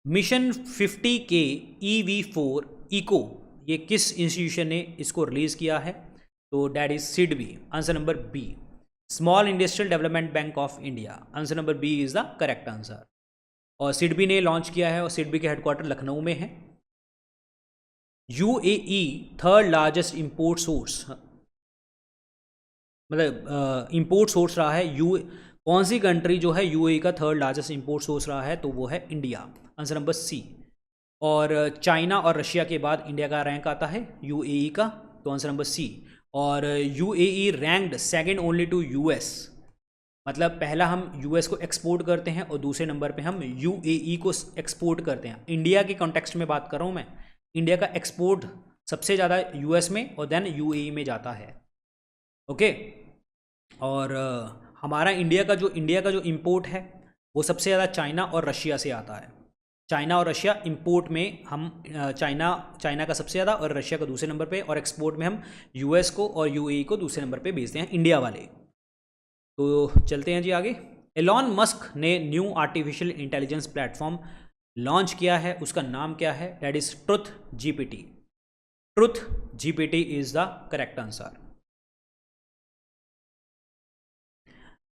Mission 50 के EV4 इको ये किस इंस्टीट्यूशन ने इसको रिलीज किया है? तो that is SIDBI. Answer number B, small industrial development bank of India. Answer number B is the correct answer. और सिडबी ने लॉन्च किया है, और सिडबी के हेडक्वार्टर लखनऊ में है। UAE third largest import source, मतलब इंपोर्ट सोर्स रहा है। कौन सी कंट्री जो है यूएई का थर्ड लार्जेस्ट इंपोर्ट सोर्स रहा है? तो वो है इंडिया। Answer number C. और चाइना और रशिया के बाद इंडिया का रैंक आता है यूएई का, तो आंसर नंबर सी। और UAE ranked second only to US, मतलब पहला हम यूएस को एक्सपोर्ट करते हैं और दूसरे नंबर पे हम यूएई को एक्सपोर्ट करते हैं। इंडिया के कॉन्टेक्स्ट में बात कर रहा हूँ मैं, इंडिया का एक्सपोर्ट सबसे ज़्यादा यूएस में और देन यूएई में जाता है। ओके, और हमारा इंडिया का जो इंपोर्ट है वो सबसे ज़्यादा चाइना और रशिया से आता है। चाइना और रशिया इंपोर्ट में हम चाइना का सबसे ज़्यादा और रशिया का दूसरे नंबर पे, और एक्सपोर्ट में हम यूएस को और यूएई को दूसरे नंबर पे भेजते हैं, इंडिया वाले। तो चलते हैं जी आगे। एलॉन मस्क ने new artificial intelligence platform launch किया है, उसका नाम क्या है? That is truth GPT. Truth GPT is the correct answer.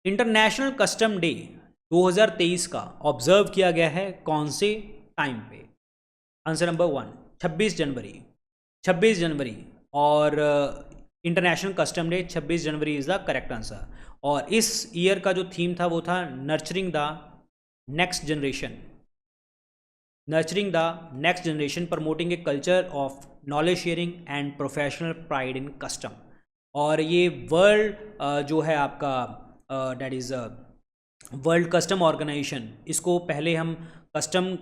International custom day 2023 का ऑब्जर्व किया गया है कौन से टाइम पे? आंसर नंबर 1 26 जनवरी। 26 जनवरी, और इंटरनेशनल कस्टम डे 26 जनवरी इज़ द करेक्ट आंसर। और इस ईयर का जो थीम था वो था nurturing the next generation. Nurturing the next generation, promoting a culture of knowledge sharing and professional pride in custom. और ये वर्ल्ड जो है आपका that is world custom organisation, इसको पहले हम कस्टम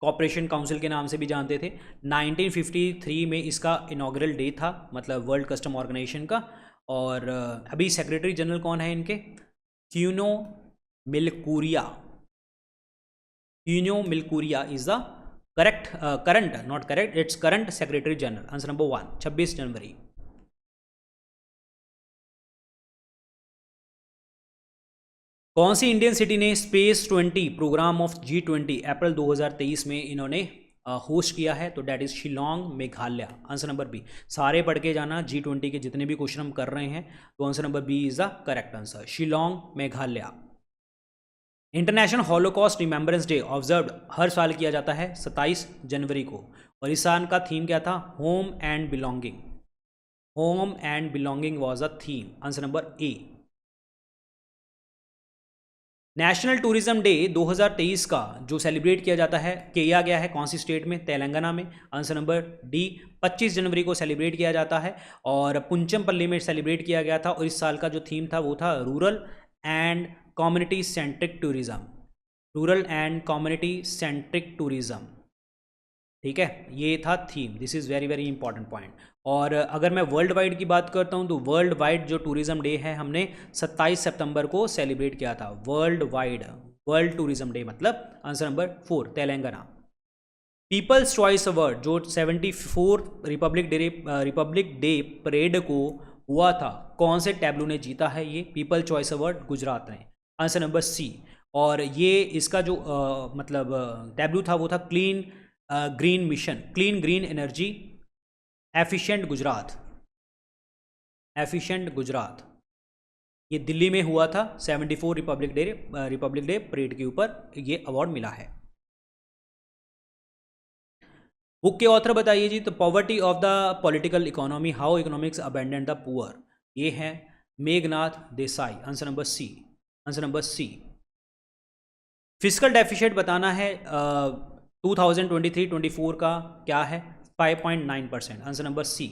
कॉपरेशन काउंसिल के नाम से भी जानते थे। 1953 में इसका इनॉग्रल डे था, मतलब वर्ल्ड कस्टम ऑर्गेनाइजेशन का। और अभी सेक्रेटरी जनरल कौन है इनके? Kuno Milkuria. Kuno Milkuria is the current secretary general. Answer number 1 26 January. कौन सी इंडियन सिटी ने space 20 programme of G20 April 2023 में इन्होंने होस्ट किया है? तो that is Shillong Meghalaya. Answer number B. सारे पढ़ के जाना, G20 के जितने भी क्वेश्चन हम कर रहे हैं, तो answer number B is the correct answer, Shillong Meghalaya. International holocaust remembrance day observe हर साल किया जाता है 27 जनवरी को, और इस साल का थीम क्या था? Home and belonging. Home and belonging was a theme. Answer number A. National tourism day 2023 का जो सेलिब्रेट किया गया है कौन सी स्टेट में? तेलंगाना में। Answer number D. 25 जनवरी को सेलिब्रेट किया जाता है, और पुंचमपल्ली में सेलिब्रेट किया गया था। और इस साल का जो थीम था वो था rural and community centric tourism. Rural and community centric tourism, ठीक है, ये था theme. This is very very important point. और अगर मैं वर्ल्ड वाइड की बात करता हूँ, तो वर्ल्ड वाइड जो टूरिज्म डे है हमने 27 सितंबर को सेलिब्रेट किया था। World wide world tourism day, मतलब answer number 4 Telangana. People's choice award जो 74 रिपब्लिक डे परेड को हुआ था, कौन से टैब्लू ने जीता है ये पीपल चॉइस अवार्ड? गुजरात ने। Answer number C. और ये इसका जो मतलब टैब्लू था वो था clean green mission, clean green energy efficient Gujarat. Efficient Gujarat, ये दिल्ली में हुआ था। 74 रिपब्लिक डे परेड के ऊपर ये अवार्ड मिला है। बुक के ऑथर बताइए जी। तो poverty of the political economy, how economics abandon the poor, ये है Meghnad Desai. Answer number C. Answer number C. Physical deficient बताना है 2023-24 का क्या है? 5.9%। Answer number C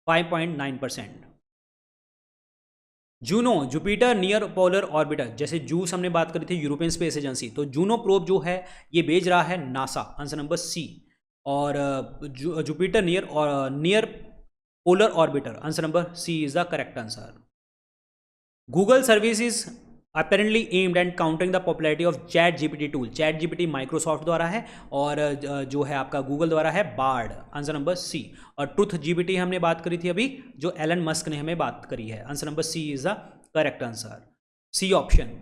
5.9%। Juno Jupiter near polar orbiter, जैसे जूस हमने बात करी थी यूरोपियन स्पेस एजेंसी, तो जूनो प्रोब जो है ये भेज रहा है नासा। Answer number C. और Jupiter near polar orbiter, answer number C is the correct answer. Google services apparently aimed at countering the popularity of ChatGPT tool. ChatGPT Microsoft द्वारा है और जो है आपका गूगल द्वारा है board. Answer number C. और truth GPT हमने बात करी थी अभी, जो एलन मस्क ने हमें बात करी है। Answer number C is the correct answer, C option.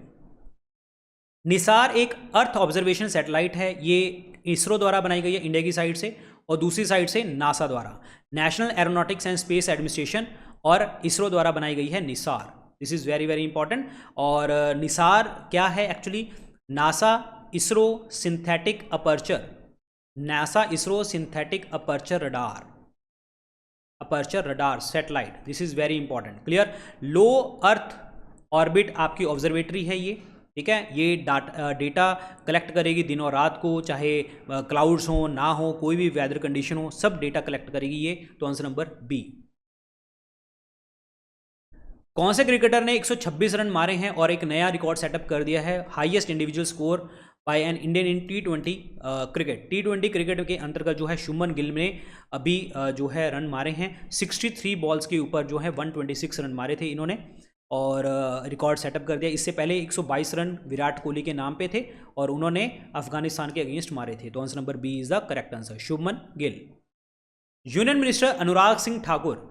NISAR एक अर्थ ऑब्जर्वेशन सैटेलाइट है, ये इसरो द्वारा बनाई गई है इंडिया की साइड से, और दूसरी साइड से नासा द्वारा, national aeronautics and space administration और इसरो द्वारा बनाई गई है Nisar. This is very very important. और निसार क्या है actually? NASA ISRO synthetic aperture, NASA ISRO synthetic aperture radar satellite. This is very important, clear. Low earth orbit आपकी ऑब्जर्वेटरी है ये, ठीक है। ये डेटा कलेक्ट करेगी दिनों रात को, चाहे क्लाउड्स हो ना हो, कोई भी वेदर कंडीशन हो, सब डेटा कलेक्ट करेगी ये। तो आंसर नंबर बी। कौन से क्रिकेटर ने 126 रन मारे हैं और एक नया रिकॉर्ड सेटअप कर दिया है? Highest individual score bye an Indian in T20 cricket. T20 cricket के अंतर्गत जो है शुभमन गिल ने अभी जो है रन मारे हैं 63 बॉल्स के ऊपर, जो है 126 रन मारे थे इन्होंने और रिकॉर्ड सेटअप कर दिया। इससे पहले 122 रन विराट कोहली के नाम पे थे और उन्होंने अफगानिस्तान के अगेंस्ट मारे थे। तो answer number B is the correct answer, Shubman Gill. Union minister Anurag Singh Thakur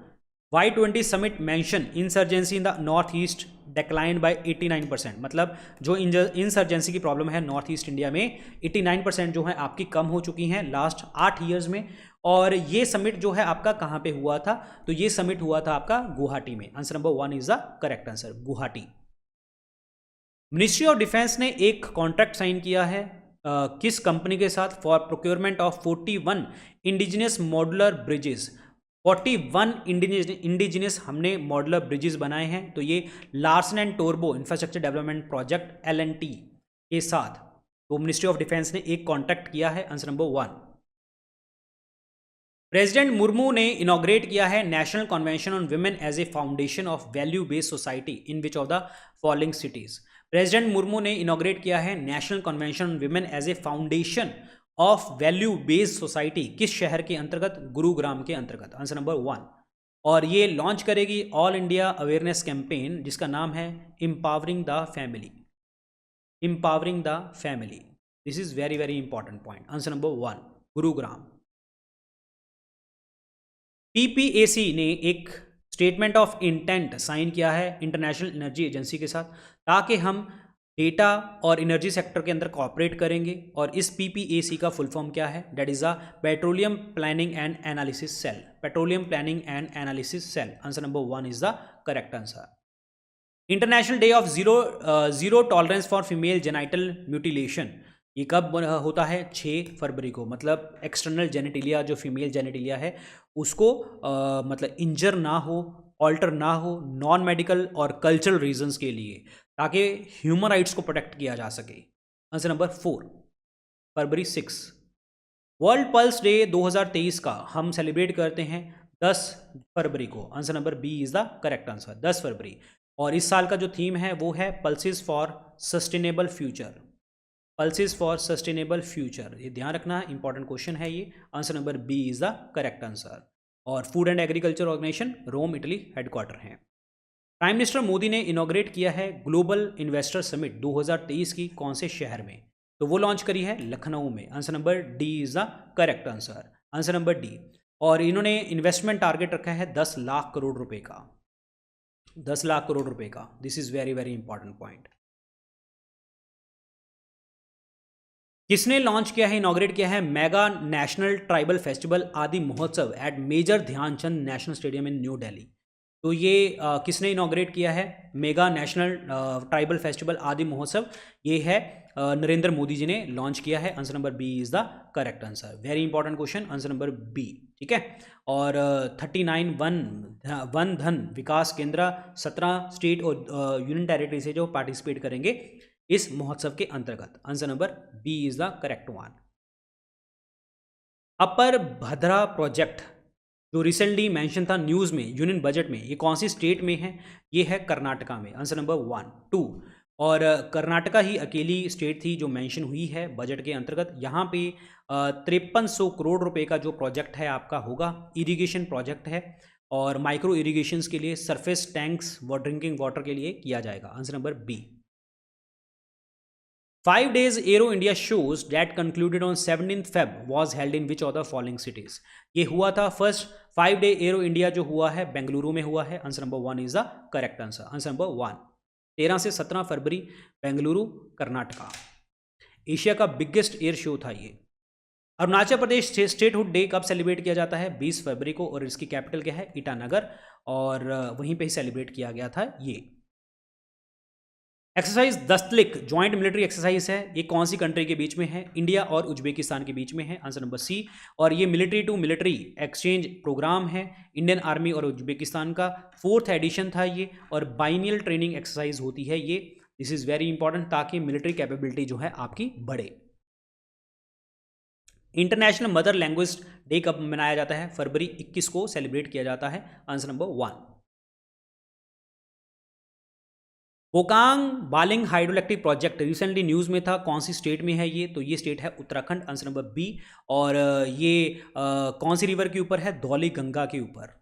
Y20 summit mention insurgency in the north east decline by 89%। मतलब जो इंसर्जेंसी की प्रॉब्लम है नॉर्थ ईस्ट इंडिया में 89% जो है आपकी कम हो चुकी हैं लास्ट 8 ईयर्स में। और ये समिट जो है आपका कहाँ पे हुआ था? तो ये समिट हुआ था आपका गुवाहाटी में। Answer number 1 is the correct answer, Guwahati. Ministry of defence ने एक कॉन्ट्रैक्ट साइन किया है किस कंपनी के साथ? For procurement of 41 indigenous modular bridges. 41 indigenous हमने मॉडुलर ब्रिजेस बनाए हैं। तो ये लार्सन एंड टोरबो इंफ्रास्ट्रक्चर डेवलपमेंट प्रोजेक्ट LNT के साथ तो मिनिस्ट्री ऑफ डिफेंस ने एक कॉन्ट्रैक्ट किया है। Answer number 1। प्रेसिडेंट मुर्मू ने इनॉग्रेट किया है national convention on women as a foundation of value based society in which of the following cities. President Murmu ने इनॉग्रेट किया है national convention on women as a foundation of value based society किस शहर के अंतर्गत? गुरुग्राम के अंतर्गत। Answer number 1। और ये लॉन्च करेगी ऑल इंडिया अवेयरनेस कैंपेन जिसका नाम है empowering the family. Empowering the family, this is very very important point. Answer number 1 Gurugram. PPAC ने एक स्टेटमेंट ऑफ इंटेंट साइन किया है इंटरनेशनल एनर्जी एजेंसी के साथ ताकि हम डेटा और एनर्जी सेक्टर के अंदर कॉपरेट करेंगे। और इस PPAC का फुल फॉर्म क्या है? That is a petroleum planning and analysis cell. Petroleum planning and analysis cell. Answer number 1 is the correct answer. International day of zero tolerance for female genital mutilation, ये कब होता है? 6 फरवरी को। मतलब external जेनिटिलिया जो female जेनिटिलिया है उसको मतलब इंजर ना हो, ऑल्टर ना हो, नॉन मेडिकल और कल्चरल रीजंस के लिए, ताकि ह्यूमन राइट्स को प्रोटेक्ट किया जा सके। आंसर नंबर 4 फरवरी 6। वर्ल्ड पल्स डे 2023 का हम सेलिब्रेट करते हैं 10 फरवरी को। Answer number B is the correct answer, 10 फरवरी। और इस साल का जो थीम है वो है pulses for sustainable future. Pulses for sustainable future, ये ध्यान रखना, इंपॉर्टेंट क्वेश्चन है ये। Answer number B is the correct answer. और food and agriculture organisation Rome Italy headquarter है। प्राइम मिनिस्टर मोदी ने इनॉग्रेट किया है ग्लोबल इन्वेस्टर समिट 2023 की कौन से शहर में? तो वो लॉन्च करी है लखनऊ में। Answer number D is the correct answer, answer number D. और इन्होंने इन्वेस्टमेंट टारगेट रखा है 10 लाख करोड़ रुपए का, 10 लाख करोड़ रुपए का। This is very very important point. किसने लॉन्च किया है, इनॉग्रेट किया है mega national tribal festival Aadi Mahotsav at major Dhyanchand national stadium in new Delhi? तो ये किसने इनॉग्रेट किया है mega national tribal festival Aadi महोत्सव? ये है नरेंद्र मोदी जी ने लॉन्च किया है। Answer number B is the correct answer, very important question, answer number B, ठीक है। और 39 वन धन विकास केंद्र 17 स्टेट और यूनियन टेरिटरी से जो पार्टिसिपेट करेंगे इस महोत्सव के अंतर्गत। Answer number B is the correct one. Upper Bhadra project जो रिसेंटली मेंशन था न्यूज़ में, यूनियन बजट में, ये कौन सी स्टेट में है? ये है कर्नाटका में। Answer number 1, 2। और कर्नाटका ही अकेली स्टेट थी जो मेंशन हुई है बजट के अंतर्गत। यहाँ पे 5300 करोड़ रुपए का जो प्रोजेक्ट है आपका होगा, इरिगेशन प्रोजेक्ट है और माइक्रो इरिगेशंस के लिए, सरफेस टैंक्स ड्रिंकिंग वाटर के लिए किया जाएगा। Answer number B. 5 days Aero India shows that concluded on 17th Feb was held in which of the following cities? ये हुआ था फर्स्ट 5 day Aero India जो हुआ है बेंगलुरु में हुआ है। Answer number 1 is the correct answer. Answer number 1, 13 से 17 फरवरी, बेंगलुरु, कर्नाटका। एशिया का बिगेस्ट एयर शो था ये। अरुणाचल प्रदेश स्टेटहुड डे कब सेलिब्रेट किया जाता है? 20 फरवरी को, और इसकी कैपिटल क्या है? ईटानगर, और वहीं पे ही सेलिब्रेट किया गया था ये। एक्सरसाइज दस्तलिक ज्वाइंट मिलिट्री एक्सरसाइज है, ये कौन सी कंट्री के बीच में है? इंडिया और उज्बेकिस्तान के बीच में है। Answer number C. और ये military to military exchange programme है इंडियन आर्मी और उज्बेकिस्तान का। 4th एडिशन था ये, और बाइनियल ट्रेनिंग एक्सरसाइज होती है ये। दिस इज वेरी इंपॉर्टेंट, ताकि मिलिट्री कैपेबिलिटी जो है आपकी बढ़े। इंटरनेशनल मदर लैंग्वेज डे कब मनाया जाता है? फरवरी 21 को सेलिब्रेट किया जाता है। Answer number 1। बोकांग बालिंग हाइड्रोइलेक्ट्रिक प्रोजेक्ट रिसेंटली न्यूज़ में था, कौन सी स्टेट में है ये? तो ये स्टेट है उत्तराखंड। Answer number B. और ये कौन सी रिवर के ऊपर है? धौली गंगा के ऊपर।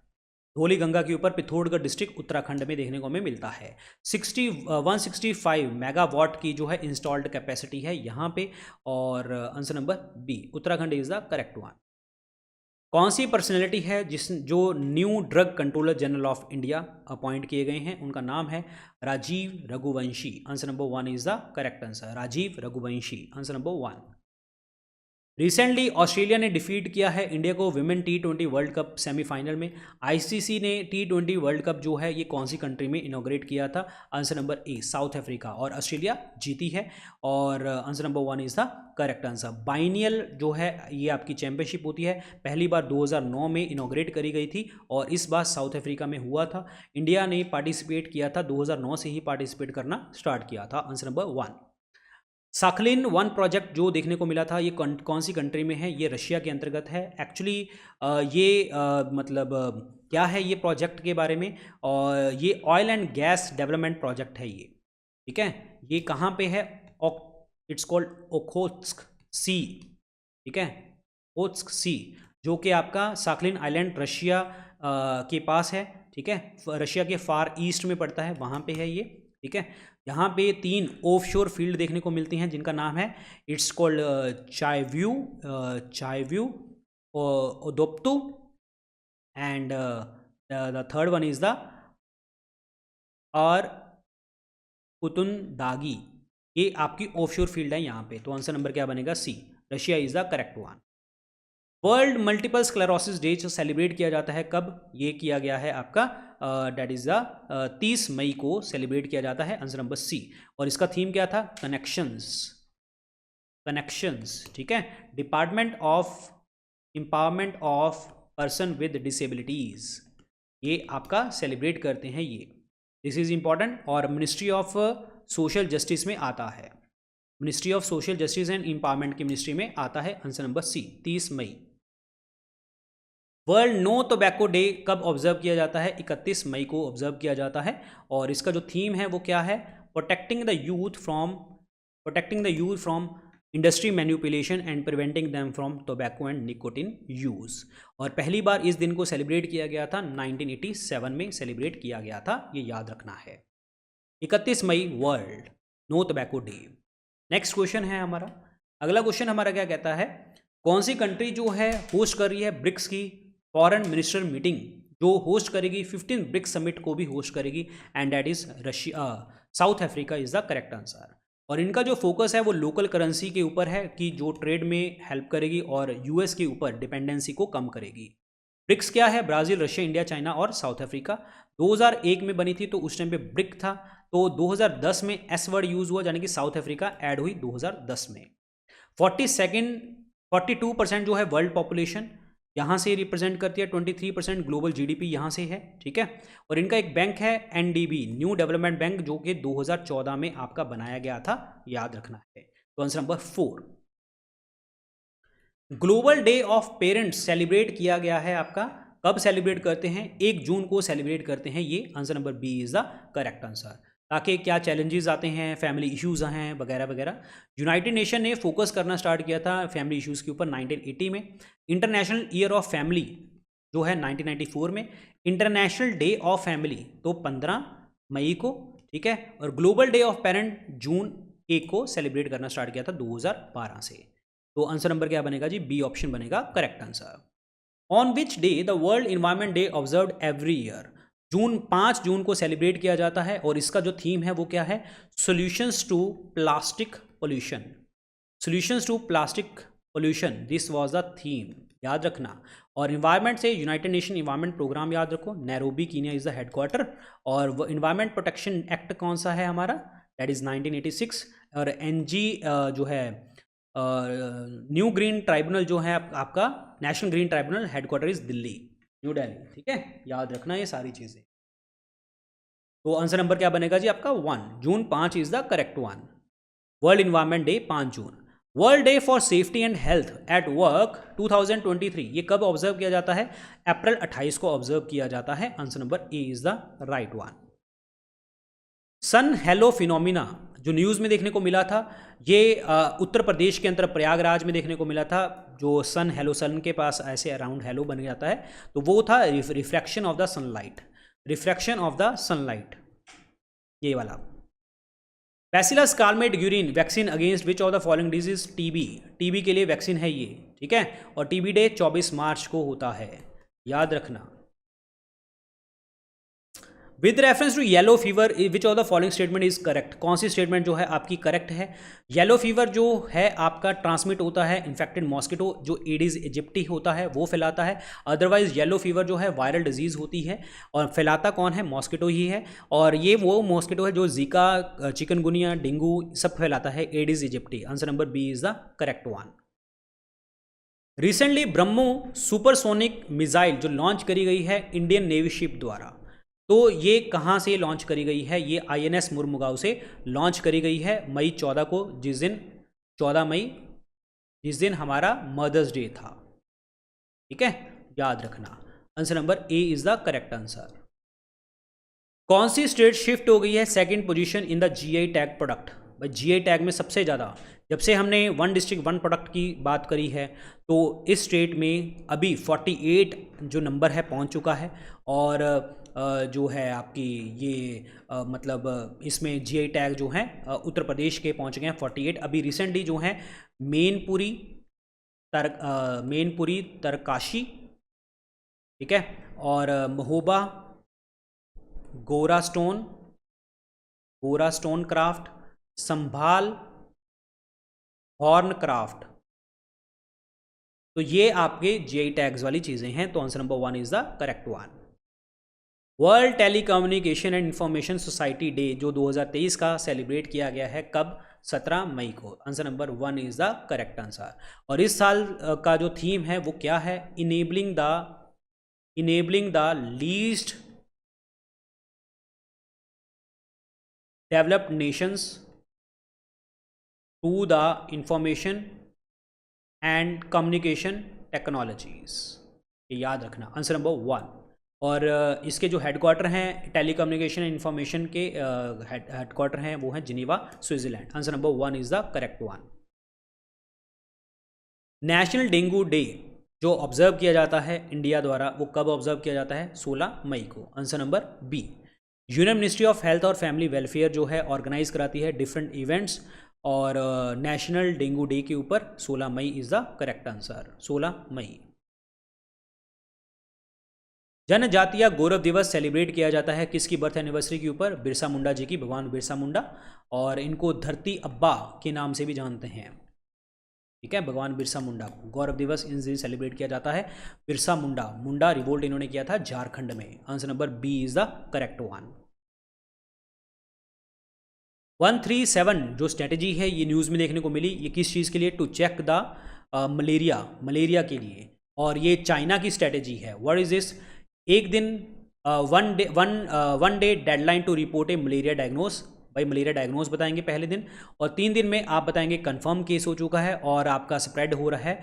धौली गंगा के ऊपर पिथौरागढ़ डिस्ट्रिक्ट उत्तराखंड में देखने को हमें मिलता है। 165 मेगावाट की जो है इंस्टॉल्ड कैपेसिटी है यहाँ पे। और answer number B, Uttarakhand is the correct one. कौन सी पर्सनैलिटी है जो new drug controller general of India appoint किए गए हैं? उनका नाम है Rajeev Raghuvanshi. Answer number 1 is the correct answer. Rajeev Raghuvanshi, answer number 1। Recently Australia ने डिफीट किया है इंडिया को women T20 world cup semifinal में। आईसीसी ने T20 वर्ल्ड कप जो है ये कौन सी कंट्री में इनॉग्रेट किया था? आंसर नंबर ए, साउथ अफ्रीका, और ऑस्ट्रेलिया जीती है। और answer number 1 is the correct answer. Biennial जो है ये आपकी चैंपियनशिप होती है, पहली बार 2009 में इनॉग्रेट करी गई थी, और इस बार साउथ अफ्रीका में हुआ था। इंडिया ने पार्टिसिपेट किया था, 2009 से ही पार्टिसिपेट करना स्टार्ट किया था। Answer number 1। साखलिन 1 प्रोजेक्ट जो देखने को मिला था, ये कौन सी कंट्री में है? ये रशिया के अंतर्गत है। एक्चुअली ये मतलब क्या है ये प्रोजेक्ट के बारे में? और ये oil and gas development project है ये, ठीक है। ये कहाँ पे है? इट्स कॉल्ड ओखोत्स्क सी, ठीक है, ओखोत्स्क सी, जो कि आपका साखलिन आइलैंड रशिया के पास है, ठीक है। रशिया के फार ईस्ट में पड़ता है, वहाँ पे है ये, ठीक है। यहाँ पे 3 ऑफशोर फील्ड देखने को मिलती हैं, जिनका नाम है it's called Chayvo, Odoptu, and the third one is the और कुतुनदागी। ये आपकी ऑफशोर फील्ड है यहाँ पे। तो आंसर नंबर क्या बनेगा? C, Russia is the correct one. World multiple sclerosis day जो सेलिब्रेट किया जाता है कब? ये किया गया है आपका डेट इज द 30 मई को सेलिब्रेट किया जाता है। Answer number C. और इसका थीम क्या था? कनेक्शंस, कनेक्शंस, ठीक है। Department of empowerment of person with disabilities, ये आपका सेलिब्रेट करते हैं ये। This is important. और मिनिस्ट्री ऑफ सोशल जस्टिस में आता है, ministry of social justice and empowerment की मिनिस्ट्री में आता है। आंसर नंबर सी, 30 मई। वर्ल्ड नो टोबैको डे कब ऑब्जर्व किया जाता है? 31 मई को ऑब्जर्व किया जाता है। और इसका जो थीम है वो क्या है? Protecting the youth from industry manipulation and preventing them from tobacco and nicotine use. और पहली बार इस दिन को सेलिब्रेट किया गया था 1987 में सेलिब्रेट किया गया था, ये याद रखना है। 31 मई world no tobacco day. Next question है हमारा, अगला क्वेश्चन हमारा क्या कहता है? कौन सी कंट्री जो है होस्ट कर रही है ब्रिक्स की फॉरेन मिनिस्टर मीटिंग, जो होस्ट करेगी 15 ब्रिक्स समिट को भी होस्ट करेगी, and that is Russia, south Africa is the correct answer. और इनका जो फोकस है वो लोकल करेंसी के ऊपर है, कि जो ट्रेड में हेल्प करेगी और यूएस के ऊपर डिपेंडेंसी को कम करेगी। ब्रिक्स क्या है? ब्राज़ील, रशिया, इंडिया, चाइना और साउथ अफ्रीका। 2001 में बनी थी, तो उस टाइम पे ब्रिक था। तो 2010 में एस वर्ड यूज हुआ, यानी कि साउथ अफ्रीका ऐड हुई 2010 में। 42% जो है वर्ल्ड पॉपुलेशन यहाँ से रिप्रेजेंट करती है, 23% ग्लोबल जीडीपी यहाँ से है, ठीक है। और इनका एक बैंक है एनडीबी, न्यू डेवलपमेंट बैंक, जो कि 2014 में आपका बनाया गया था, याद रखना है। तो answer number 4। Global day of parents celebrate किया गया है आपका, कब सेलिब्रेट करते हैं? 1 जून को सेलिब्रेट करते हैं। ये answer number B is the correct answer. ताकि क्या चैलेंजेस आते हैं, फैमिली इश्यूज हैं वगैरह वगैरह। यूनाइटेड नेशन ने फोकस करना स्टार्ट किया था फैमिली इश्यूज़ के ऊपर 1980 में। इंटरनेशनल ईयर ऑफ फैमिली जो है 1994 में। इंटरनेशनल डे ऑफ फैमिली तो 15 मई को, ठीक है। और ग्लोबल डे ऑफ पेरेंट जून 1 को सेलिब्रेट करना स्टार्ट किया था 2012 से। तो आंसर नंबर क्या बनेगा जी? बी ऑप्शन बनेगा correct answer. On which day the world environment day observed every year? 5 जून को सेलिब्रेट किया जाता है और इसका जो थीम है वो क्या है? Solutions to plastic pollution. Solutions to plastic pollution, this was the theme, याद रखना। और इन्वायरमेंट से यूनाइटेड नेशन इन्वायरमेंट प्रोग्राम याद रखो, Nairobi Kenya is the headquarter. और वो इन्वायरमेंट प्रोटेक्शन एक्ट कौन सा है हमारा? That is 1986। और एनजी जो है न्यू ग्रीन ट्राइब्यूनल जो है आपका national green tribunal, headquarter is Delhi, new Delhi, ठीक है। याद रखना ये सारी चीज़ें। तो आंसर नंबर क्या बनेगा जी आपका? 1 जून 5 is the correct one. World environment day 5 June. World day for safety and health at work 2023, ये कब ऑब्जर्व किया जाता है? अप्रैल 28 को ऑब्जर्व किया जाता है। Answer number A is the right one. Sun halo phenomena जो न्यूज़ में देखने को मिला था, ये उत्तर प्रदेश के अंदर प्रयागराज में देखने को मिला था। जो सन हेलो, सन के पास ऐसे अराउंड हेलो बन जाता है, तो वो था refraction of the sunlight, refraction of the sunlight, ये वाला। Bacillus Calmette urine vaccine against which of the following disease? TB, TB के लिए वैक्सीन है ये, ठीक है। और टीबी डे 24 मार्च को होता है, याद रखना। With reference to yellow fever which of the following statement is correct? कौन सी स्टेटमेंट जो है आपकी करेक्ट है? येलो फीवर जो है आपका ट्रांसमिट होता है इन्फेक्टेड मॉस्किटो जो एडिस इजिप्टी होता है वो फैलाता है। अदरवाइज येलो फीवर जो है वायरल डिजीज होती है और फैलाता कौन है? मॉस्किटो ही है। और ये वो मॉस्किटो है जो जीका, चिकनगुनिया, डेंगू सब फैलाता है, Aedes aegypti. Answer number B is the correct one. Recently BrahMos supersonic missile जो लॉन्च करी गई है इंडियन नेवी शिप द्वारा, तो ये कहाँ से लॉन्च करी गई है? ये INS मुर्मुगांव से लॉन्च करी गई है मई 14 को, जिस दिन 14 मई, जिस दिन हमारा मदर्स डे था, ठीक है, याद रखना। Answer number A is the correct answer. कौन सी स्टेट शिफ्ट हो गई है second position in the GI tag product? भाई GI टैग में सबसे ज़्यादा, जब से हमने 1 डिस्ट्रिक्ट 1 प्रोडक्ट की बात करी है, तो इस स्टेट में अभी 48 जो नंबर है पहुंच चुका है। और जो है आपकी ये मतलब इसमें GI टैग जो हैं उत्तर प्रदेश के पहुंच गए हैं 48। अभी रिसेंटली जो हैं मेनपुरी, तरकाशी, ठीक है, और महोबा, गोरा स्टोन क्राफ्ट, संभाल, हॉर्न क्राफ्ट, तो ये आपके GI टैग्स वाली चीज़ें हैं। तो answer number 1 is the correct one. World telecommunication and information society day जो 2023 का सेलिब्रेट किया गया है, कब? 17 मई को। Answer number 1 is the correct answer. और इस साल का जो थीम है वो क्या है? Enabling the least developed nations to the information and communication technologies, ये याद रखना। Answer number 1। और इसके जो हेडक्वार्टर हैं टेलीकम्युनिकेशन एंड इंफॉर्मेशन के हेडक्वार्टर हैं वो हैं Geneva, Switzerland. Answer number 1 is the correct one. National dengue day जो ऑब्जर्व किया जाता है इंडिया द्वारा, वो कब ऑब्जर्व किया जाता है? 16 मई को। Answer number B. Union ministry of health और फैमिली वेलफेयर जो है ऑर्गेनाइज कराती है डिफरेंट इवेंट्स, और नेशनल डेंगू डे के ऊपर 16 मई इज द करेक्ट आंसर। 16 मई। जनजातीय गौरव दिवस सेलिब्रेट किया जाता है किसकी बर्थ एनिवर्सरी के ऊपर? बिरसा मुंडा जी की, भगवान बिरसा मुंडा, और इनको धरती अब्बा के नाम से भी जानते हैं, ठीक है। भगवान बिरसा मुंडा को गौरव दिवस इन दिन सेलिब्रेट किया जाता है। बिरसा मुंडा रिवोल्ट इन्होंने किया था झारखंड में। Answer number B is the correct one. 137 जो स्ट्रेटेजी है ये न्यूज़ में देखने को मिली, ये किस चीज़ के लिए? टू चेक द मलेरिया के लिए, और ये चाइना की स्ट्रेटेजी है। What is this? एक दिन one day deadline to report a malaria diagnose भाई मलेरिया डायग्नोज बताएंगे पहले दिन, और 3 दिन में आप बताएंगे कंफर्म केस हो चुका है और आपका स्प्रेड हो रहा है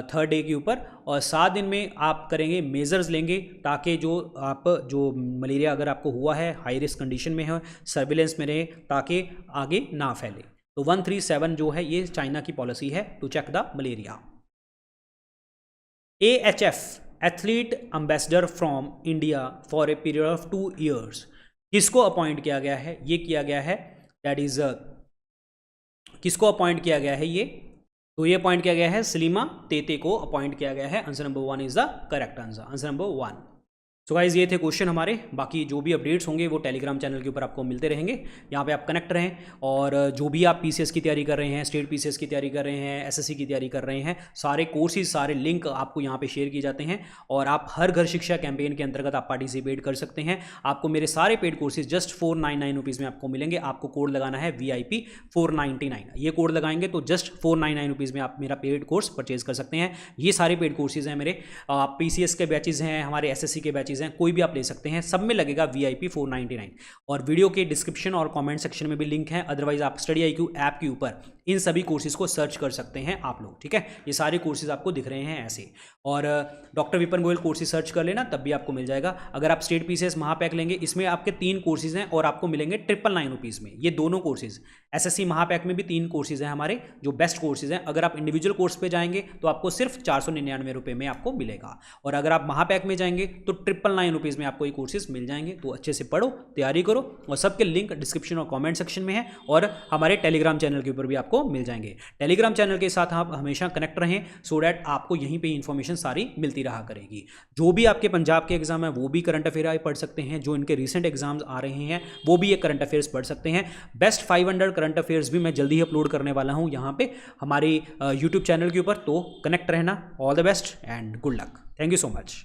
3rd डे के ऊपर, और 7 दिन में आप करेंगे मेजर्स लेंगे ताकि जो मलेरिया अगर आपको हुआ है हाई रिस्क कंडीशन में है सर्विलेंस में रहे ताकि आगे ना फैले। तो 137 जो है ये चाइना की पॉलिसी है to check the malaria. AHF athlete ambassador from India for a period of 2 years, किसको अपॉइंट किया गया है? ये किया गया है दैट इज किसको अपॉइंट किया गया है ये? तो ये अपॉइंट किया गया है सलीमा तेते को अपॉइंट किया गया है। Answer number 1 is the correct answer, answer number 1। So guys ये थे क्वेश्चन हमारे, बाकी जो भी अपडेट्स होंगे वो टेलीग्राम चैनल के ऊपर आपको मिलते रहेंगे, यहाँ पे आप कनेक्ट रहें। और जो भी आप पीसीएस की तैयारी कर रहे हैं, स्टेट पीसीएस की तैयारी कर रहे हैं, एसएससी की तैयारी कर रहे हैं, सारे कोर्सेज सारे लिंक आपको यहाँ पे शेयर किए जाते हैं और आप हर घर शिक्षा कैंपेन के अंतर्गत आप पार्टिसिपेट कर सकते हैं। आपको मेरे सारे पेड कोर्सेज जस्ट 499 रुपीज़ में आपको मिलेंगे। आपको कोड लगाना है VIP 499, ये कोड लगाएंगे तो जस्ट 499 रुपीज़ में आप मेरा पेड कोर्स परचेज कर सकते हैं। ये सारे पेड कोर्सेज हैं मेरे, PCS के बैचेज हैं, हमारे SSC के बैचेज हैं, कोई भी आप ले सकते हैं, सब में लगेगा VIP 499। और वीडियो के डिस्क्रिप्शन और कमेंट सेक्शन में भी लिंक है, अदरवाइज आप StudyIQ ऐप के ऊपर इन सभी कोर्सेज को सर्च कर सकते हैं आप लोग, ठीक है। ये सारे कोर्सेज आपको दिख रहे हैं ऐसे, और doctor Vipin Goyal courses search कर लेना तब भी आपको मिल जाएगा। अगर आप स्टेट PCS महापैक लेंगे, इसमें आपके 3 कोर्सेज हैं और आपको मिलेंगे 999 रुपीज़ में ये दोनों कोर्सेज। SSC महापैक में भी 3 कोर्सेज हैं हमारे जो बेस्ट कोर्सेज हैं। अगर आप इंडिविजुअल कोर्स पे जाएंगे तो आपको सिर्फ 499 रुपये में आपको मिलेगा, और अगर आप महापैक में जाएंगे तो 999 रुपीज़ में आपको ये कोर्सेज मिल जाएंगे। तो अच्छे से पढ़ो, तैयारी करो, और सबके लिंक डिस्क्रिप्शन और कमेंट सेक्शन में है, और हमारे टेलीग्राम चैनल के ऊपर भी आपको मिल जाएंगे। टेलीग्राम चैनल के साथ आप हमेशा कनेक्ट रहें सो डैट आपको यहीं पे इंफॉर्मेशन सारी मिलती रहा करेगी। जो भी आपके पंजाब के एग्जाम है वो भी करंट अफेयर पढ़ सकते हैं, जो इनके रिसेंट एग्जाम्स आ रहे हैं वो भी ये करंट अफेयर्स पढ़ सकते हैं। बेस्ट 500 करंट अफेयर्स भी मैं जल्दी ही अपलोड करने वाला हूँ यहाँ पे हमारे यूट्यूब चैनल के ऊपर, तो कनेक्ट रहना। All the best and good luck, thank you so much.